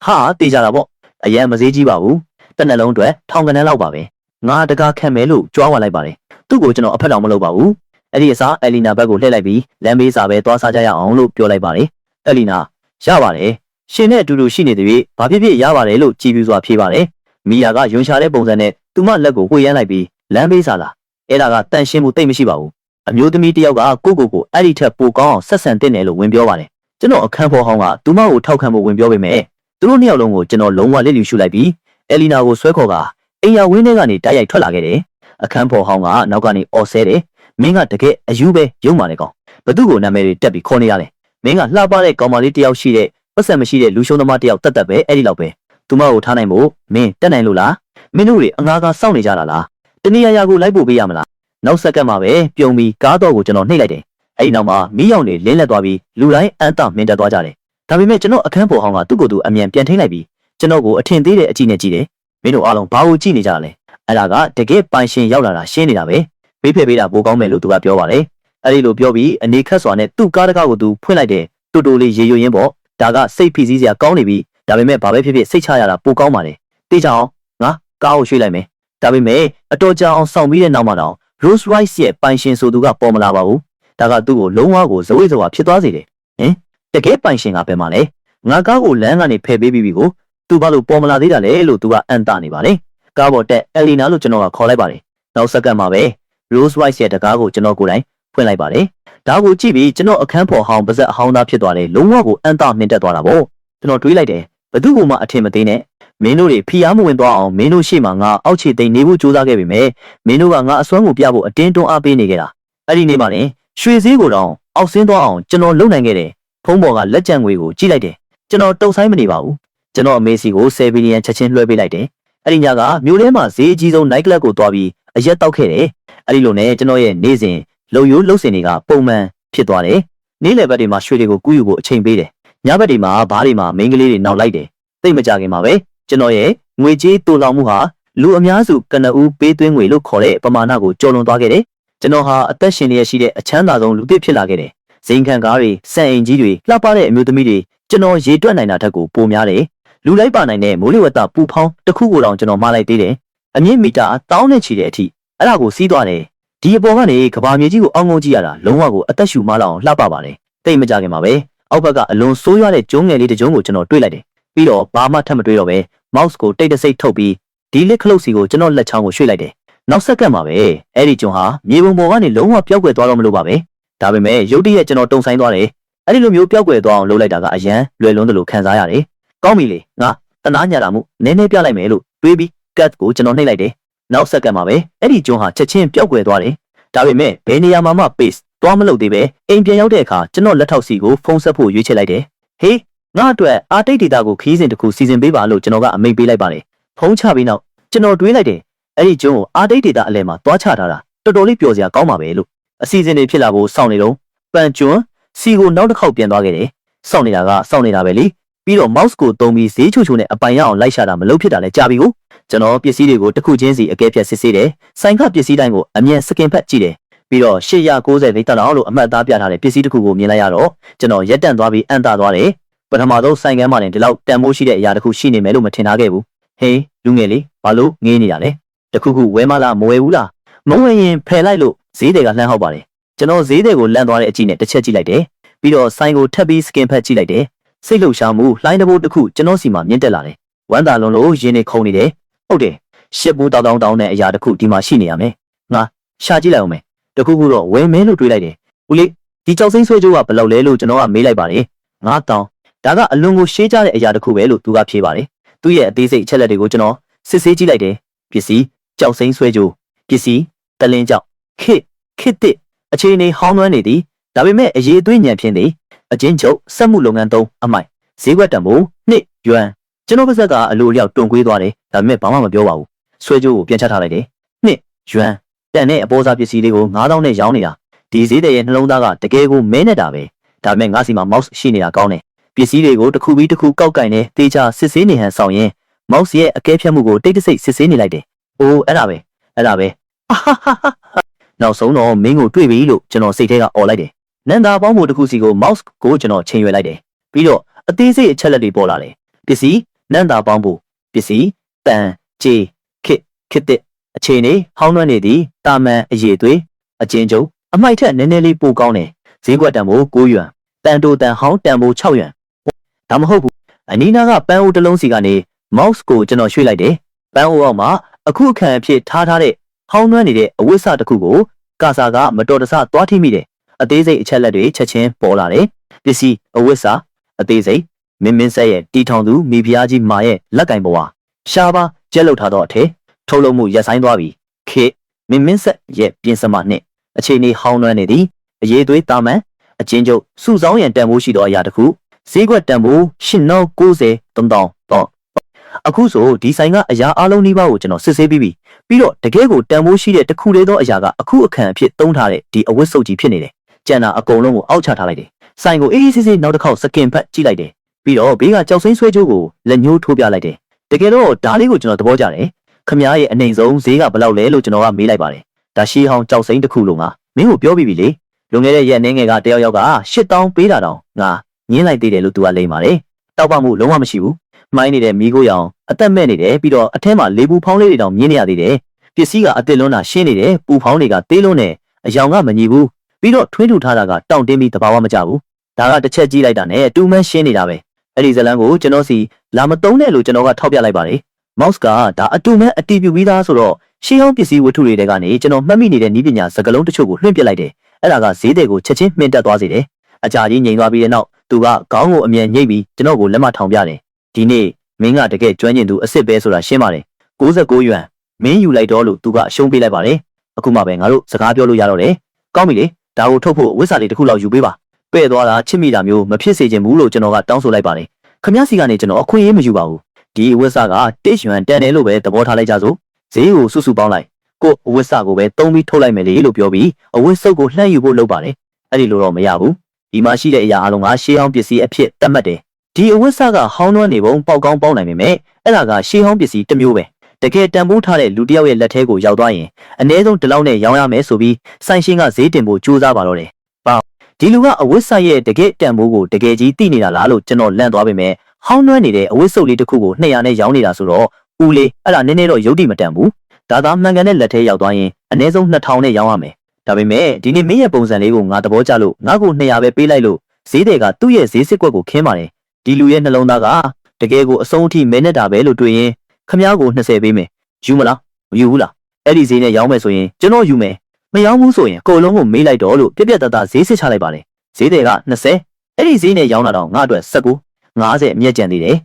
ဟာတေးကြတာပေါ့အရန်မစေးကြီးပါဘူးတစ်နှလုံးအတွက်ထောင်ကနန်းလောက်ပါပဲငါတကားခတ်မယ်လို့ကြွားဝါလိုက်ပါတယ်သူ့ကိုကျွန်တော်အဖက်တော်မလုပ်ပါဘူးအဲ့ဒီအစားအလီနာဘက်ကိုလှည့်လိုက်ပြီးလမ်းဘေးစာပဲသွားစားကြရအောင်လို့ပြောလိုက်ပါတယ်အလီနာရပါတယ်ရှင်နဲ့အတူတူရှိနေသည်ဘာဖြစ်ဖြစ်ရပါတယ်လို့ကြည်ပြူစွာဖြေပါတယ်မီယာကယွန်ရှာတဲ့ပုံစံနဲ့သူမလက်ကိုဝှေ့ရမ်းလိုက်ပြီးလမ်းဘေးစာလာအဲ့ဒါကတန်ရှင်းမှုတိတ်မရှိပါဘူးအမျိုးသမီးတယောက်ကကိုအဲ့ဒီထက်ပိုကောင်းအောင်ဆက်ဆံတင်တယ်လို့ဝင်ပြောပါတယ်ကျွန်တော်အခန်းဖော်ဟောင်းကသူမကိုထောက်ခံဖို့ဝင်ပြောပေမဲ့သူတို့နှစ်ယောက်လုံးကိုကျွန်တော်လုံးဝလက်လျူရှုလိုက်ပြီးအလီနာကိုဆွဲခေါ်ကအိမ်ယာဝင်းထဲကနေတိုက်ရိုက်ထွက်လာခဲ့တယ်အခန်းဖော်ဟောင်းကနောက်ကနေအော်ဆဲတယ်မင်းကတကယ်အယူပဲယုံပါနဲ့ကောင်ဘသူ့ကိုနာမည်တွေတက်ပြီးခေါ်နေရလဲမင်းကလှပတဲ့ကောင်မလေးတယောက်ရှိတဲ့ပတ်စံမရှိတဲ့လူရှုံးသမားတယောက်တက်ပဲအဲ့ဒီလောက်ပဲသူမကိုထားနိုင်ဖို့မင်းတက်နိုင်လို့လားမင်းတို့တွေအငားကားစောင့်နေကြတာလားတနည်းအားကိုလိုက်ပို့ပေးရမလားနောက်ဆက်ကမှပဲပြုံပြီးကားတော့ကိုကျွန်တော်နှိပ်လိုက်တယ်အဲ့ဒီနောက်မှာမီးရောင်တွေလင်းလက်သွားပြီးလူတိုင်းအမ်းတမင်းတက်သွားကြတယ်ဒါပေမဲ့ကျွန်တော်အခန်းပေါ်ဟောင်းကသူ့ကိုယ်သူအမြန်ပြန်ထိန်းလိုက်ပြီးကျွန်တော်ကိုအထင်သေးတဲ့အကြည့်နဲ့ကြည့်တယ်မင်းတို့အားလုံးဘာကိုကြည့်နေကြတာလဲအဲ့ဒါကတကယ်ပိုင်ရှင်ရောက်လာတာရှင်းနေတာပဲဘေးဖယ်ပေးတာပိုကောင်းမယ်လို့သူကပြောပါတယ်အဲ့ဒီလိုပြောပြီးအနေခက်စွာနဲ့သူ့ကားတကားကိုသူဖွင့်လိုက်တယ်တူတူလေးရေရွရင်းပေါ့ဒါကစိတ်ဖိစီးစရာကောင်းနေပြီဒါပေမဲ့ဘာပဲဖြစ်ဖြစ်စိတ်ချရတာပိုကောင်းပါတယ်တေးကြအောင်ငါကားကိုရွှေ့လိုက်မယ်ဒါပေမဲ့အတော်ကြာအောင်စောင့်ပြီးတဲ့နောက်မှာတော့ Rolls Royce ရဲ့ပိုင်ရှင်ဆိုသူကပေါ်မလာပါဘူးဒါကသူ့ကိုလုံးဝကိုဇဝိဇဝါဖြစ်သွားစေတယ်ဟင်တကယ်ပိုင်ရှင်ကဘယ်မှာလဲငါကားကိုလမ်းကနေဖယ်ပေးပြီးပြီကိုသူဘာလို့ပေါ်မလာသေးတာလဲလို့သူကအန်တနေပါလေကားပေါ်တက်အလီနာလို့ကျွန်တော်ကခေါ်လိုက်ပါတယ်နောက်စက္ကန့်မှာပဲ Rolls Royce ရဲ့တကားကိုကျွန်တော်ကိုယ်တိုင်ဖွင့်လိုက်ပါတယ်ဒါကိုကြည့်ပြီးကျွန်တော်အခန်းဖော်ဟောင်းပါဇက်အဟောင်းသားဖြစ်သွားတယ်လုံးဝကိုအန်တမြင့်တက်သွားတာပေါ့ကျွန်တော်တွေးလိုက်တယ်ဘသူ့ကိုမှအထင်မသေးနဲ့မင်းတို့တွေဖီအားမဝင်သွားအောင်မင်းတို့ရှေ့မှာငါအောက်ခြေသိမ်းနေဖို့ကြိုးစားခဲ့ပေမဲ့မင်းတို့ကငါအစွမ်းကိုပြဖို့အတင်းတွန်းအားပေးနေကြတာအဲ့ဒီနေ့မှလည်းရွှေစည်းကိုတော့အောက်ဆင်းသွားအောင်ကျွန်တော်လုံနိုင်ခဲ့တယ်ဖုံးပေါ်ကလက်ကျန်ငွေကိုကြည့်လိုက်တယ်ကျွန်တော်တုံဆိုင်မနေပါဘူးကျွန်တော်အမေစီကို7ဘီလီယံချက်ချင်းလွှဲပေးလိုက်တယ်အဲ့ဒီညကမြို့ထဲမှာဈေးအကြီးဆုံး night club ကိုသွားပြီးအရက်တောက်ခဲ့တယ်အဲ့ဒီလိုနဲ့ကျွန်တော်ရဲ့နေ့စဉ်လုံယိုးလှုပ်စင်တွေကပုံမှန်ဖြစ်သွားတယ်နေ့လယ်ဘက်တွေမှာရွှေတွေကိုကူးယူဖို့အချိန်ပေးတယ်ညဘက်တွေမှာဘားတွေမှာမိန်းကလေးတွေနောက်လိုက်တယ်သိမကြခင်မှာပဲကျွန်တော်ရဲ့ငွေကြေးတူလောင်မှုဟာလူအများစုကနဦးပေးသွင်းငွေလို့ခေါ်တဲ့ပမာဏကိုကျော်လွန်သွားခဲ့တယ်ကျွန်တော်ဟာအသက်ရှင်လျက်ရှိတဲ့အချမ်းသာဆုံးလူသစ်ဖြစ်လာခဲ့တယ်ဇိမ်ခံကားတွေစံအိမ်ကြီးတွေလှပတဲ့အမျိုးသမီးတွေကျွန်တော်ရေတွက်နိုင်တာထက်ကိုပိုများတယ်လူလိုက်ပါနိုင်တဲ့မိုးလေဝသပူဖောင်းတစ်ခုကိုတောင်ကျွန်တော်မှားလိုက်သေးတယ်အမြင့်မီတာ1000နဲ့ချီတဲ့အထိအဲ့ဒါကိုစီးသွားတယ်ဒီအပေါ်ကနေကဘာမြေကြီးကိုအောင်းငုံကြည့်ရတာလုံးဝကိုအသက်ရှူမလောက်အောင်လှပပါတယ်တိတ်မကြခင်မှာပဲအောက်ဘက်ကအလွန်ဆိုးရွားတဲ့ကျုံးငယ်လေးတစ်ကျုံးကိုကျွန်တော်တွေ့လိုက်တယ်ပြီးတော့ဘာမှထပ်မတွေ့တော့ပဲ mouse ကိုတိတ်တဆိတ်ထုတ်ပြီးဒီလက်ခလုတ်စီကိုကျွန်တော်လက်ချောင်းကိုရွှေ့လိုက်တယ်နောက်ဆက်ကမှာပဲအဲ့ဒီကျုံးဟာမြေပုံပေါ်ကနေလုံးဝပျောက်ကွယ်သွားတော့မလို့ပါပဲဒါပေမဲ့ရုတ်တရက်ကျွန်တော်တုံဆိုင်သွားတယ်အဲ့ဒီလိုမျိုးပျောက်ကွယ်သွားအောင်လုပ်လိုက်တာကအရန်လွယ်လွန်းတယ်လို့ခံစားရတယ်ကောင်းပြီလေငါ တနာညာတာမှုနည်းနည်းပြလိုက်မယ်လို့တွေးပြီးကတ်ကိုကျွန်တော်နှိပ်လိုက်တယ်နောက်ဆက်ကမှာပဲအဲ့ဒီကျွန်းဟာချက်ချင်းပျောက်ကွယ်သွားတယ်ဒါပေမဲ့ဘယ်နေရာမှာမှ pace သွားမလုပ်သေးပဲအိမ်ပြန်ရောက်တဲ့အခါကျွန်တော်လက်ထောက်စီကိုဖုန်းဆက်ဖို့ရွေးချယ်လိုက်တယ်ဟေးငါအတွက်အာတိတ်ဒေတာကိုခီးစဉ်တစ်ခုစီစဉ်ပေးပါလို့ကျွန်တော်ကအမိန့်ပေးလိုက်ပါတယ်ဖုန်းချပြီးနောက်ကျွန်တော်တွေးလိုက်တယ်အဲ့ဒီကျွန်းကိုအာတိတ်ဒေတာအလဲမှာသွားချထားတာတော်တော်လေးပျော်စရာကောင်းပါပဲလို့အစီအစဉ်တွေဖြစ်လာဖို့စောင့်နေတော့ပန်ကျွန်းစီကိုနောက်တစ်ခေါက်ပြန်သွားခဲ့တယ်စောင့်နေတာပဲလေပြီးတော့ mouse ကိုသုံးပြီးဈေးချိုချိုနဲ့အပိုင်ရအောင်လိုက်ရှာတာမလုပ်ဖြစ်တာလဲကြာပြီကိုကျွန်တော်ပစ္စည်းတွေကိုတစ်ခုချင်းစီအကဲဖြတ်စစ်ဆေးတယ်ဆိုင်ကပစ္စည်းတိုင်းကိုအမြန်စကင်ဖတ်ကြည့်တယ်ပြီးတော့890လိပ်တောင်လို့အမှတ်အသားပြထားတဲ့ပစ္စည်းတစ်ခုကိုမြင်လိုက်ရတော့ကျွန်တော်ရက်တန့်သွားပြီးအံ့သာသွားတယ်ပထမဆုံးဆိုင်ကမ်းမှလည်းဒီလောက်တန်ဖိုးရှိတဲ့အရာတစ်ခုရှိနေမယ်လို့မထင်ထားခဲ့ဘူးဟေးလူငယ်လေးဘာလို့ငေးနေတာလဲတခုခုဝဲမလားမဝဲဘူးလားမဝဲရင်ဖယ်လိုက်လို့ဈေးတွေကလှမ်းဟောက်ပါတယ်ကျွန်တော်ဈေးတွေကိုလန့်သွားတဲ့အကြည့်နဲ့တစ်ချက်ကြည့်လိုက်တယ်ပြီးတော့ဆိုင်ကိုထပ်ပြီးစကင်ဖတ်ကြည့်လိုက်တယ်စိတ်လှုပ်ရှားမှုလှိုင်းတဘိုးတစ်ခုကျွန်တော်စီမှာမြင့်တက်လာတယ်ဝမ်းသာလုံးလို့ရင်းနေခုန်နေတယ်ဟုတ်တယ်ရှစ်ဘူးတောင်းတဲ့အရာတစ်ခုဒီမှာရှိနေရမယ်ငါရှာကြည့်လိုက်အောင်မယ်တခုခုတော့ဝယ်မဲလို့တွေးလိုက်တယ်ဦးလေးဒီကြောက်စိမ့်ဆွဲကြိုးကဘယ်လောက်လဲလို့ကျွန်တော်ကမေးလိုက်ပါတယ်ငါတောင်းဒါကအလွန်ကိုရှေးကြတဲ့အရာတစ်ခုပဲလို့သူကဖြေပါတယ်သူ့ရဲ့အသေးစိတ်အချက်လက်တွေကိုကျွန်တော်စစ်ဆေးကြည့်လိုက်တယ်ပစ္စည်းကြောက်စိမ့်ဆွဲကြိုးပစ္စည်းတလင်းကြောက်ခစ်တစ်အခြေအနေဟောင်းနှွမ်းနေသည်ဒါပေမဲ့အရေးအသွေးညံဖြင်းသည်အချင်းချုပ်စက်မှုလုပ်ငန်းသုံးအမိုက်ဈေးကွက်တံမိုးနှစ်ယွမ်ကျွန်တော်ပါဇက်ကအလိုအလျောက်တွန်ကွေးသွားတယ်ဒါပေမဲ့ဘာမှမပြောပါဘူးဆွဲကြိုးကိုပြန်ချထားလိုက်တယ်နှစ်ယွမ်တန်တဲ့အပေါ်စားပစ္စည်းလေးကို9000နဲ့ရောင်းနေတာဒီဈေးတဲ့ရဲ့နှလုံးသားကတကယ်ကိုမဲနေတာပဲဒါပေမဲ့ငါစီမှာ mouse ရှိနေတာကောင်းတယ်ပစ္စည်းတွေကိုတစ်ခုပြီးတစ်ခုကောက်ကင်နေတေချာစစ်ဆေးနေဟန်ဆောင်ရင် mouse ရဲ့အကဲဖြတ်မှုကိုတိတ်တဆိတ်စစ်ဆေးနေလိုက်တယ်အိုးအဲ့ဒါပဲနောက်ဆုံးတော့မင်းကိုတွေ့ပြီလို့ကျွန်တော်စိတ်ထဲကអော်လိုက်တယ်နန္ဒာပေါင်းဖို့တစ်ခုစီကို mouse ကိုကျွန်တော်ချိန်ရွယ်လိုက်တယ်ပြီးတော့အသေးစိတ်အချက်လက်တွေပေါ်လာတယ်ပစ္စည်းနန္ဒာပေါင်းဖို့ပစ္စည်းတန်ကြေးခစ်တဲ့အခြေအနေဟောင်းနှွမ်းနေသည်တာမန်အရေးသွေးအချင်းကျုံအမိုက်ထက်နည်းနည်းလေးပိုကောင်းတယ်ဈေးကွက်တန်ဖိုး9ယွမ်တန်တိုတန်ဟောင်းတန်ဖိုး6ယွမ်ဒါမဟုတ်ဘူးအနီးနားကပန်းအိုးတစ်လုံးစီကနေ mouse ကိုကျွန်တော်ရွှေ့လိုက်တယ်ပန်းအိုးအောက်မှာအခုအခန့်အဖြစ်ထားတဲ့ဟောင်းနှွမ်းနေတဲ့အဝိစတစ်ခုကိုကာစာကမတော်တဆသွားထိမိတယ်အသေးစိတ်အချက်လက်တွေချက်ချင်းပေါ်လာတယ်ပစ္စည်းအဝိစအသေးစိတ်မင်းဆက်ရဲ့တီထောင်သူမိဖုရားကြီးမာရဲ့လက်ကင်ပေါ်ဟာရှားပါကျက်လောက်ထားတော့အထဲထုတ်လုပ်မှုရပ်ဆိုင်းသွားပြီခေမင်းဆက်ရဲ့ပြင်စမနှစ်အခြေအနေဟောင်းနှွမ်းနေသည်အရေးသွေးတာမန်အချင်းချုပ်စုဆောင်းရန်တန်ဖိုးရှိသောအရာတစ်ခုဈေးကွက်တန်ဖိုး90 3000တော့အခုဆိုဒီဆိုင်ကအရာအလုံးနှီးပါးကိုကျွန်တော်စစ်ဆေးပြီးတော့တကယ်ကိုတန်ဖိုးရှိတဲ့တစ်ခုလေးသောအရာကအခုအခန့်အဖြစ်သုံးထားတဲ့ဒီအဝတ်စုပ်ကြီးဖြစ်နေတယ်ကျန်တာအကုန်လုံးကိုအောက်ချထားလိုက်တယ်ဆိုင်ကိုအေးအေးဆေးဆေးနောက်တစ်ခေါက်စကင်ဖတ်ကြည့်လိုက်တယ်ပြီးတော့ဘေးကကြောက်စိမ့်ဆွဲကြိုးကိုလက်ညှိုးထိုးပြလိုက်တယ်တကယ်တော့ဓာလေးကိုကျွန်တော်သဘောကျတယ်ခမားရဲ့အနိုင်ဆုံးဈေးကဘယ်လောက်လဲလို့ကျွန်တော်ကမေးလိုက်ပါတယ်ဒါရှီဟောင်းကြောက်စိမ့်တစ်ခုလုံးကမင်းကိုပြောပြီးပြီလေလွန်ခဲ့တဲ့ရက်နှင်းငယ်ကတယောက်က8000ပေးတာတောင်ငါညင်းလိုက်သေးတယ်လို့သူကလိမ့်ပါတယ်တောက်ပမှုလုံးဝမရှိဘူးမိုင်းနေတဲ့မီးကိုရောင်အသက်မဲ့နေတယ်ပြီးတော့အထဲမှာလေပူဖောင်းလေးတွေတောင်မြင်နေရသေးတယ်ပစ္စည်းကအစ်စ်လွန်းတာရှင်းနေတယ်ပူဖောင်းတွေကသေးလွန်းနေအယောင်ကမညီဘူးပြီးတော့ထွင်းထူထားတာကတောင့်တင်းပြီးတဘာဝမကြဘူးဒါကတစ်ချက်ကြည့်လိုက်တာနဲ့တူမန်းရှင်းနေတာပဲအဲ့ဒီဇလန်းကိုကျွန်တော်စီလာမတုံးနဲ့လို့ကျွန်တော်ကထောက်ပြလိုက်ပါတယ် mouse ကဒါအတူမန်းအတီးပြူပြီးသားဆိုတော့ရှင်းအောင်ပစ္စည်းဝတ္ထုတွေကနေကျွန်တော်မှတ်မိနေတဲ့နည်းပညာစကားလုံးတချို့ကိုလွှင့်ပစ်လိုက်တယ်အဲ့ဒါကဈေးတွေကိုချက်ချင်းမှင်တက်သွားစေတယ်အကြာကြီးငြိမ်သွားပြီးတဲ့နောက်သူကခေါင်းကိုအမြဲညှိပြီးကျွန်တော်ကိုလက်မထောင်ပြတယ်ဒီနေ့မင်းကတကယ်ကျွမ်းကျင်သူအစ်စ်ပဲဆိုတာရှင်းပါတယ်69ယွမ်မင်းယူလိုက်တော့လို့သူကအရှုံးပေးလိုက်ပါတယ်အခုမှပဲငါတို့စကားပြောလို့ရတော့တယ်ကောင်းပြီလေဒါကိုထုတ်ဖို့ဝိစာလေးတစ်ခုလောက်ယူပေးပါပဲ့သွားတာချစ်မိတာမျိုးမဖြစ်စေချင်ဘူးလို့ကျွန်တော်ကတောင်းဆိုလိုက်ပါတယ်ခမရစီကနေကျွန်တော်အခွင့်အရေးမယူပါဘူးဒီဝိစာကတစ်ယွမ်တန်တယ်လို့ပဲသဘောထားလိုက်ကြစို့ဈေးကိုစုပေါင်းလိုက်ကိုအဝိစာကိုပဲသုံးပြီးထုတ်လိုက်မယ်လေလို့ပြောပြီးအဝိစုပ်ကိုလှမ်းယူဖို့လုပ်ပါတယ်အဲ့ဒီလိုတော့မရဘူးဒီမှာရှိတဲ့အရာအလုံးကရှေးဟောင်းပစ္စည်းအဖြစ်သတ်မှတ်တယ်ဒီအဝိစာကဟောင်းနှွမ်းနေပုံပေါက်ကောင်းပေါက်နိုင်ပေမဲ့အဲ့ဒါကရှေးဟောင်းပစ္စည်းတစ်မျိုးပဲတကယ်တန်ဖိုးထားတဲ့လူတစ်ယောက်ရဲ့လက်ထဲကိုရောက်သွားရင်အနည်းဆုံးဒီလောက်နဲ့ရောင်းရမယ်ဆိုပြီးဆိုင်ရှင်ကဈေးတင်ဖို့ကြိုးစားပါတော့တယ်ဒီလူကအဝိစာရဲ့တကယ်တန်ဖိုးကိုတကယ်ကြီးသိနေတာလားလို့ကျွန်တော်လန့်သွားပေမဲ့ဟောင်းနှွမ်းနေတဲ့အဝိစုပ်လေးတစ်ခုကို200နဲ့ရောင်းနေတာဆိုတော့ဦးလေးအဲ့ဒါနည်းနည်းတော့ယုတ်တိမတန်ဘူးဒါသာမှန်ကန်တဲ့လက်ထဲရောက်သွားရင်အနည်းဆုံး2000နဲ့ရောင်းရမယ်ဒါပေမဲ့ဒီနေ့မင်းရဲ့ပုံစံလေးကိုငါသဘောကျလို့ငါ့ကို200ပဲပေးလိုက်လို့ဈေးတွေကသူ့ရဲ့ဈေးစစ်ကွက်ကိုခင်းပါတယ်ဒီလူရဲ့နှလုံးသားကတကယ်ကိုအဆုံးအထိမဲနဲ့တာပဲလို့တွေ့ရင်ခမားကို20ပေးမယ်ယူမလားမယူဘူးလားအဲ့ဒီဈေးနဲ့ရောင်းမယ်ဆိုရင်ကျွန်တော်ယူမယ်မရောင်းဘူးဆိုရင်အကုန်လုံးကိုမေးလိုက်တော့လို့ပြက်ပြက်တသားဈေးစစ်ချလိုက်ပါတယ်ဈေးတွေက20အဲ့ဒီဈေးနဲ့ရောင်းတာတော့ငါအတွက်19 50အမြတ်ကျန်သေးတယ်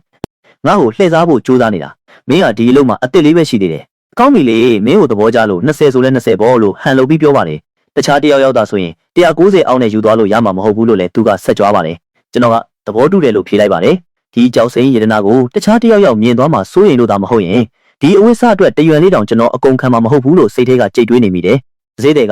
ငါ့ကိုလှည့်စားဖို့ကြိုးစားနေတာမင်းကဒီအလုံးမှာအစ်စ်လေးပဲရှိသေးတယ်ကောင်းပြီလေမင်းကိုသဘောကျလို့20ဆိုလဲ20ပေါ့လို့ဟန်လုပ်ပြီးပြောပါတယ်တခြားတယောက်ယောက်သာဆိုရင်190အောက်နဲ့ယူသွားလို့ရမှာမဟုတ်ဘူးလို့လည်းသူကဆက်ကြွားပါတယ်ကျွန်တော်ကသဘောတူတယ်လို့ဖြေလိုက်ပါတယ်ဒီကြောက်စိန်ရတနာကိုတခြားတယောက်ယောက်မြင်သွားမှစိုးရင်လို့သာမဟုတ်ရင်ဒီအဝိစအတွက်တရွယ်လေးတောင်ကျွန်တော်အကုန်ခံမှာမဟုတ်ဘူးလို့စိတ်ထဲကကြိတ်တွေးနေမိတယ်ဈေးတွေ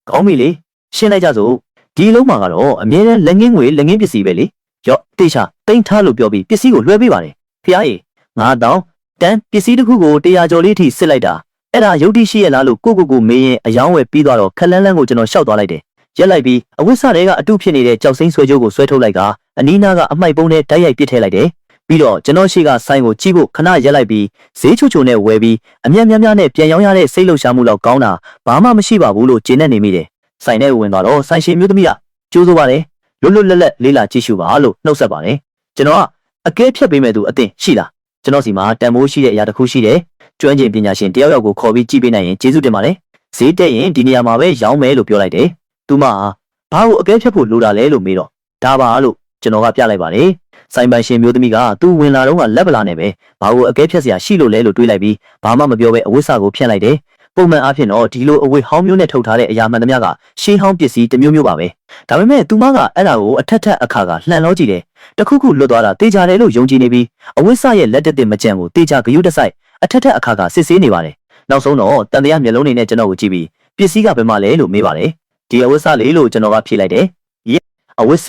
ကကောင်းပြီလေရှင်းလိုက်ကြစို့ဒီလုံးမှာကတော့အမြဲတမ်းလက်ငင်းငွေလက်ငင်းပစ္စည်းပဲလေရော့တေချာတိန်ထားလို့ပြောပြီးပစ္စည်းကိုလွှဲပေးပါတယ်ဖျားရီ9000တန်းပစ္စည်းတစ်ခုကို100ကျော်လေးထိစစ်လိုက်တာအဲ့ဒါရုပ်တိရှိရလားလို့ကိုမေးရင်အယောင်းဝယ်ပြီးသွားတော့ခက်လန်းလန်းကိုကျွန်တော်ရှောက်သွားလိုက်တယ်ရက်လိုက်ပြီးအဝိစတွေကအတုဖြစ်နေတဲ့ကြောက်စိမ့်ဆွဲကြိုးကိုဆွဲထုတ်လိုက်ကအနီးနားကအမိုက်ပုံးနဲ့တိုက်ရိုက်ပစ်ထည့်လိုက်တယ်ပြီးတော့ကျွန်တော်ရှိကဆိုင်ကိုကြည့်ဖို့ခဏရက်လိုက်ပြီးဈေးချိုချိုနဲ့ဝယ်ပြီးအမြတ်များများနဲ့ပြန်ရောင်းရတဲ့စိတ်လှုပ်ရှားမှုလောက်ကောင်းတာဘာမှမရှိပါဘူးလို့ဂျင်းနဲ့နေမိတယ်ဆိုင်ထဲဝင်သွားတော့ဆိုင်ရှင်မျိုးသမီးကကြိုးစိုးပါတယ်လွတ်လွတ်လပ်လပ်လေးလာကြည့်ရှုပါလို့နှုတ်ဆက်ပါတယ်ကျွန်တော်ကအကဲဖြတ်ပေးမဲ့သူအသင်ရှိလားကျွန်တော်စီမှာတန်မိုးရှိတဲ့အရာတစ်ခုရှိတယ်ကျွမ်းကျင်ပညာရှင်တယောက်ယောက်ကိုခေါ်ပြီးကြည့်ပေးနိုင်ရင်ကျေးဇူးတင်ပါတယ်ဈေးတက်ရင်ဒီနေရာမှာပဲရောင်းမယ်လို့ပြောလိုက်တယ်သူမဘာကိုအကဲဖြတ်ဖို့လိုတာလဲလို့မေးတော့ဒါပါလို့ကျွန်တော်ကပြလိုက်ပါတယ်ဆိုင်ပိုင်ရှင်မျိုးသမီးကသူဝင်လာတော့ကလက်ပလာနဲ့ပဲဘာကိုအကဲဖြတ်စရာရှိလို့လဲလို့တွေးလိုက်ပြီးဘာမှမပြောဘဲအဝိစကိုဖြန့်လိုက်တယ်ပုံမှန်အားဖြင့်တော့ဒီလိုအဝိဟောင်းမျိုးနဲ့ထုတ်ထားတဲ့အရာမှန်သမျှကရှေးဟောင်းပစ္စည်းတစ်မျိုးမျိုးပါပဲဒါပေမဲ့သူမကအဲ့ဒါကိုအထက်ထက်အခါကလှန်လောကြည့်တယ်တခုခုလွတ်သွားတာတေချာတယ်လို့ယုံကြည်နေပြီးအဝိစရဲ့လက်တက်မကြံကိုတေချာဂယုတစိုက်အထက်ထက်အခါကစစ်ဆေးနေပါတယ်နောက်ဆုံးတော့တန်တရားမျက်လုံးတွေနဲ့ကျွန်တော်ကိုကြည့်ပြီးပစ္စည်းကဘယ်မှာလဲလို့မေးပါတယ်ဒီအဝိစလေးလို့ကျွန်တော်ကဖြေလိုက်တယ်အဝိစ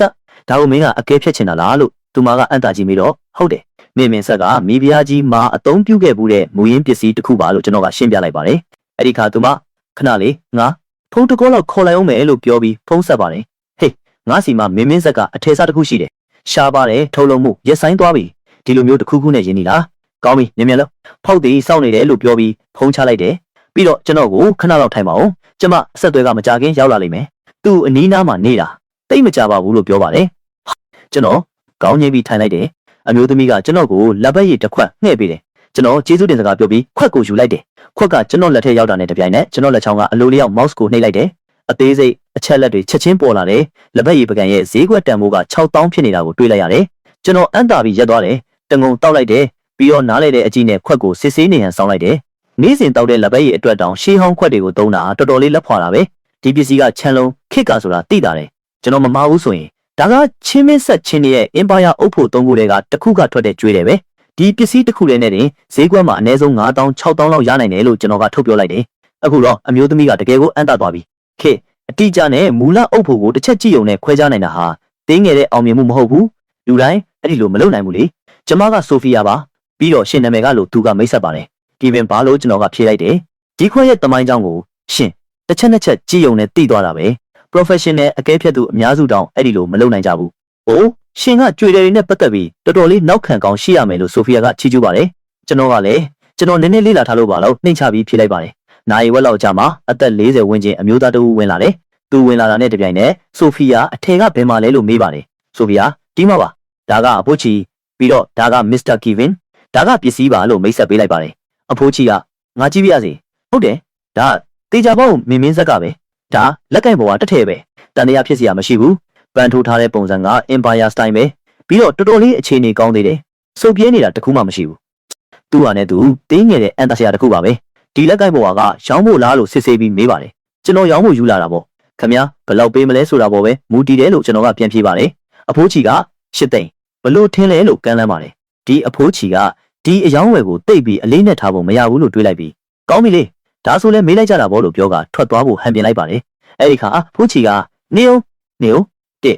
ဒါကိုမင်းကအကဲဖြတ်ချင်တာလားလို့သူမကအံ့တာကြည့်ပြီးတော့ဟုတ်တယ်မင်းဆက်ကမိဖုရားကြီးမှာအသုံးပြုခဲ့မှုတဲ့မူရင်းပစ္စည်းတစ်ခုပါလို့ကျွန်တော်ကရှင်းပြလိုက်ပါတယ်အဲ့ဒီခါသူမခဏလေးငါဖုန်းတကောလောက်ခေါ်လိုက်အောင်မယ်လို့ပြောပြီးဖုန်းဆက်ပါတယ်ဟေးငါစီမှာမင်းဆက်ကအထည်စားတစ်ခုရှိတယ်ရှားပါတယ်ထုတ်လုံးမှုရက်ဆိုင်သွားပြီဒီလိုမျိုးတစ်ခုခုနဲ့ရင်းနေလားကောင်းပြီမြန်လို့ဖောက်သေးစောင့်နေတယ်လို့ပြောပြီးဖုန်းချလိုက်တယ်ပြီးတော့ကျွန်တော်ကိုခဏလောက်ထိုင်ပါဦးကျမအဆက်သွဲကမကြခင်ရောက်လာလိမ့်မယ်သူ့အနီးနားမှာနေတာတိတ်မကြပါဘူးလို့ပြောပါတယ်ကျွန်တော်ကောင်းငင်းပြီးထိုင်လိုက်တယ်အမျိုးသမီးကကျွန်တော်ကိုလက်ပတ်ရည်တစ်ခွက်ငှဲ့ပေးတယ်ကျွန်တော်ကျေးဇူးတင်စကားပြောပြီးခွက်ကိုယူလိုက်တယ်ခွက်ကကျွန်တော်လက်ထဲရောက်တာနဲ့တပြိုင်နက်ကျွန်တော်လက်ချောင်းကအလိုလျောက် mouse ကိုနှိပ်လိုက်တယ်အသေးစိတ်အချက်လက်တွေချက်ချင်းပေါ်လာတယ်လက်ပတ်ရည်ပကံရဲ့ဈေးကွက်တန်ဖိုးက6000ဖြစ်နေတာကိုတွေးလိုက်ရတယ်ကျွန်တော်အန်တာပြီးရက်သွားတယ်တငုံတောက်လိုက်တယ်ပြီးတော့နားလေတဲ့အကြည့်နဲ့ခွက်ကိုစစ်ဆေးနေဟန်ဆောင်းလိုက်တယ်နေ့စဉ်တောက်တဲ့လက်ပတ်ရည်အတွက်တောင်ရှေးဟောင်းခွက်တွေကိုသုံးတာတော်တော်လေးလက်ဖွာတာပဲဒီပစ္စည်းကချမ်းလုံးခစ်ကဆိုတာသိတာတယ်ကျွန်တော်မမှားဘူးဆိုရင်ဒါကချင်းမင်းဆက်ချင်းရဲ့ Empire အုပ်ဖို့သုံးခုတွေကတစ်ခုကထွက်တဲ့ကျွေးတယ်ပဲဒီပစ္စည်းတစ်ခုလေးနဲ့တင်ဈေးကွက်မှာအနည်းဆုံး9000 6000လောက်ရနိုင်တယ်လို့ကျွန်တော်ကထုတ်ပြောလိုက်တယ်အခုတော့အမျိုးသမီးကတကယ်ကိုအံ့တသွားပြီခေအတိအကျနဲ့မူလအုပ်ဖို့ကိုတစ်ချက်ကြည့်ုံနဲ့ခွဲခြားနိုင်တာဟာတင်းငယ်တဲ့အောင်မြင်မှုမဟုတ်ဘူးလူတိုင်းအဲ့ဒီလိုမလုပ်နိုင်ဘူးလေကျမကဆိုဖီယာပါပြီးတော့ရှင်နာမည်ကလို့သူကမိတ်ဆက်ပါတယ်ကီဗင်ဘာလို့ကျွန်တော်ကဖြေလိုက်တယ်ဒီခွက်ရဲ့တမိုင်းကြောင်းကိုရှင်တစ်ချက်နှစ်ချက်ကြည့်ုံနဲ့သိသွားတာပဲ professional အကဲဖြတ်သူအများစုတောင်အဲ့ဒီလိုမလုပ်နိုင်ကြဘူး။အိုးရှင်ကကြွေတယ်တွေနဲ့ပတ်သက်ပြီးတော်တော်လေးနောက်ခံကောင်းရှိရမယ်လို့ဆိုဖီယာကချီးကျူးပါတယ်။ကျွန်တော်ကလည်းကျွန်တော်နည်းနည်းလေးလာထားလို့ပါလို့နှိမ့်ချပြီးဖြေလိုက်ပါတယ်။နိုင်ဝက်လောက်ကြာမှအသက်40ဝန်းကျင်အမျိုးသားတဦးဝင်လာတယ်။သူဝင်လာတာနဲ့တပြိုင်နက်ဆိုဖီယာအထယ်ကဘယ်မှာလဲလို့မေးပါတယ်။ဆိုဖီယာဒီမှာပါ။ဒါကအဖိုးချီပြီးတော့ဒါက Mr. Kevin ဒါကပစ္စည်းပါလို့မိတ်ဆက်ပေးလိုက်ပါတယ်။အဖိုးချီကငါကြည့်ပြရစီ။ဟုတ်တယ်။ဒါတေချာပေါင်းမင်းဆက်ကပဲ။ဒါလက်ကင်ပေါ်ကတထည့်ပဲ။တန်တရားဖြစ်စရာမရှိဘူး။ပန်ထိုးထားတဲ့ပုံစံက Empire Style ပဲ။ပြီးတော့တော်တော်လေးအခြေအနေကောင်းသေးတယ်။စုပ်ပြဲနေတာတခုမှမရှိဘူး။သူ့ဟာနဲ့သူတင်းငယ်တဲ့အန်တဆရာတခုပါပဲ။ဒီလက်ကင်ပေါ်ကရောင်းဖို့လားလို့စစ်ဆေးပြီးမေးပါတယ်။ကျွန်တော်ရောင်းဖို့ယူလာတာပေါ့။ခင်ဗျာဘယ်လောက်ပေးမလဲဆိုတာပေါ့ပဲမူတည်တယ်လို့ကျွန်တော်ကပြန်ဖြေပါတယ်။အဖိုးချီက8သိန်းဘလို့ထင်းလဲလို့ကမ်းလှမ်းပါတယ်။ဒီအဖိုးချီကဒီအယောင်းဝယ်ကိုတိတ်ပြီးအလေးနဲ့ထားဖို့မရဘူးလို့တွေးလိုက်ပြီးကောင်းပြီလေဒါဆိုလဲမေးလိုက်ကြတာပေါ့လို့ပြောကထွက်သွားဖို့ဟန်ပြင်လိုက်ပါတယ်အဲ့ဒီခါဖိုးချီကနေဦးတစ်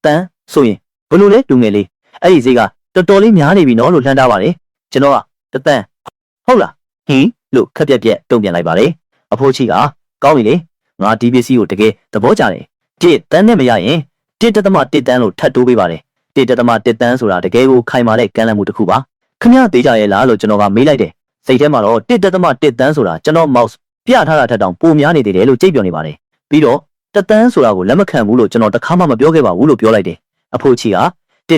တန်းဆိုရင်ဘလို့လဲလူငယ်လေးအဲ့ဒီဈေးကတော်တော်လေးများနေပြီနော်လို့လှမ်းထားပါတယ်ကျွန်တော်ကတန်းဟုတ်လားဟင်းလို့ခက်ပြက်တုံ့ပြန်လိုက်ပါတယ်အဖိုးချီကကောင်းပြီလေငါဒီပစ္စည်းကိုတကယ်သဘောကျတယ်တစ်တန်းနဲ့မရရင်1.1တန်းလို့ထပ်တိုးပေးပါတယ်1.1တန်းဆိုတာတကယ်ကိုခိုင်မာတဲ့ကမ်းလှမ်းမှုတစ်ခုပါခင်ဗျားသေးကြရဲ့လားလို့ကျွန်တော်ကမေးလိုက်တယ်စိတ်ထဲမှာတော့1.1တန်းဆိုတာကျွန်တော် mouse ပြထားတာထက်တောင်ပိုများနေသေးတယ်လို့ကြိတ်ပြောနေပါတယ်ပြီးတော့1တန်းဆိုတာကိုလက်မခံဘူးလို့ကျွန်တော်တခါမှမပြောခဲ့ပါဘူးလို့ပြောလိုက်တယ်အဖိုးချီက1.2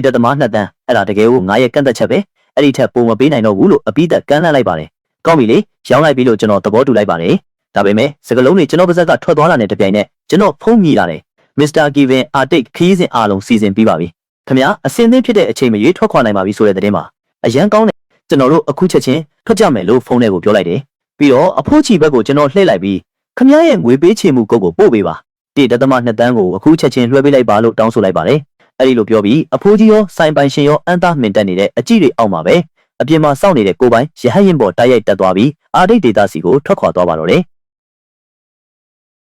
တန်းအဲ့ဒါတကယ်ကိုငါရဲ့ကန့်သက်ချက်ပဲအဲ့ဒီထက်ပိုမပေးနိုင်တော့ဘူးလို့အပိသက်ကမ်းလှမ်းလိုက်ပါတယ်ကောင်းပြီလေရောင်းလိုက်ပြီလို့ကျွန်တော်သဘောတူလိုက်ပါတယ်ဒါပေမဲ့စကလုံးတွေကျွန်တော်ပါဇက်ကထွက်သွားတာနဲ့တပြိုင်နက်ကျွန်တော်ဖုန်းမြည်လာတယ်မစ္စတာကီဗင်အာတိတ်ခီးစဉ်အားလုံးစီစဉ်ပြီးပါပြီခင်ဗျာအစင်းသင်းဖြစ်တဲ့အချိန်မရွေးထွက်ခွာနိုင်ပါပြီဆိုတဲ့သတင်းမှာ အရန်ကောင်းတယ်ကျွန်တော်တို့အခုချက်ချင်းထွက်ကြမယ်လို့ဖုန်းထဲကိုပြောလိုက်တယ်ပြီးတော့အဖိုးချီဘက်ကိုကျွန်တော်လှည့်လိုက်ပြီးခမရဲ့ငွေပေးချေမှုကုတ်ကိုပို့ပေးပါ1.2 တန်းကိုအခုချက်ချင်းလွှဲပေးလိုက်ပါလို့တောင်းဆိုလိုက်ပါတယ်အဲ့ဒီလိုပြောပြီးအဖိုးကြီးရောစိုင်ပိုင်ရှင်ရောအန်သားမင်တက်နေတဲ့အကြည့်တွေအောက်မှာပဲအပြင်မှာစောင့်နေတဲ့ကိုပိုင်ရဟတ်ရင်ပေါ်တိုက်ရိုက်တက်သွားပြီးအာဒိတ်ဒေတာစီကိုထွက်ခွာသွားပါတော့တယ်